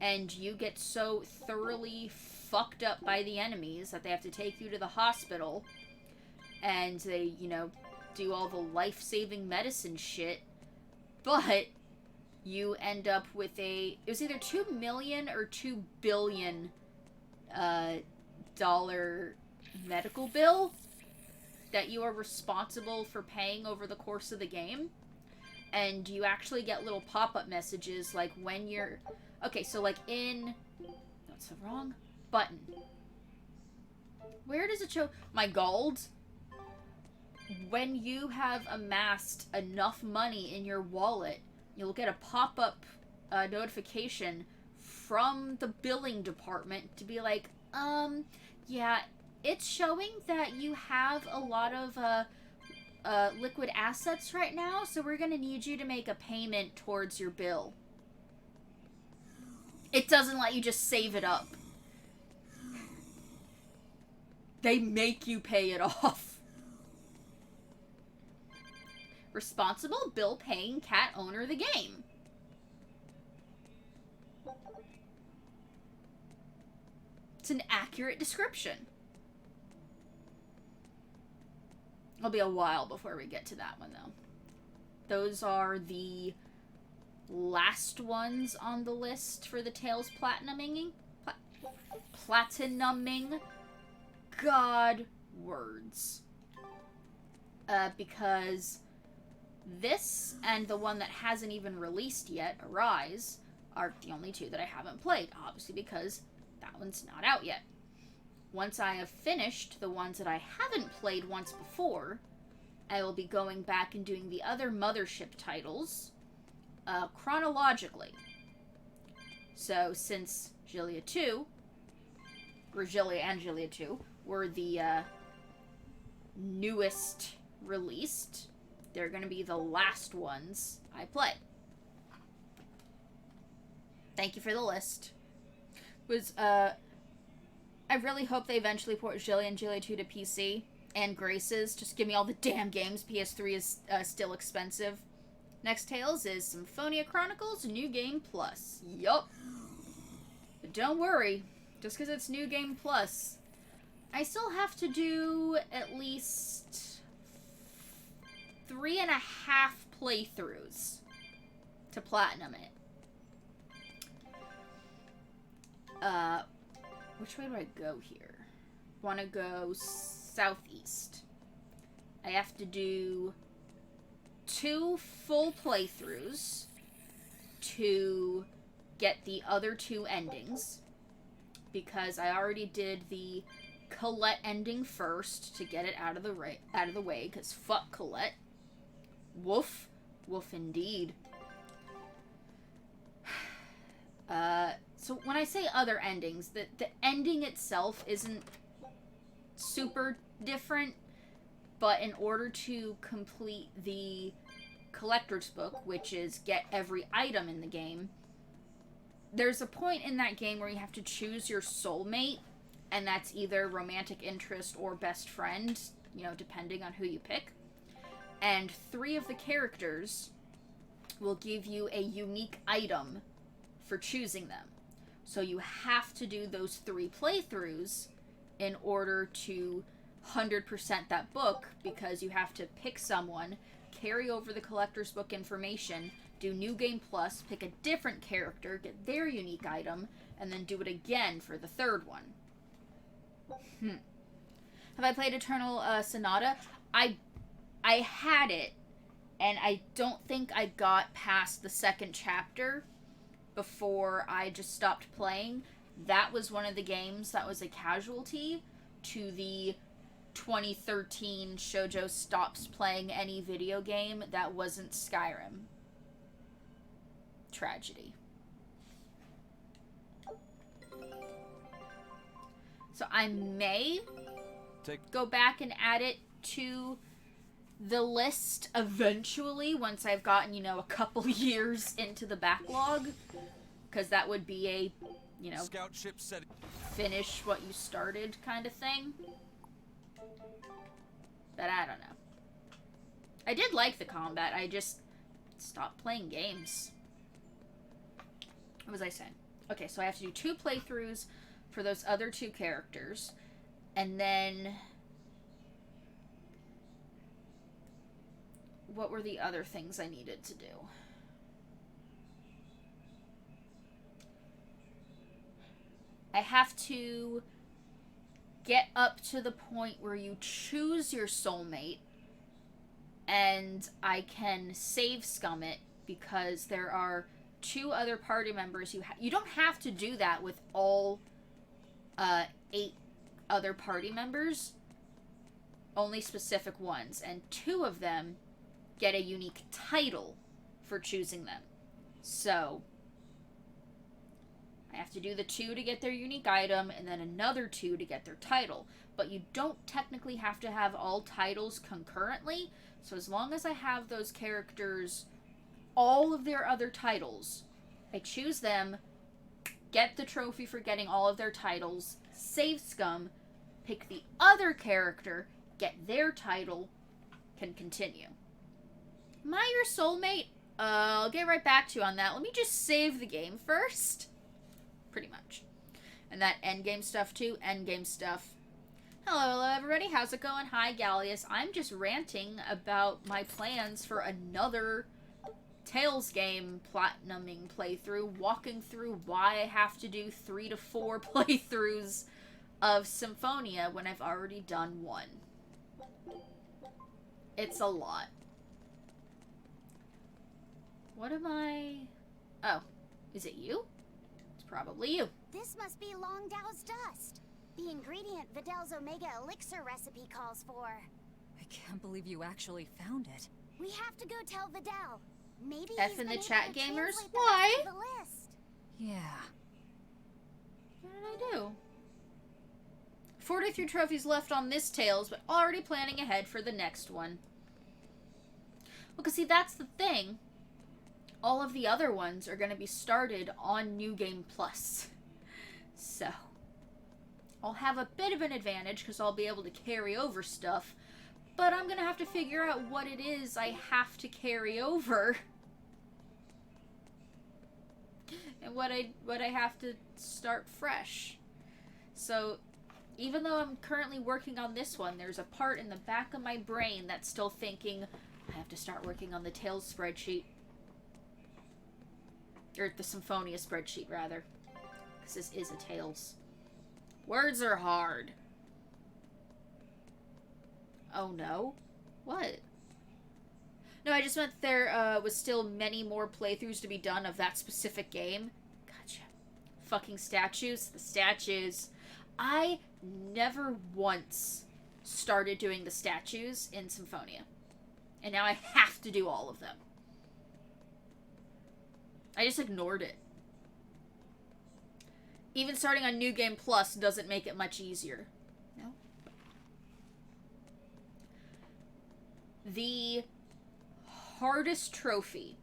and you get so thoroughly fucked up by the enemies that they have to take you to the hospital, and they, you know, do all the life-saving medicine shit, but you end up with it was either $2 million or $2 billion dollar medical bill that you are responsible for paying over the course of the game. And you actually get little pop-up messages like when you're... Okay, so like in... That's the wrong button. Where does it show... My gold? When you have amassed enough money in your wallet, you'll get a pop-up notification from the billing department to be like, yeah, it's showing that you have a lot of, liquid assets right now, so we're gonna need you to make a payment towards your bill. It doesn't let you just save it up. They make you pay it off. Responsible bill-paying cat owner of the game. It's an accurate description. It'll be a while before we get to that one, though. Those are the last ones on the list for the Tales platinuming. Platinuming. God words. Because this and the one that hasn't even released yet, Arise, are the only two that I haven't played. Obviously because that one's not out yet. Once I have finished the ones that I haven't played once before, I will be going back and doing the other Mothership titles chronologically. So since Gilia 2, or Gilia and Gilia 2, were the newest released, they're going to be the last ones I play. Thank you for the list. I really hope they eventually port Gilia and Gilia 2 to PC. And Graces. Just give me all the damn games. PS3 is still expensive. Next Tales is Symphonia Chronicles New Game Plus. Yup. But don't worry, just because it's New Game Plus, I still have to do at least 3.5 playthroughs to platinum it. Which way do I go here? Want to go southeast. I have to do 2 full playthroughs to get the other 2 endings, because I already did the Colette ending first to get it out of the way, because fuck Colette. Woof. Woof indeed. So when I say other endings, the ending itself isn't super different, but in order to complete the collector's book, which is get every item in the game, there's a point in that game where you have to choose your soulmate, and that's either romantic interest or best friend, you know, depending on who you pick. And 3 of the characters will give you a unique item for choosing them. So you have to do those 3 playthroughs in order to 100% that book, because you have to pick someone, carry over the collector's book information, do New Game Plus, pick a different character, get their unique item, and then do it again for the 3rd one. Have I played Eternal Sonata? I had it, and I don't think I got past the 2nd chapter before I just stopped playing. That was one of the games that was a casualty to the 2013 Shoujo stops playing any video game that wasn't Skyrim. Tragedy. So I may go back and add it to the list eventually once I've gotten, you know, a couple years into the backlog, because that would be a, you know, Scout ship set finish what you started kind of thing. But I don't know. I did like the combat. I just stopped playing games. What was I saying? Okay, so I have to do 2 playthroughs for those other 2 characters. And then what were the other things I needed to do? I have to get up to the point where you choose your soulmate, and I can save scum it, because there are 2 other party members. You don't have to do that with all 8 other party members, only specific ones, and 2 of them get a unique title for choosing them. So I have to do the 2 to get their unique item, and then another 2 to get their title. But you don't technically have to have all titles concurrently, so as long as I have those characters, all of their other titles, I choose them, get the trophy for getting all of their titles, save scum, pick the other character, get their title, can continue. Am I your soulmate? I'll get right back to you on that. Let me just save the game first. Pretty much. And that endgame stuff too. Endgame stuff. Hello everybody. How's it going? Hi, Gallius. I'm just ranting about my plans for another Tales game platinuming playthrough, walking through why I have to do 3 to 4 playthroughs of Symphonia when I've already done 1. It's a lot. What am I... Oh, is it you? It's probably you. This must be Long Dao's dust. The ingredient Vidal's Omega Elixir recipe calls for. I can't believe you actually found it. We have to go tell Vidal. Maybe F he's in the been chat, able to gamers. translate the Why? rest of the list. Yeah. What did I do? 43 trophies left on this Tales, but already planning ahead for the next one. Well, because see, that's the thing. All of the other ones are going to be started on New Game Plus. So, I'll have a bit of an advantage because I'll be able to carry over stuff, but I'm going to have to figure out what it is I have to carry over. and would I have to start fresh? So, even though I'm currently working on this one, there's a part in the back of my brain that's still thinking, I have to start working on the Tales spreadsheet. Or the Symphonia spreadsheet, rather. Because this is a Tales. Words are hard. Oh no? What? No, I just meant there was still many more playthroughs to be done of that specific game. Gotcha. Fucking statues. The statues. I never once started doing the statues in Symphonia. And now I have to do all of them. I just ignored it. Even starting on New Game Plus doesn't make it much easier. No? The hardest trophy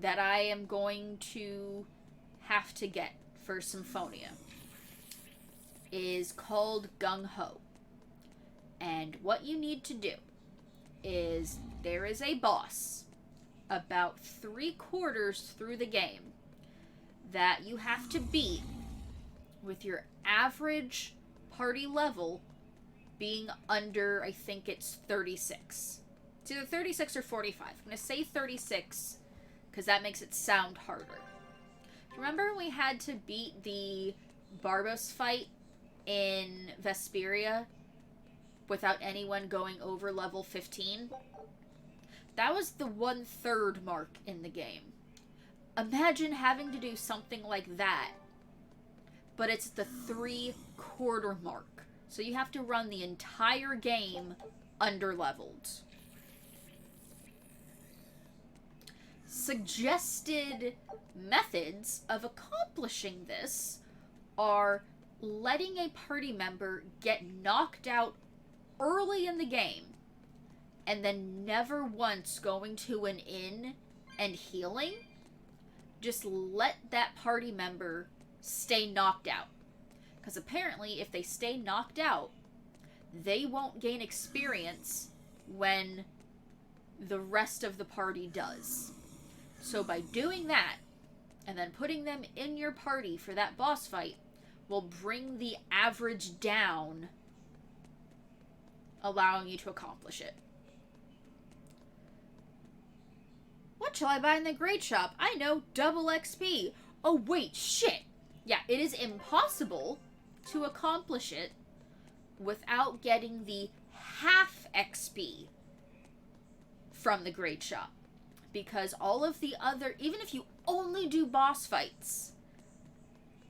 that I am going to have to get for Symphonia is called Gung Ho. And what you need to do is there is a boss about 3/4 through the game that you have to beat with your average party level being under, I think it's 36. It's either 36 or 45. I'm going to say 36 because that makes it sound harder. Remember we had to beat the Barbos fight in Vesperia without anyone going over level 15? That was the 1/3 mark in the game. Imagine having to do something like that, but it's the 3/4 mark. So you have to run the entire game under-leveled. Suggested methods of accomplishing this are letting a party member get knocked out early in the game and then never once going to an inn and healing. Just let that party member stay knocked out. Because apparently if they stay knocked out, they won't gain experience when the rest of the party does. So by doing that, and then putting them in your party for that boss fight, will bring the average down, allowing you to accomplish it. What shall I buy in the Great Shop? I know, double XP. Oh wait, shit. Yeah, it is impossible to accomplish it without getting the half XP from the Great Shop. Because all of the other, even if you only do boss fights,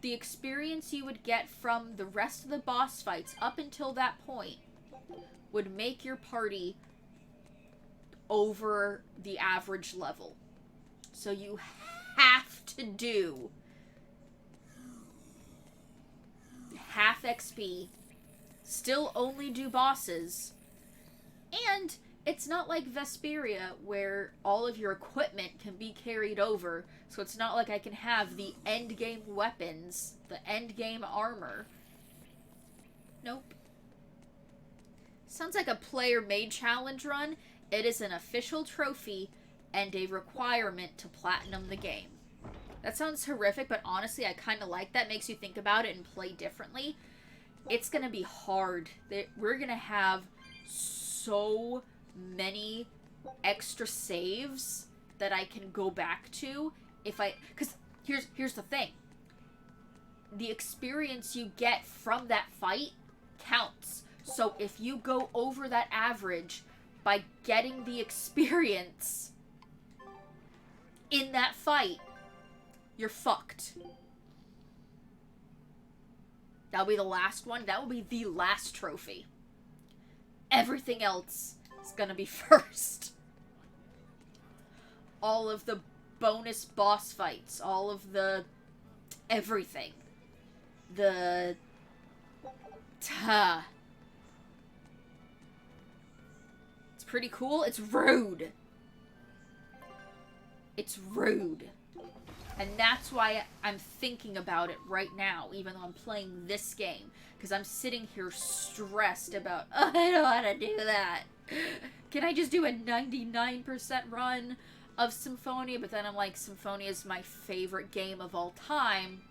the experience you would get from the rest of the boss fights up until that point would make your party over the average level. So you have to do half XP, still only do bosses, and it's not like Vesperia where all of your equipment can be carried over, so it's not like I can have the endgame weapons, the endgame armor. Nope. Sounds like a player-made challenge run. It is an official trophy and a requirement to platinum the game. That sounds horrific, but honestly, I kind of like that. Makes you think about it and play differently. It's going to be hard. We're going to have so many extra saves that I can go back to if I... Because here's the thing. The experience you get from that fight counts. So if you go over that average by getting the experience in that fight, you're fucked. That'll be the last one. That will be the last trophy. Everything else is gonna be first. All of the bonus boss fights, all of the everything. The... It's pretty cool. It's rude. It's rude. And that's why I'm thinking about it right now, even though I'm playing this game. Because I'm sitting here stressed about, oh, I don't know how to do that. Can I just do a 99% run? of Symphonia, but then I'm like, Symphonia is my favorite game of all time.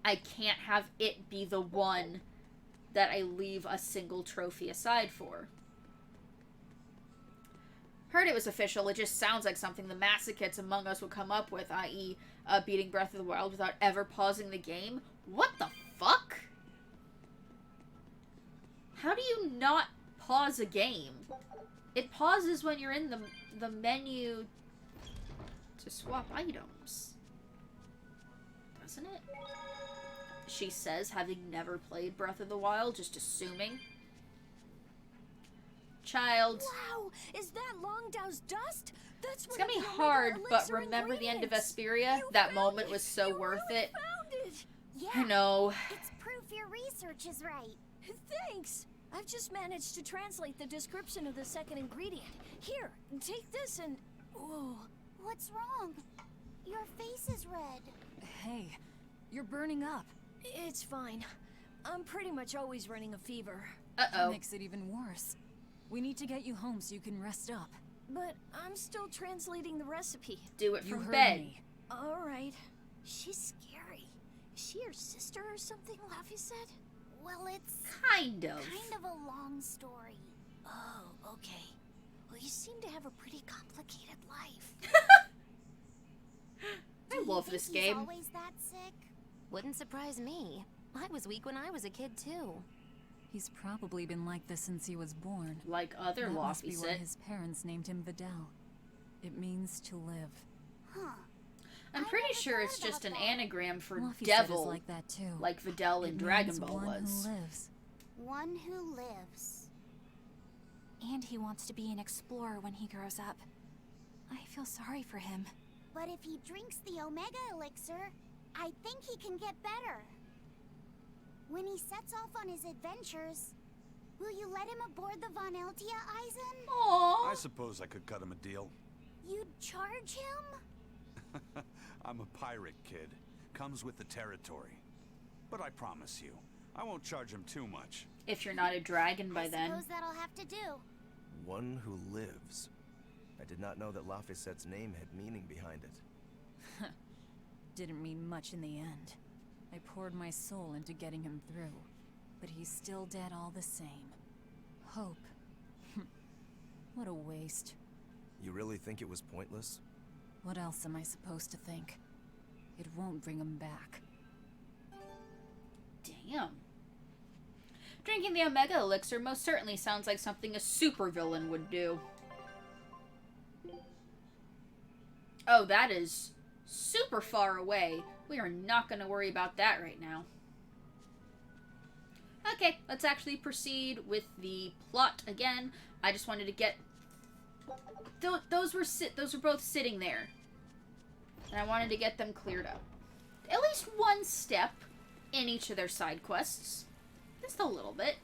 I can't have it be the one that I leave a single trophy aside for. Heard it was official. It just sounds like something the masochists among us would come up with, i.e. Beating Breath of the Wild without ever pausing the game. What the fuck? How do you not pause a game? It pauses when you're in the menu to swap items. Doesn't it? She says, having never played Breath of the Wild, just assuming. Child. Wow, is that Longdow's dust? That's it's gonna be hard, but remember the end of Vesperia? That moment was so worth it. Yeah, I know. It's proof your research is right. Thanks. I've just managed to translate the description of the second ingredient. Here, take this and... Whoa. What's wrong? Your face is red. Hey, you're burning up. It's fine. I'm pretty much always running a fever. Uh-oh. That makes it even worse. We need to get you home so you can rest up. But I'm still translating the recipe. Do it you from heard bed. Me. All right. She's scary. Is she your sister or something, Laffy said? Well, it's... Kind of a long story. Oh, okay. Well, you seem to have a pretty complicated life. I love this game. He's always that sick? Wouldn't surprise me. I was weak when I was a kid, too. He's probably been like this since he was born. Like other That must be Laffy why said. his parents named him Vidal. It means to live. Huh. I'm pretty sure it's just an anagram for Laffy devil, said is like that too. like Vidal in It Dragon means Ball one was. Who lives. One who lives. And he wants to be an explorer when he grows up. I feel sorry for him. But if he drinks the Omega Elixir, I think he can get better. When he sets off on his adventures, will you let him aboard the Von Eltia, Eisen? Aww. I suppose I could cut him a deal. You'd charge him? I'm a pirate, kid. Comes with the territory. But I promise you, I won't charge him too much. If you're not a dragon by then. I suppose that'll have to do. One who lives. I did not know that Laphicette's name had meaning behind it. Didn't mean much in the end. I poured my soul into getting him through. But he's still dead all the same. Hope. What a waste. You really think it was pointless? What else am I supposed to think? It won't bring him back. Damn. Drinking the Omega Elixir most certainly sounds like something a supervillain would do. Oh, that is super far away. We are not going to worry about that right now. Okay, let's actually proceed with the plot again. I just wanted to get... Those were both sitting there. And I wanted to get them cleared up. At least one step in each of their side quests. Just a little bit.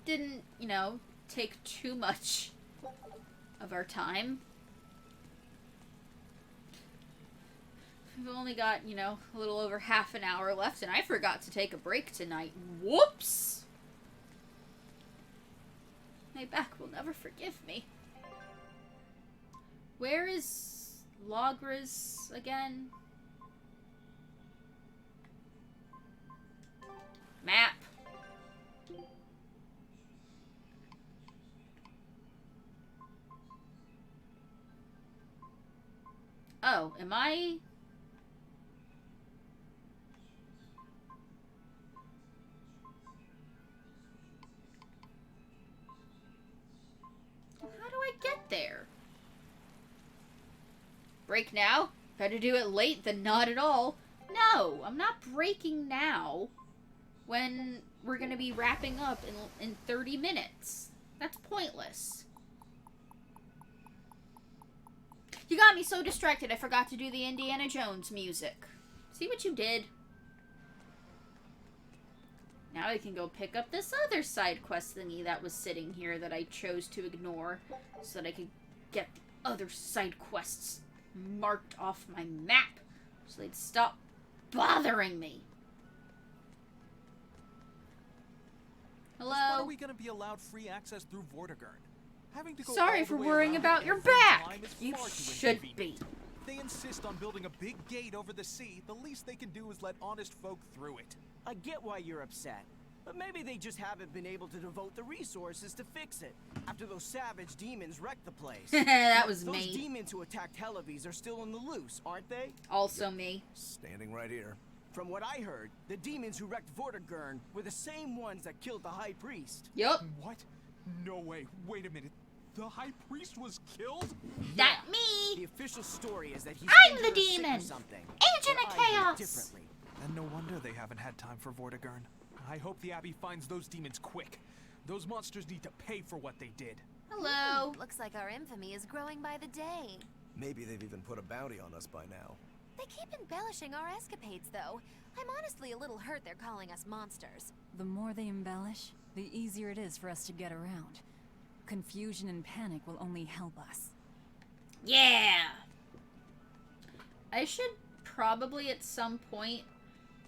Didn't, you know, take too much of our time. We've only got, you know, a little over half an hour left, and I forgot to take a break tonight. Whoops! My back will never forgive me. Where is Logris again? Map. Oh, am I... How do I get there? Break now? Better do it late than not at all. No, I'm not breaking now when we're going to be wrapping up in 30 minutes. That's pointless. You got me so distracted I forgot to do the Indiana Jones music. See what you did? Now I can go pick up this other side quest thingy that was sitting here that I chose to ignore so that I could get the other side quests marked off my map so they'd stop bothering me. Hello? When are we going to be allowed free access through Vortigern? Having to go Sorry all for the way worrying around about your every back. time is You far too should be. inconvenient. They insist on building a big gate over the sea. The least they can do is let honest folk through it. I get why you're upset, but maybe they just haven't been able to devote the resources to fix it after those savage demons wrecked the place. That was those me. Those demons who attacked Hellebes are still on the loose, aren't they? Also me. Standing right here. From what I heard, the demons who wrecked Vortigern were the same ones that killed the High Priest. Yup. What? No way. Wait a minute. The High Priest was killed? That me. The official story is that he's I'm the injured or sick demon. or something. Agent But of I heard Chaos. differently. And no wonder they haven't had time for Vortigern. I hope the Abbey finds those demons quick. Those monsters need to pay for what they did. Hello. Looks like our infamy is growing by the day. Maybe they've even put a bounty on us by now. They keep embellishing our escapades, though. I'm honestly a little hurt they're calling us monsters. The more they embellish, the easier it is for us to get around. Confusion and panic will only help us. Yeah. I should probably at some point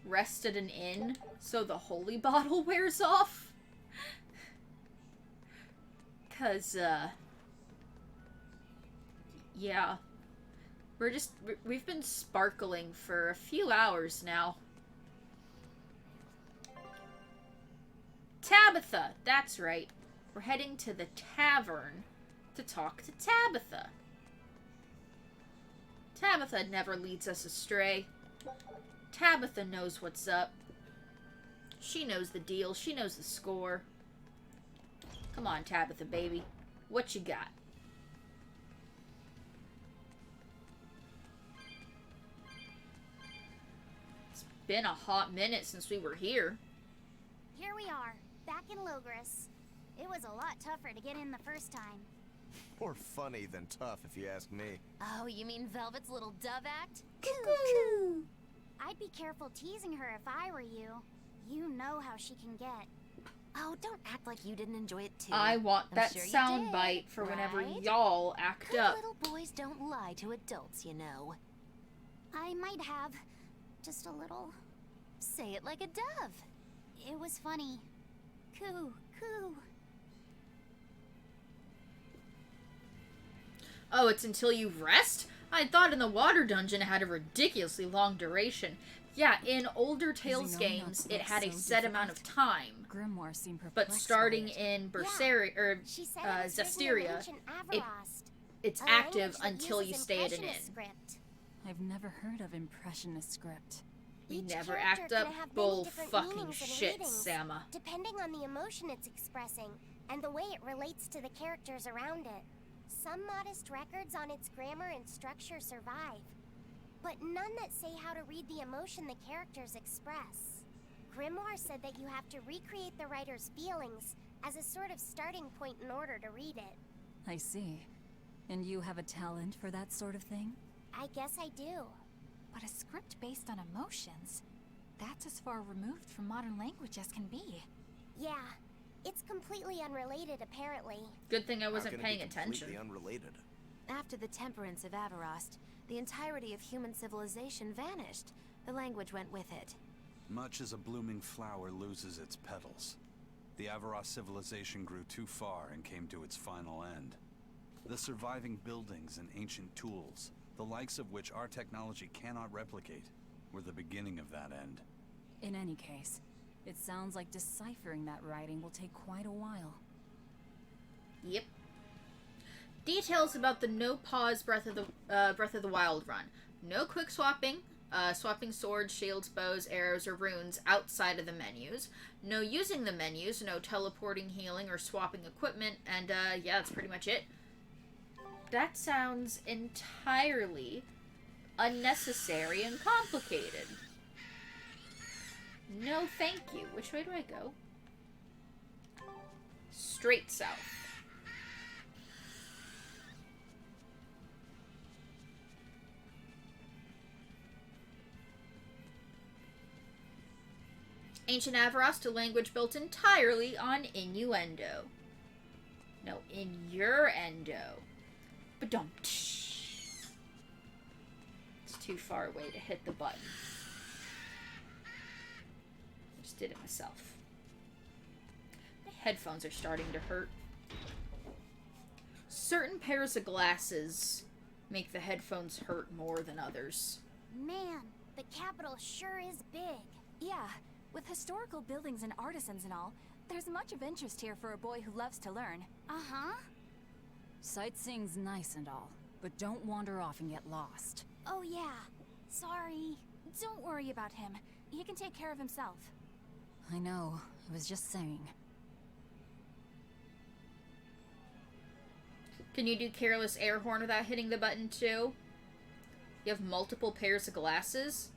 rest at an inn so the holy bottle wears off. 'Cause, yeah. We've been sparkling for a few hours now. Tabitha, that's right. We're heading to the tavern to talk to Tabitha. Tabitha never leads us astray. Tabitha knows what's up. She knows the deal. She knows the score. Come on, Tabitha, baby. What you got? It's been a hot minute since we were here. Here we are, back in Logris. It was a lot tougher to get in the first time. More funny than tough, if you ask me. Oh, you mean Velvet's little dove act? Cuckoo! I'd be careful teasing her if I were you. You know how she can get. Oh, don't act like you didn't enjoy it too. I want I'm that sure you sound did, bite for whenever right? y'all act Good up. little boys don't lie to adults, you know. I might have. Just a little. Say it like a dove. It was funny. Coo, coo. Oh, it's until you rest? I thought in the water dungeon it had a ridiculously long duration. Yeah, in older Tales games, it had a set amount of time. Grimoire seemed perplexed But by starting it. in Berseria, or She said it was written in Zestiria, ancient it, Avarost, it's a active language that until you uses stay at an impressionist inn. script. I've never heard of impressionist script. You Each never character act can up have many bull different fucking meanings and shit, readings, Sama. depending on the emotion it's expressing and the way it relates to the characters around it. Some modest records on its grammar and structure survive, but none that say how to read the emotion the characters express. Grimoire said that you have to recreate the writer's feelings as a sort of starting point in order to read it. I see. And you have a talent for that sort of thing? I guess I do. But a script based on emotions? That's as far removed from modern language as can be. Yeah, it's completely unrelated apparently. Good thing I How wasn't can it paying be attention. completely unrelated? After the temperance of Avarost, the entirety of human civilization vanished. The language went with it. Much as a blooming flower loses its petals, the Avarost civilization grew too far and came to its final end. The surviving buildings and ancient tools, the likes of which our technology cannot replicate, were the beginning of that end. In any case, it sounds like deciphering that writing will take quite a while. Yep. Details about the no-pause Breath of the Wild run. No quick swapping, swapping swords, shields, bows, arrows, or runes outside of the menus. No using the menus, no teleporting, healing, or swapping equipment, and yeah, that's pretty much it. That sounds entirely unnecessary and complicated. No thank you. Which way do I go? Straight south. Ancient Avarost, a language built entirely on innuendo. No, innuendo. Ba-dum. It's too far away to hit the button. I just did it myself. My headphones are starting to hurt. Certain pairs of glasses make the headphones hurt more than others. Man, the capital sure is big. Yeah, with historical buildings and artisans and all, there's much of interest here for a boy who loves to learn. Uh-huh. Sightseeing's nice and all, but don't wander off and get lost. Oh yeah, sorry. Don't worry about him. He can take care of himself. I know, I was just saying. Can you do careless air horn without hitting the button too? You have multiple pairs of glasses?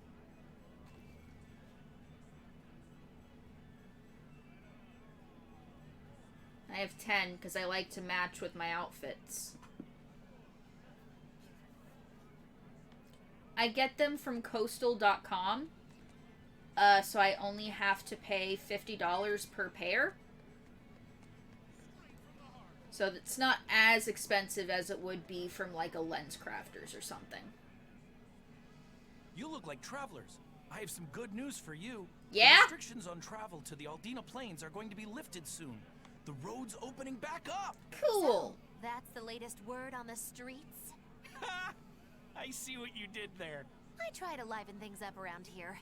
I have 10 because I like to match with my outfits. I get them from coastal.com. So I only have to pay $50 per pair. So it's not as expensive as it would be from like a Lens Crafters or something. You look like travelers. I have some good news for you. Yeah? The restrictions on travel to the Aldina Plains are going to be lifted soon. The road's opening back up. Cool. So, that's the latest word on the streets? Ha! I see what you did there. I try to liven things up around here.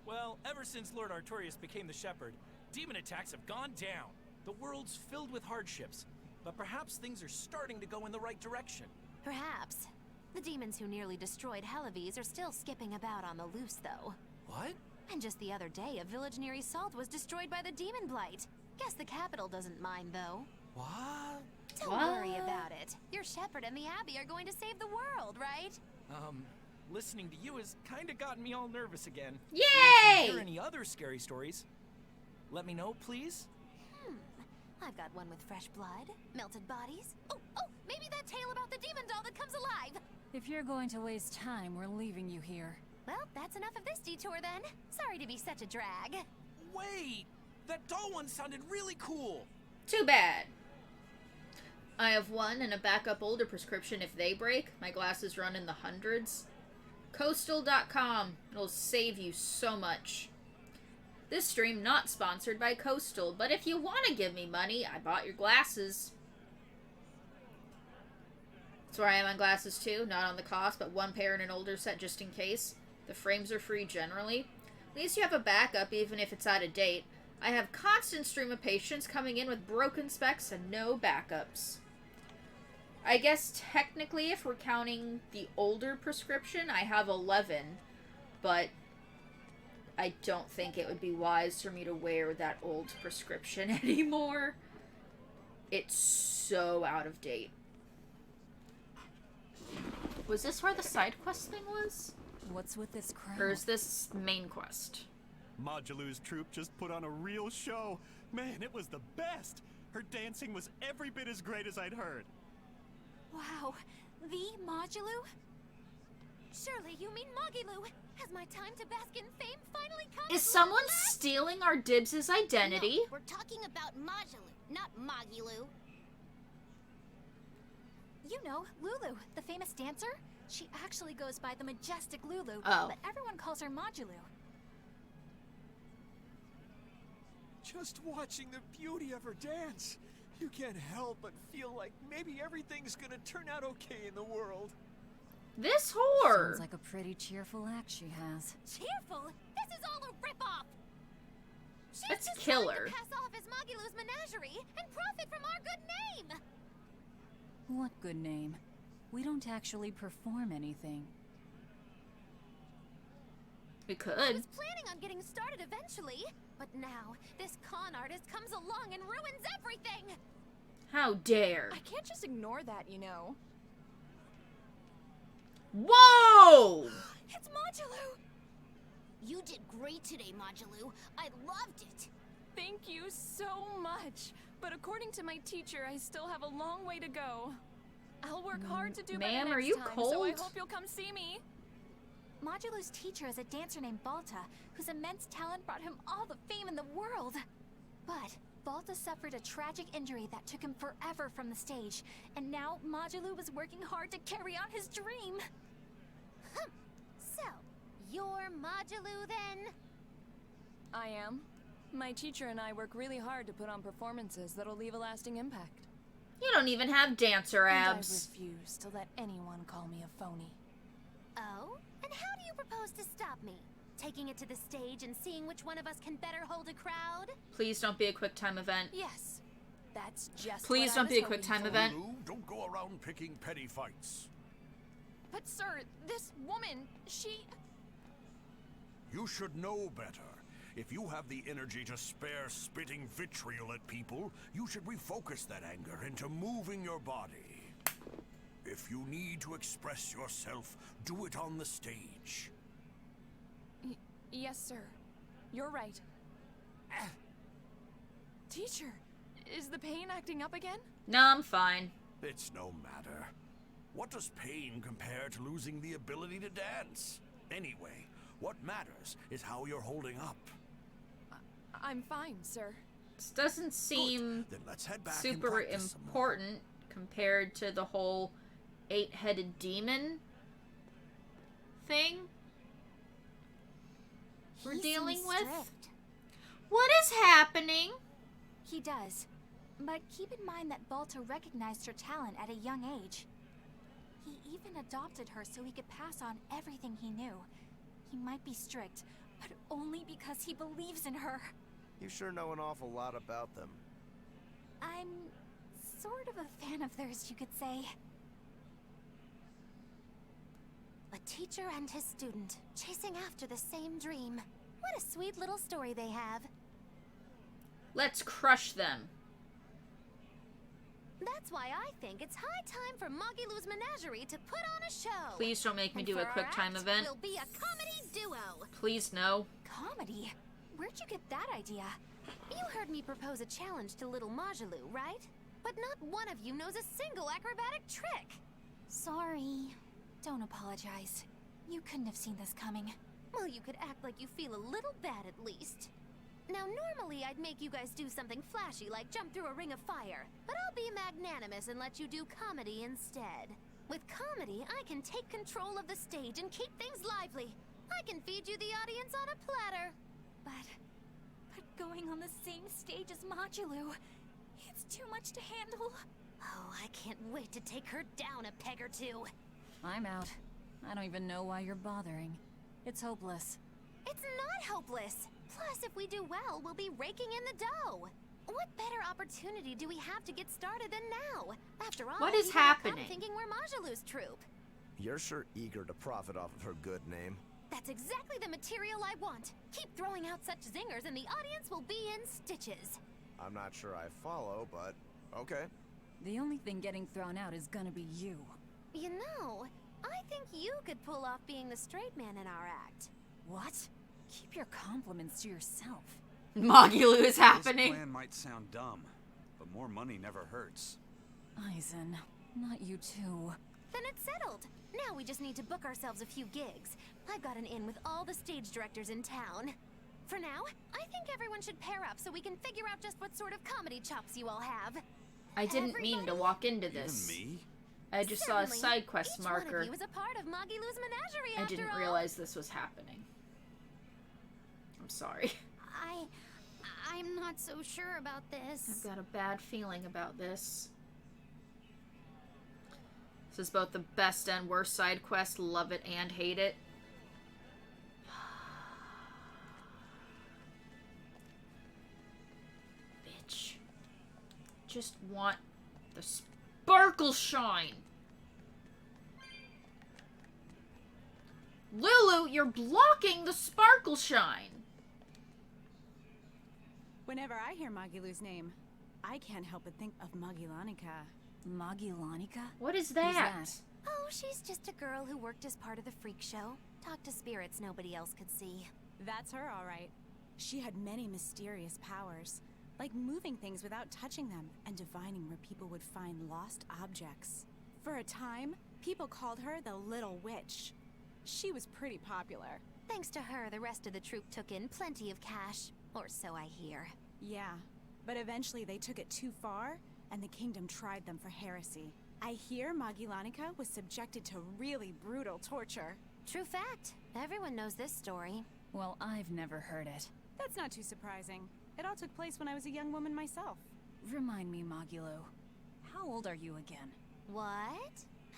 Well, ever since Lord Artorias became the Shepherd, demon attacks have gone down. The world's filled with hardships, but perhaps things are starting to go in the right direction. Perhaps. The demons who nearly destroyed Helaves are still skipping about on the loose, though. What? And just the other day, a village near Salt was destroyed by the demon blight. Guess the capital doesn't mind, though. What? Don't worry about it. Your shepherd and the Abbey are going to save the world, right? Listening to you has kinda gotten me all nervous again. Yay! If you hear any other scary stories, let me know, please. I've got one with fresh blood, melted bodies. Oh, maybe that tale about the demon doll that comes alive. If you're going to waste time, we're leaving you here. Well, that's enough of this detour then. Sorry to be such a drag. Wait! That doll one sounded really cool! Too bad. I have one and a backup older prescription if they break. My glasses run in the hundreds. Coastal.com. It'll save you so much. This stream not sponsored by Coastal, but if you want to give me money, I bought your glasses. That's where I am on glasses too, not on the cost, but one pair in an older set just in case. The frames are free generally. At least you have a backup even if it's out of date. I have constant stream of patients coming in with broken specs and no backups. I guess technically if we're counting the older prescription, I have 11, but I don't think it would be wise for me to wear that old prescription anymore. It's so out of date. Was this where the side quest thing was? What's with this crowd? Or is this main quest? Modulu's troupe just put on a real show. Man, it was the best. Her dancing was every bit as great as I'd heard. Wow, the Modulu? Surely you mean Mogilu. Has my time to bask in fame finally come? Is someone stealing our Dibs' identity? No, we're talking about Majulu, not Mogilu. You know, Lulu, the famous dancer? She actually goes by the majestic Lulu, Oh. but everyone calls her Modulu. Just watching the beauty of her dance, you can't help but feel like maybe everything's gonna turn out okay in the world. This whore! Sounds like a pretty cheerful act she has. Cheerful? This is all a ripoff! She's Let's just kill trying her. to pass off as Mogilu's menagerie and profit from our good name! What good name? We don't actually perform anything. We could. I was planning on getting started eventually, but now this con artist comes along and ruins everything! How dare. I can't just ignore that, you know. Whoa! It's Modulu! You did great today, Modulu. I loved it. Thank you so much. But according to my teacher, I still have a long way to go. I'll work hard to do better Ma'am, next are you time, cold? so I hope you'll come see me. Modulu's teacher is a dancer named Balta, whose immense talent brought him all the fame in the world. But Balta suffered a tragic injury that took him forever from the stage, and now Modulu was working hard to carry on his dream. So, you're Modulu then? I am. My teacher and I work really hard to put on performances that'll leave a lasting impact. You don't even have dancer And I abs. refuse to let anyone call me a phony. Oh? And how do you propose to stop me? Taking it to the stage and seeing which one of us can better hold a crowd? Please don't be a quick time event. Yes. That's just Please what don't I be a was quick hoping time for. event. Lulu, don't go around picking petty fights. But sir, this woman, she... You should know better. If you have the energy to spare spitting vitriol at people, you should refocus that anger into moving your body. If you need to express yourself, do it on the stage. Yes, sir. You're right. Teacher, is the pain acting up again? No, I'm fine. It's no matter. What does pain compare to losing the ability to dance? Anyway, what matters is how you're holding up. I'm fine, sir. This doesn't seem Then let's head back and super practice some more. important compared to the whole 8-headed demon thing we're He dealing seems with. strict. What is happening? He does. But keep in mind that Balta recognized her talent at a young age. He even adopted her so he could pass on everything he knew. He might be strict, but only because he believes in her. You sure know an awful lot about them. I'm sort of a fan of theirs, you could say. A teacher and his student, chasing after the same dream. What a sweet little story they have. Let's crush them. That's why I think it's high time for Magilou's Menagerie to put on a show. Please don't make me And do for a our quick time act, event. We'll be a comedy duo. Please no. Comedy? Where'd you get that idea? You heard me propose a challenge to little Majalou, right? But not one of you knows a single acrobatic trick. Sorry. Don't apologize. You couldn't have seen this coming. Well, you could act like you feel a little bad at least. Now, normally I'd make you guys do something flashy like jump through a ring of fire, but I'll be magnanimous and let you do comedy instead. With comedy, I can take control of the stage and keep things lively. I can feed you the audience on a platter. But going on the same stage as Majalou, it's too much to handle. Oh, I can't wait to take her down a peg or two. I'm out. I don't even know why you're bothering. It's hopeless. It's not hopeless. Plus, if we do well, we'll be raking in the dough. What better opportunity do we have to get started than now? After all, What is people will come happening? thinking we're Majalou's troupe. You're sure eager to profit off of her good name. That's exactly the material I want. Keep throwing out such zingers and the audience will be in stitches. I'm not sure I follow, but okay. The only thing getting thrown out is gonna be you. You know, I think you could pull off being the straight man in our act. What? Keep your compliments to yourself. Magilou is This happening. plan might sound dumb, but more money never hurts. Eisen, not you too. Then it's settled. Now we just need to book ourselves a few gigs. I've got an in with all the stage directors in town. For now, I think everyone should pair up so we can figure out just what sort of comedy chops you all have. I didn't mean to walk into this. Even me? I just saw a Certainly. side quest Each one marker. of you is a part of Magilou's Menagerie I after didn't all. realize this was happening. I'm sorry. I'm not so sure about this. I've got a bad feeling about this. This is both the best and worst side quest. Love it and hate it. Bitch. Just want the sparkle shine. Lulu, you're blocking the sparkle shine. Whenever I hear Magilou's name, I can't help but think of Magilanica. Magilanica? What is Who's that? Oh, she's just a girl who worked as part of the freak show. Talked to spirits nobody else could see. That's her, all right. She had many mysterious powers, like moving things without touching them and divining where people would find lost objects. For a time, people called her the Little Witch. She was pretty popular. Thanks to her, the rest of the troupe took in plenty of cash. Or so I hear. Yeah, but eventually they took it too far, and the kingdom tried them for heresy. I hear Magilanica was subjected to really brutal torture. True fact. Everyone knows this story. Well, I've never heard it. That's not too surprising. It all took place when I was a young woman myself. Remind me, Magilou. How old are you again? What?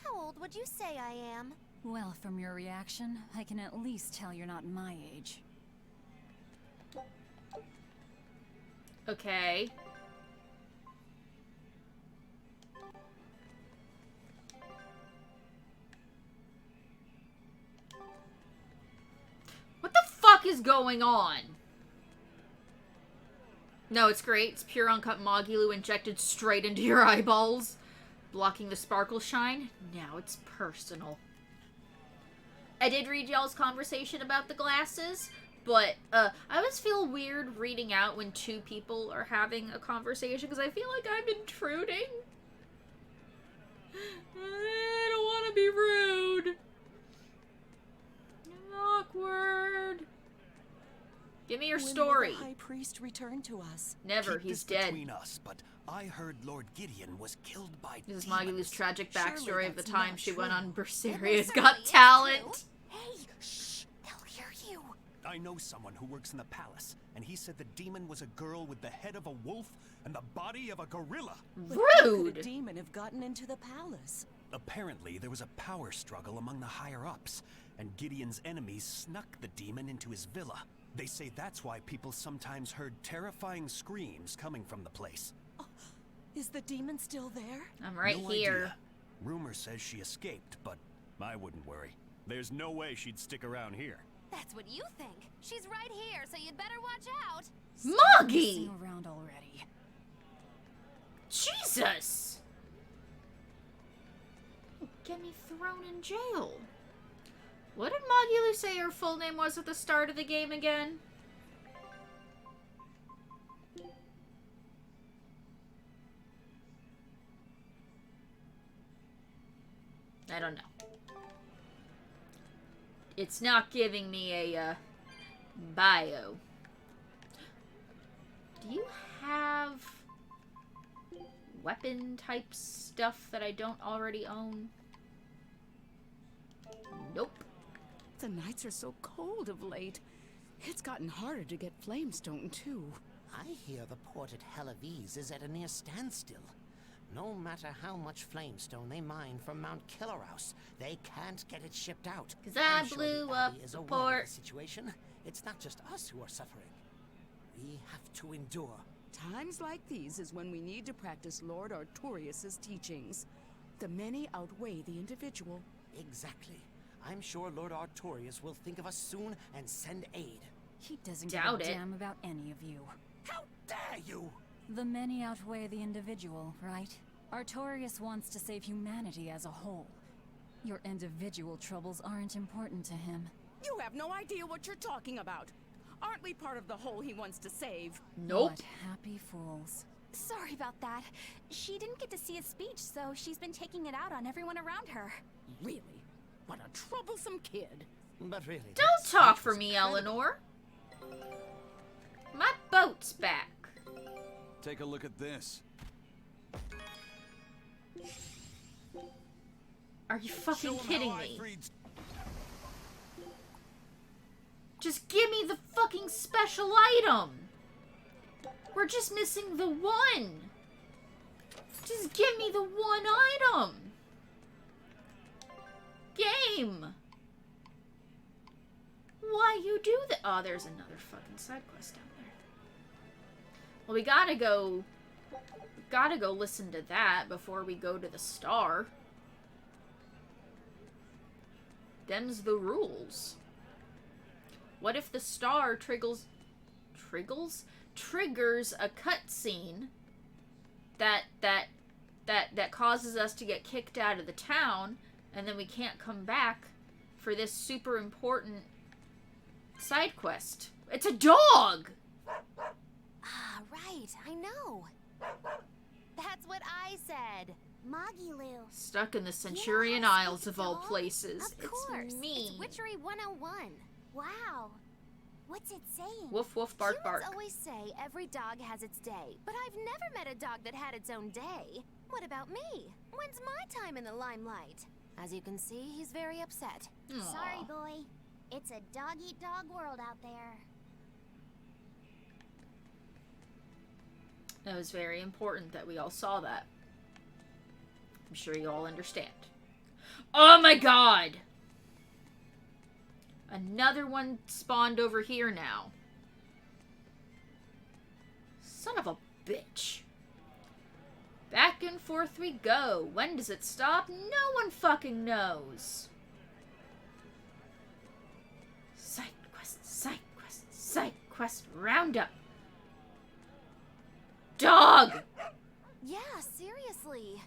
How old would you say I am? Well, from your reaction, I can at least tell you're not my age. Okay. What the fuck is going on? No, it's great. It's pure uncut Mogulu injected straight into your eyeballs, blocking the sparkle shine. Now it's personal. I did read y'all's conversation about the glasses, but I always feel weird reading out when two people are having a conversation because I feel like I'm intruding. I don't want to be rude. Awkward. Give me your story. When will the High Priest return to us? Never. Keep He's this dead. between us, but I heard Lord Gideon was killed by This is demons. Mogulu's tragic backstory Surely of the that's time not she true. went on It Berseria's most Got certainly is Talent. Hey, shh! They'll hear you. I know someone who works in the palace, and he said the demon was a girl with the head of a wolf and the body of a gorilla. But how could Rude. a demon have gotten into the palace? Apparently, there was a power struggle among the higher-ups, and Gideon's enemies snuck the demon into his villa. They say that's why people sometimes heard terrifying screams coming from the place. Is the demon still there? I'm right No here. idea. Rumor says she escaped, but I wouldn't worry. There's no way she'd stick around here. That's what you think. She's right here, so you'd better watch out. Moggy! Messing around already. Jesus! Get me thrown in jail. What did Mogulu say her full name was at the start of the game again? I don't know. It's not giving me a bio. Do you have weapon type stuff that I don't already own? Nope. The nights are so cold of late. It's gotten harder to get flamestone, too. I hear the port at Helaviz is at a near standstill. No matter how much flamestone they mine from Mount Killerhouse, they can't get it shipped out. 'Cause I I'm sure blew the up Abbey is the aware port. of the situation. It's not just us who are suffering. We have to endure. Times like these is when we need to practice Lord Artorius' teachings. The many outweigh the individual. Exactly. I'm sure Lord Artorius will think of us soon and send aid. He doesn't Doubt give a it. damn about any of you. How dare you! The many outweigh the individual, right? Artorius wants to save humanity as a whole. Your individual troubles aren't important to him. You have no idea what you're talking about. Aren't we part of the whole he wants to save? Nope. What happy fools. Sorry about that. She didn't get to see his speech, so she's been taking it out on everyone around her. Really? What a troublesome kid. But really, Don't talk for me, Eleanor. My boat's back. Take a look at this. Are you fucking Show 'em kidding how me? Ifrit's Just give me the fucking special item. We're just missing the one. Just give me the one item. Game. Why you do that? Oh, there's another fucking side quest down there. Well, we gotta go listen to that before we go to the star. Them's the rules. What if the star triggers a cutscene that causes us to get kicked out of the town, and then we can't come back for this super important side quest? It's a dog! Ah, right. I know. That's what I said. Mogulu. Stuck in the Centurion Yes, Isles of dog. all places. Of course. It's me. It's Witchery 101. Wow. What's it saying? Woof woof bark Humans bark. always say every dog has its day, but I've never met a dog that had its own day. What about me? When's my time in the limelight? As you can see, he's very upset. Sorry, boy. It's a dog-eat-dog world out there. It was very important that we all saw that. I'm sure you all understand. Oh my god! Another one spawned over here now. Son of a bitch. Back and forth we go. When does it stop? No one fucking knows. Side quest, side quest, side quest, roundup. Dog! Yeah, seriously.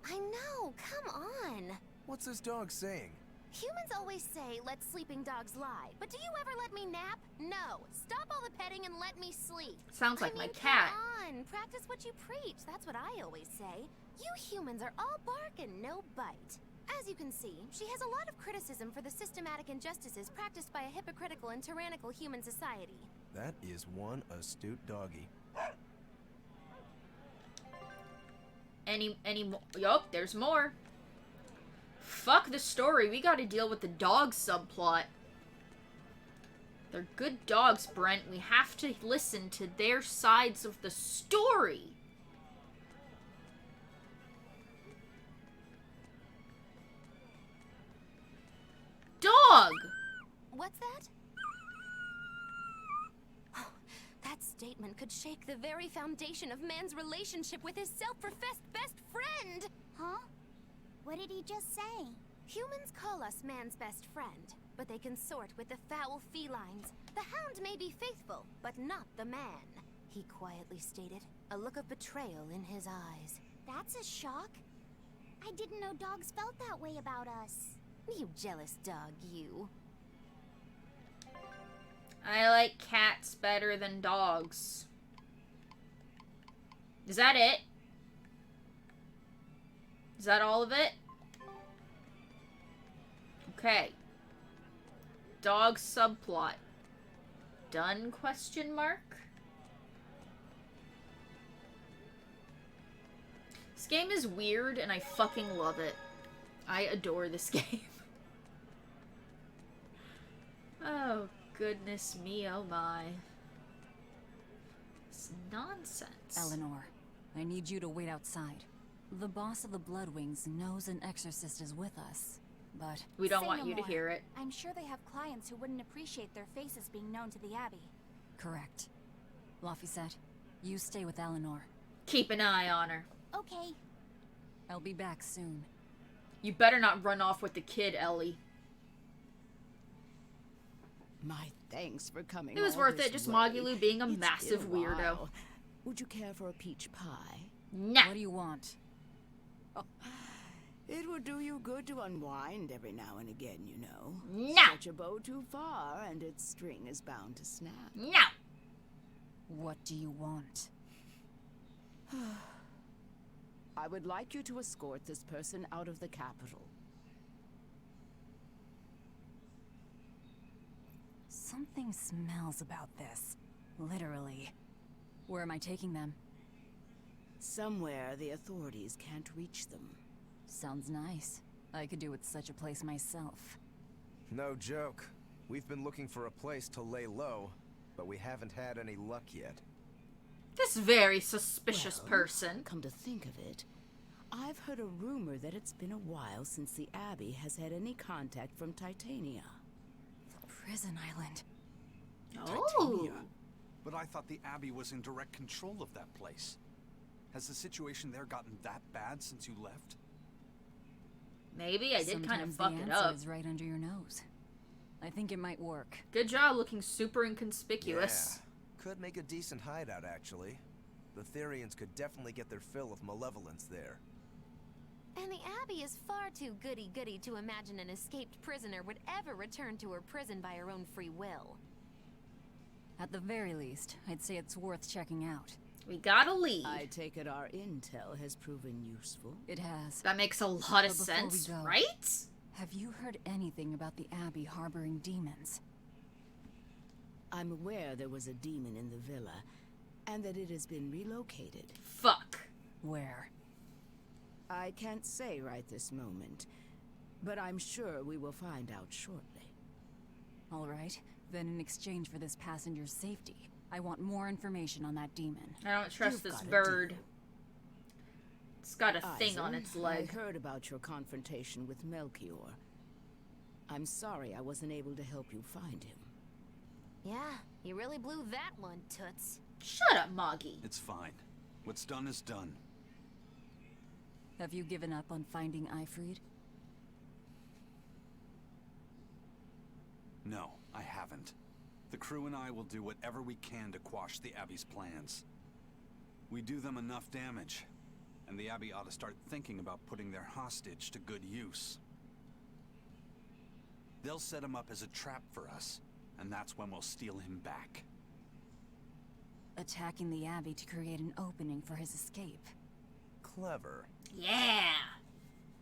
I know, come on. What's this dog saying? Humans always say, let sleeping dogs lie. But do you ever let me nap? No. Stop all the petting and let me sleep. Sounds like I my mean, cat. Come on, practice what you preach. That's what I always say. You humans are all bark and no bite. As you can see, she has a lot of criticism for the systematic injustices practiced by a hypocritical and tyrannical human society. That is one astute doggy. Any more? Yup, there's more. Fuck the story. We gotta deal with the dog subplot. They're good dogs, Brent. We have to listen to their sides of the story. Dog! What's that? Oh, that statement could shake the very foundation of man's relationship with his self-professed best friend! Huh? What did he just say? Humans call us man's best friend, but they consort with the foul felines. The hound may be faithful, but not the man, he quietly stated, a look of betrayal in his eyes. That's a shock. I didn't know dogs felt that way about us. You jealous dog, you. I like cats better than dogs. Is that it? Is that all of it? Okay. Dog subplot. Done, question mark? This game is weird and I fucking love it. I adore this game. Oh, goodness me, oh my. It's nonsense. Eleanor, I need you to wait outside. The boss of the Bloodwings knows an exorcist is with us, but... We don't Say want no you to more. hear it. I'm sure they have clients who wouldn't appreciate their faces being known to the Abbey. Correct. Laphicet, you stay with Eleanor. Keep an eye on her. Okay. I'll be back soon. You better not run off with the kid, Ellie. My thanks for coming. It was all worth this it, just way. Mogulu being a It's massive been a weirdo. while. Would you care for a peach pie? No. What do you want? It would do you good to unwind every now and again, you know. No. Stretch a bow too far, and its string is bound to snap. No. What do you want? I would like you to escort this person out of the capital. Something smells about this. Literally. Where am I taking them? Somewhere the authorities can't reach them. Sounds nice. I could do with such a place myself. No joke. We've been looking for a place to lay low, but we haven't had any luck yet. This very suspicious Well, person. Come to think of it, I've heard a rumor that it's been a while since the Abbey has had any contact from Titania. Prison Island. Oh. But I thought the Abbey was in direct control of that place. Has the situation there gotten that bad since you left? Maybe I did kind of Sometimes fuck the it answer up. is right under your nose. I think it might work. Good job looking super inconspicuous. Yeah. Could make a decent hideout, actually. The Therians could definitely get their fill of malevolence there. And the Abbey is far too goody-goody to imagine an escaped prisoner would ever return to her prison by her own free will. At the very least, I'd say it's worth checking out. We gotta leave. I take it our intel has proven useful. It has. That makes a lot of But before sense, we go, right? Have you heard anything about the Abbey harboring demons? I'm aware there was a demon in the villa, and that it has been relocated. Fuck. Where? I can't say right this moment, but I'm sure we will find out shortly. All right. Then in exchange for this passenger's safety, I want more information on that demon. I don't trust You've this got a bird. deal. It's got a thing on Eisen, its leg. I heard about your confrontation with Melchior. I'm sorry I wasn't able to help you find him. Yeah, you really blew that one, Toots. Shut up, Moggy. It's fine. What's done is done. Have you given up on finding Eifried? No, I haven't. The crew and I will do whatever we can to quash the Abbey's plans. We do them enough damage, and the Abbey ought to start thinking about putting their hostage to good use. They'll set him up as a trap for us, and that's when we'll steal him back. Attacking the Abbey to create an opening for his escape. Clever. Yeah!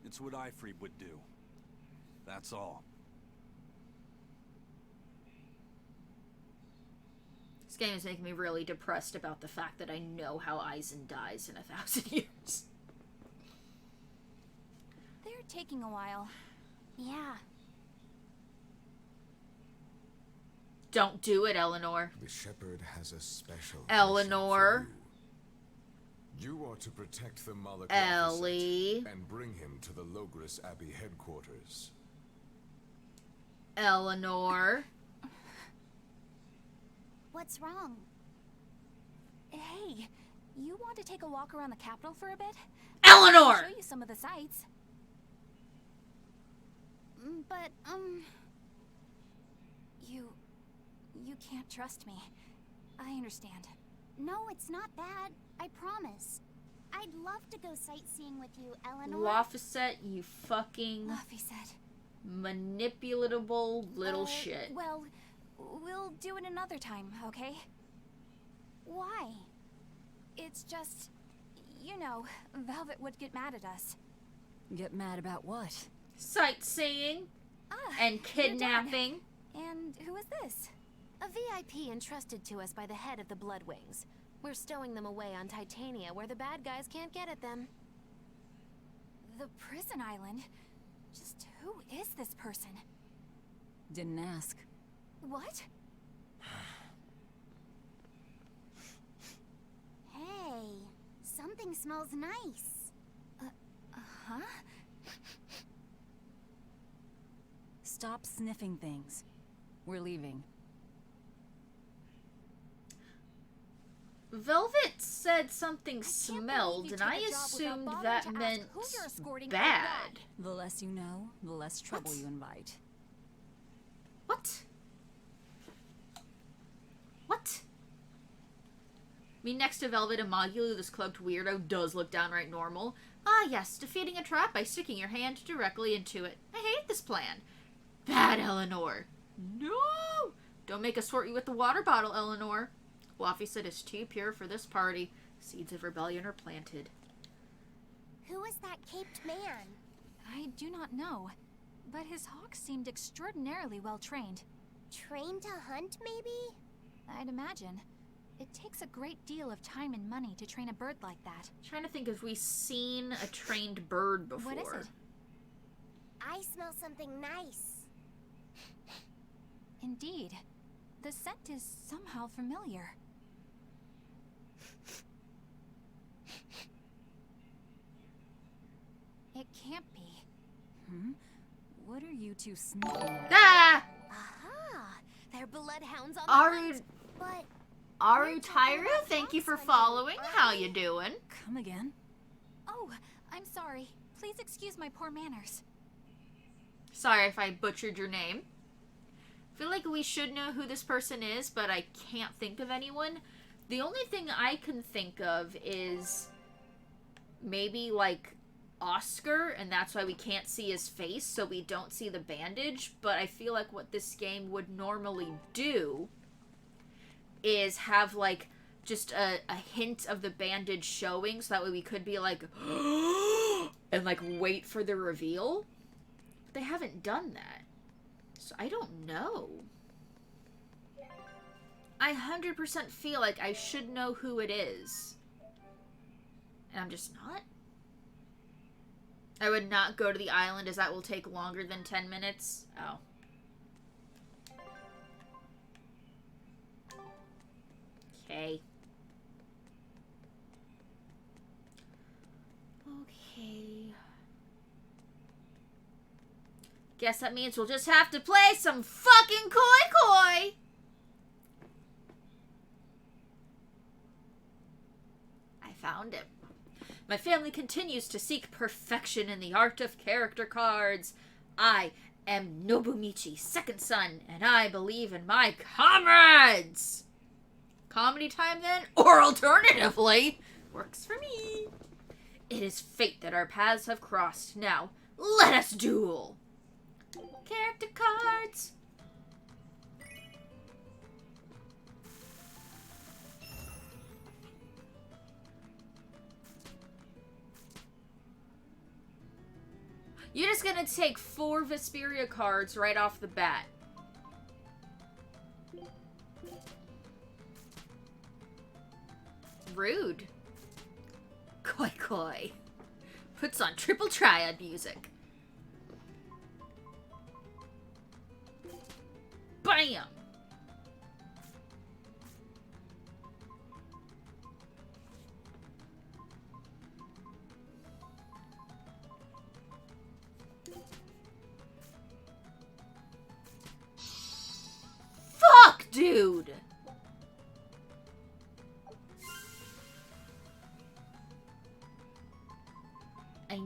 It's what Eifried would do. That's all. This game is making me really depressed about the fact that I know how Eisen dies in 1,000 years. They're taking a while. Yeah. Don't do it, Eleanor. The shepherd has a special Eleanor. You ought to protect the Malak Ellie. and bring him to the Logris Abbey headquarters. Eleanor. What's wrong? Hey, you want to take a walk around the capital for a bit? Eleanor! I'll show you some of the sights. But, You can't trust me. I understand. No, it's not that. I promise. I'd love to go sightseeing with you, Eleanor. Laphicet, you fucking Laphicet. manipulatable little shit. Well, we'll do it another time, okay? Why? It's just, you know, Velvet would get mad at us. Get mad about what? Sightseeing and kidnapping. And who is this? A VIP entrusted to us by the head of the Bloodwings. We're stowing them away on Titania where the bad guys can't get at them. The prison island? Just who is this person? Didn't ask. What? Hey, something smells nice. Huh? Stop sniffing things. We're leaving. Velvet said something smelled, and I assumed that meant bad. The less you know, the less trouble you invite. What? What? I mean, next to Velvet and Magulu, this cloaked weirdo does look downright normal. Ah, yes, defeating a trap by sticking your hand directly into it. I hate this plan. Bad, Eleanor. No! Don't make us sort you with the water bottle, Eleanor. Laphicet is too pure for this party. Seeds of rebellion are planted. Who is that caped man? I do not know, but his hawk seemed extraordinarily well trained. Trained to hunt, maybe? I'd imagine. It takes a great deal of time and money to train a bird like that. I'm trying to think if we've seen a trained bird before. What is it? I smell something nice. Indeed. The scent is somehow familiar. It can't be. What are you two sniffing? Ah! Aha! They're bloodhounds on Aru, the hunt. Aru Tyra, thank you for following. How you doing? Come again? Oh, I'm sorry. Please excuse my poor manners. Sorry if I butchered your name. I feel like we should know who this person is, but I can't think of anyone. The only thing I can think of is maybe like Oscar, and that's why we can't see his face, so we don't see the bandage. But I feel like what this game would normally do is have like just a hint of the bandage showing, so that way we could be like and like wait for the reveal. But they haven't done that, so I don't know. I 100% feel like I should know who it is, and I'm just not. I would not go to the island, as that will take longer than 10 minutes. Oh. Okay. Okay. Guess that means we'll just have to play some fucking koi. I found him. My family continues to seek perfection in the art of character cards. I am Nobumichi, second son, and I believe in my comrades! Comedy time then? Or alternatively, works for me. It is fate that our paths have crossed. Now, let us duel! Character cards! You're just gonna take 4 Vesperia cards right off the bat. Rude. Koi. Puts on triple triad music. Bam! Fuck, dude! I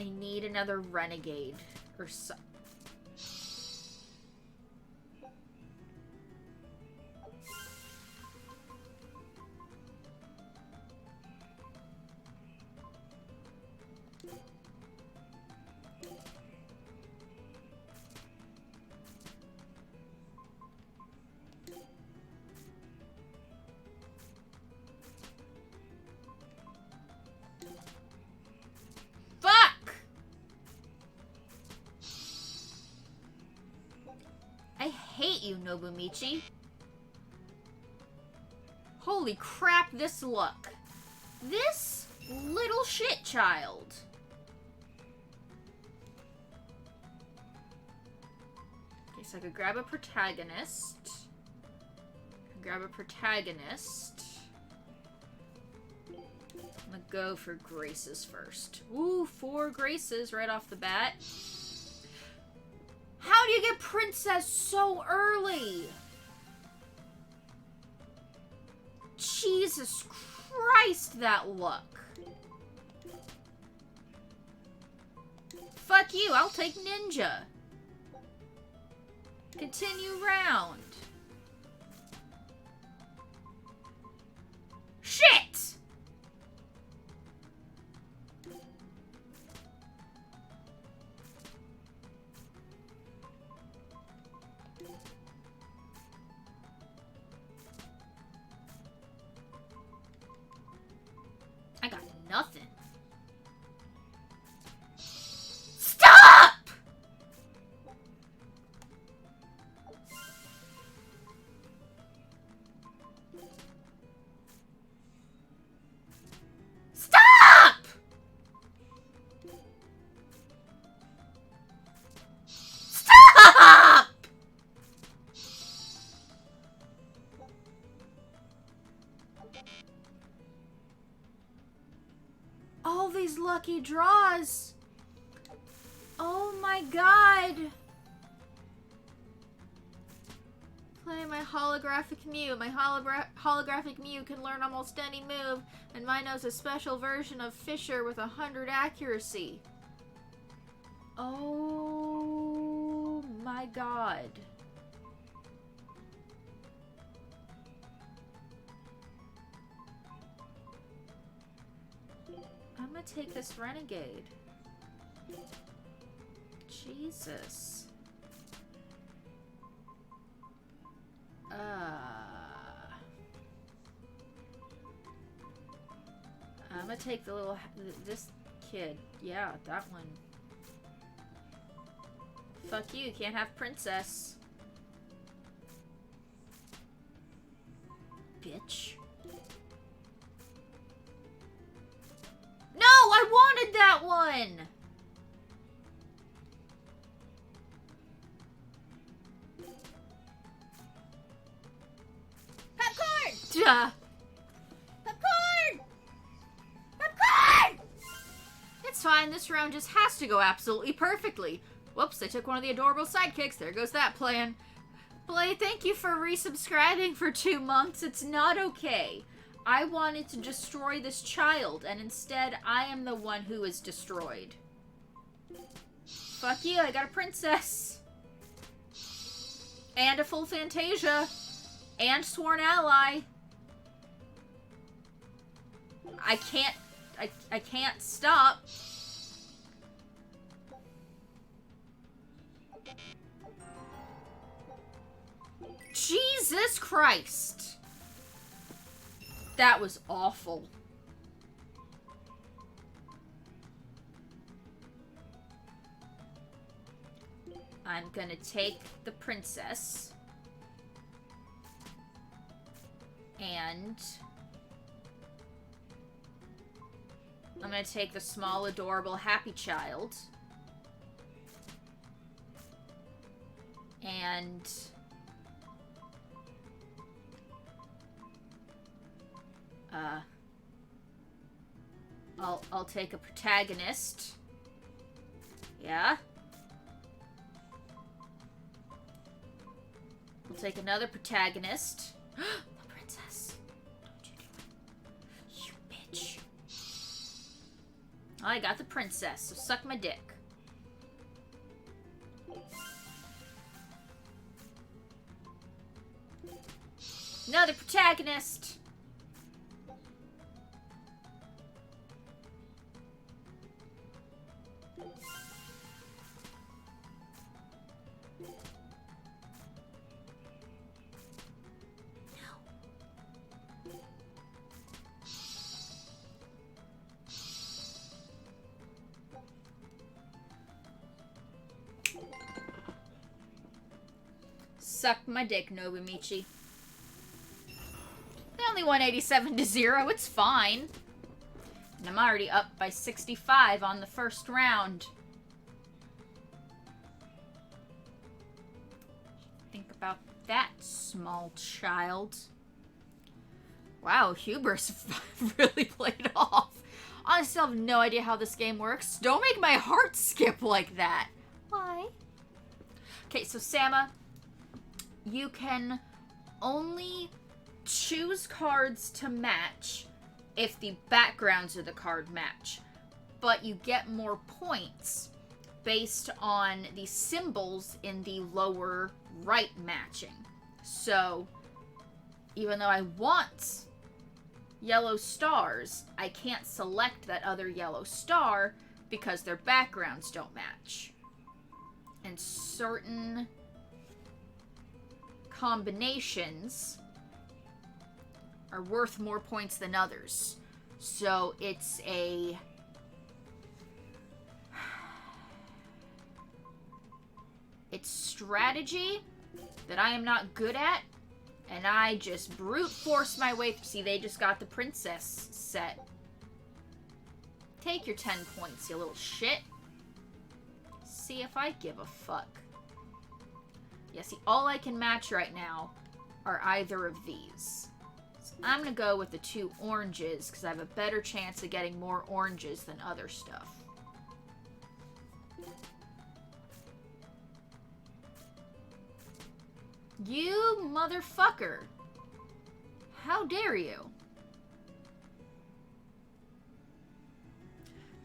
need another renegade or so. Hate you, Nobumichi. Holy crap, this luck. This little shit child. Okay, so I could grab a protagonist. I'm gonna go for Graces first. Ooh, 4 Graces right off the bat. How do you get Princess so early? Jesus Christ, that luck. Fuck you, I'll take Ninja. Continue round. Shit! I got nothing. Stop! Stop! Stop! All these lucky draws. Oh my god. Play my holographic Mew. My holographic Mew can learn almost any move, and mine knows a special version of Fisher with 100 accuracy. Oh my god. I'm gonna take this renegade. Jesus. I'm gonna take the little this kid. Yeah, that one. Fuck you, can't have princess. Bitch. No, I wanted that one! Popcorn! Duh. fine. This round just has to go absolutely perfectly. Whoops, I took one of the adorable sidekicks. There goes that plan. Blade, thank you for resubscribing for 2 months. It's not okay. I wanted to destroy this child, and instead I am the one who is destroyed. Fuck you, I got a princess. And a full Fantasia. And sworn ally. I can't stop. Jesus Christ. That was awful. I'm gonna take the princess. And I'm gonna take the small, adorable, happy child. And I'll take a protagonist. Yeah. We'll take another protagonist. The princess. Don't you do it. You bitch. I got the princess, so suck my dick. Another protagonist. Suck my dick, Nobumichi. They only won 87-0. It's fine. And I'm already up by 65 on the first round. Think about that, small child. Wow, hubris really played off. I still have no idea how this game works. Don't make my heart skip like that. Why? Okay, so Sama, you can only choose cards to match if the backgrounds of the card match, but you get more points based on the symbols in the lower right matching. So even though I want yellow stars, I can't select that other yellow star because their backgrounds don't match. And certain combinations are worth more points than others. So it's strategy that I am not good at, and I just brute force my way through. See, they just got the princess set. Take your 10 points, you little shit. See if I give a fuck. Yeah, see, all I can match right now are either of these. So I'm gonna go with the 2 oranges, because I have a better chance of getting more oranges than other stuff. You motherfucker. How dare you?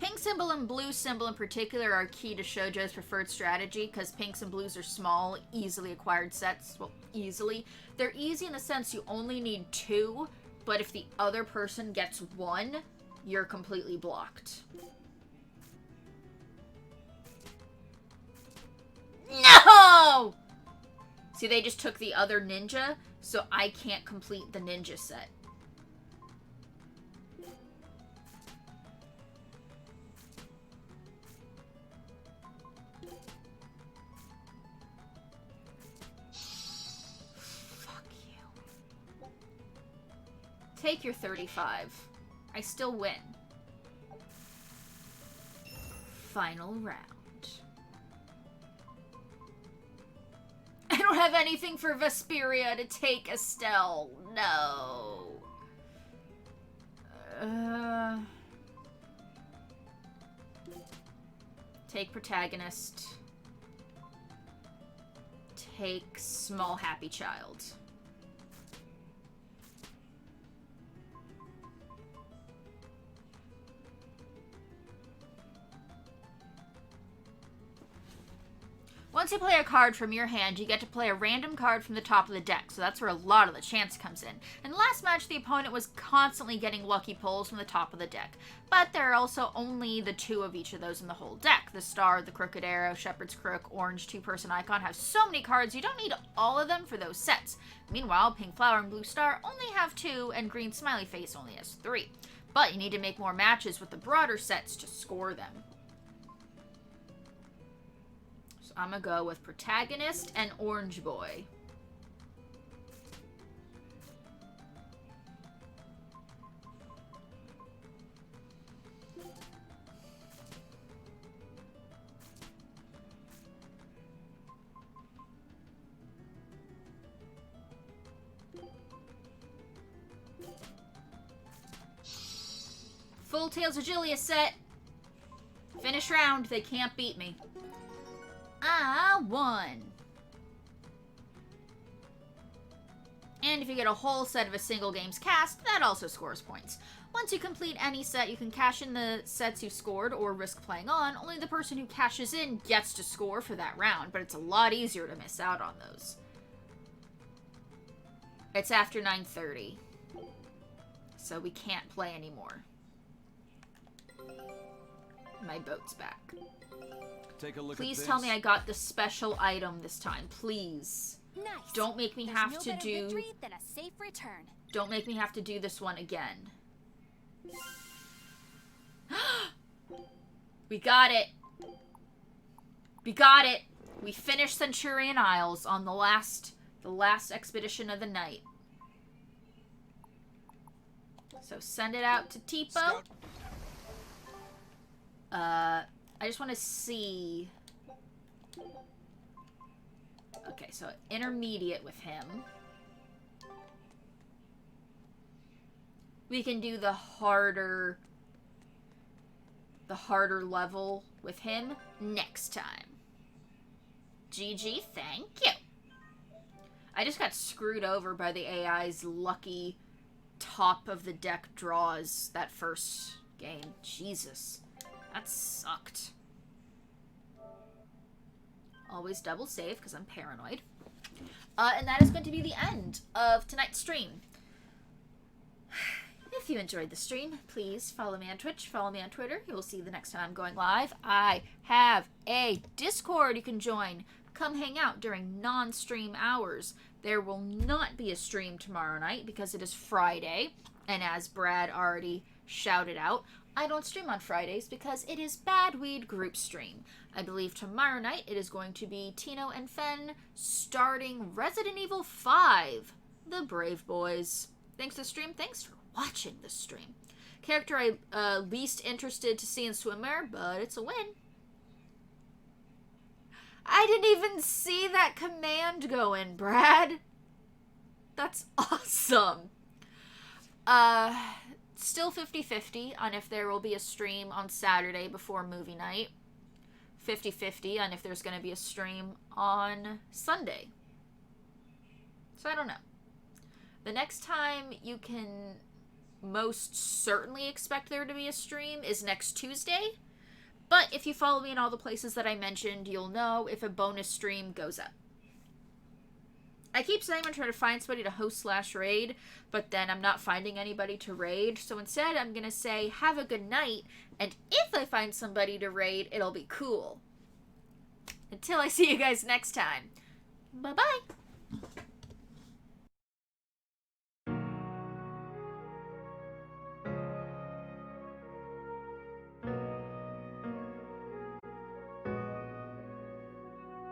Pink symbol and blue symbol in particular are key to Shoujo's preferred strategy, because pinks and blues are small, easily acquired sets. Well, easily. They're easy in the sense you only need 2, but if the other person gets 1, you're completely blocked. No! See, they just took the other ninja, so I can't complete the ninja set. Fuck you. Take your 35. I still win. Final round. I don't have anything for Vesperia to take Estelle. No. Take protagonist. Take small happy child. Once you play a card from your hand, you get to play a random card from the top of the deck, so that's where a lot of the chance comes in. In the last match, the opponent was constantly getting lucky pulls from the top of the deck, but there are also only the 2 of each of those in the whole deck. The Star, the Crooked Arrow, Shepherd's Crook, Orange 2-person icon have so many cards, you don't need all of them for those sets. Meanwhile, Pink Flower and Blue Star only have 2, and Green Smiley Face only has 3. But you need to make more matches with the broader sets to score them. I'm gonna go with Protagonist and Orange Boy. Full Tails Agilia set. Finish round. They can't beat me. I won. And if you get a whole set of a single game's cast, that also scores points. Once you complete any set, you can cash in the sets you scored or risk playing on. Only the person who cashes in gets to score for that round, but it's a lot easier to miss out on those. It's after 9:30, so we can't play anymore. My boat's back. Take a look Please at this. tell me I got the special item this time, please. Nice. Don't make me There's have no to better do... victory than a safe return. Don't make me have to do this one again. We got it. We got it. We finished Centurion Isles on the last expedition of the night. So send it out to Tipo. I just want to see... Okay, so intermediate with him. We can do the harder level with him next time. GG, thank you. I just got screwed over by the AI's lucky top of the deck draws that first game. Jesus. That sucked. Always double save, because I'm paranoid. And that is going to be the end of tonight's stream. If you enjoyed the stream, please follow me on Twitch, follow me on Twitter. You will see the next time I'm going live. I have a Discord you can join. Come hang out during non-stream hours. There will not be a stream tomorrow night because it is Friday. And as Brad already shouted out, I don't stream on Fridays because it is Bad Weed group stream. I believe tomorrow night it is going to be Tino and Fen starting Resident Evil 5, The Brave Boys. Thanks for the stream. Thanks for watching the stream. Character I least interested to see in Swimwear, but it's a win. I didn't even see that command go in, Brad. That's awesome. Still 50-50 on if there will be a stream on Saturday before movie night. 50-50 on if there's going to be a stream on Sunday. So I don't know. The next time you can most certainly expect there to be a stream is next Tuesday. But if you follow me in all the places that I mentioned, you'll know if a bonus stream goes up. I keep saying I'm trying to find somebody to host/raid, but then I'm not finding anybody to raid. So instead, I'm going to say, have a good night, and if I find somebody to raid, it'll be cool. Until I see you guys next time. Bye-bye.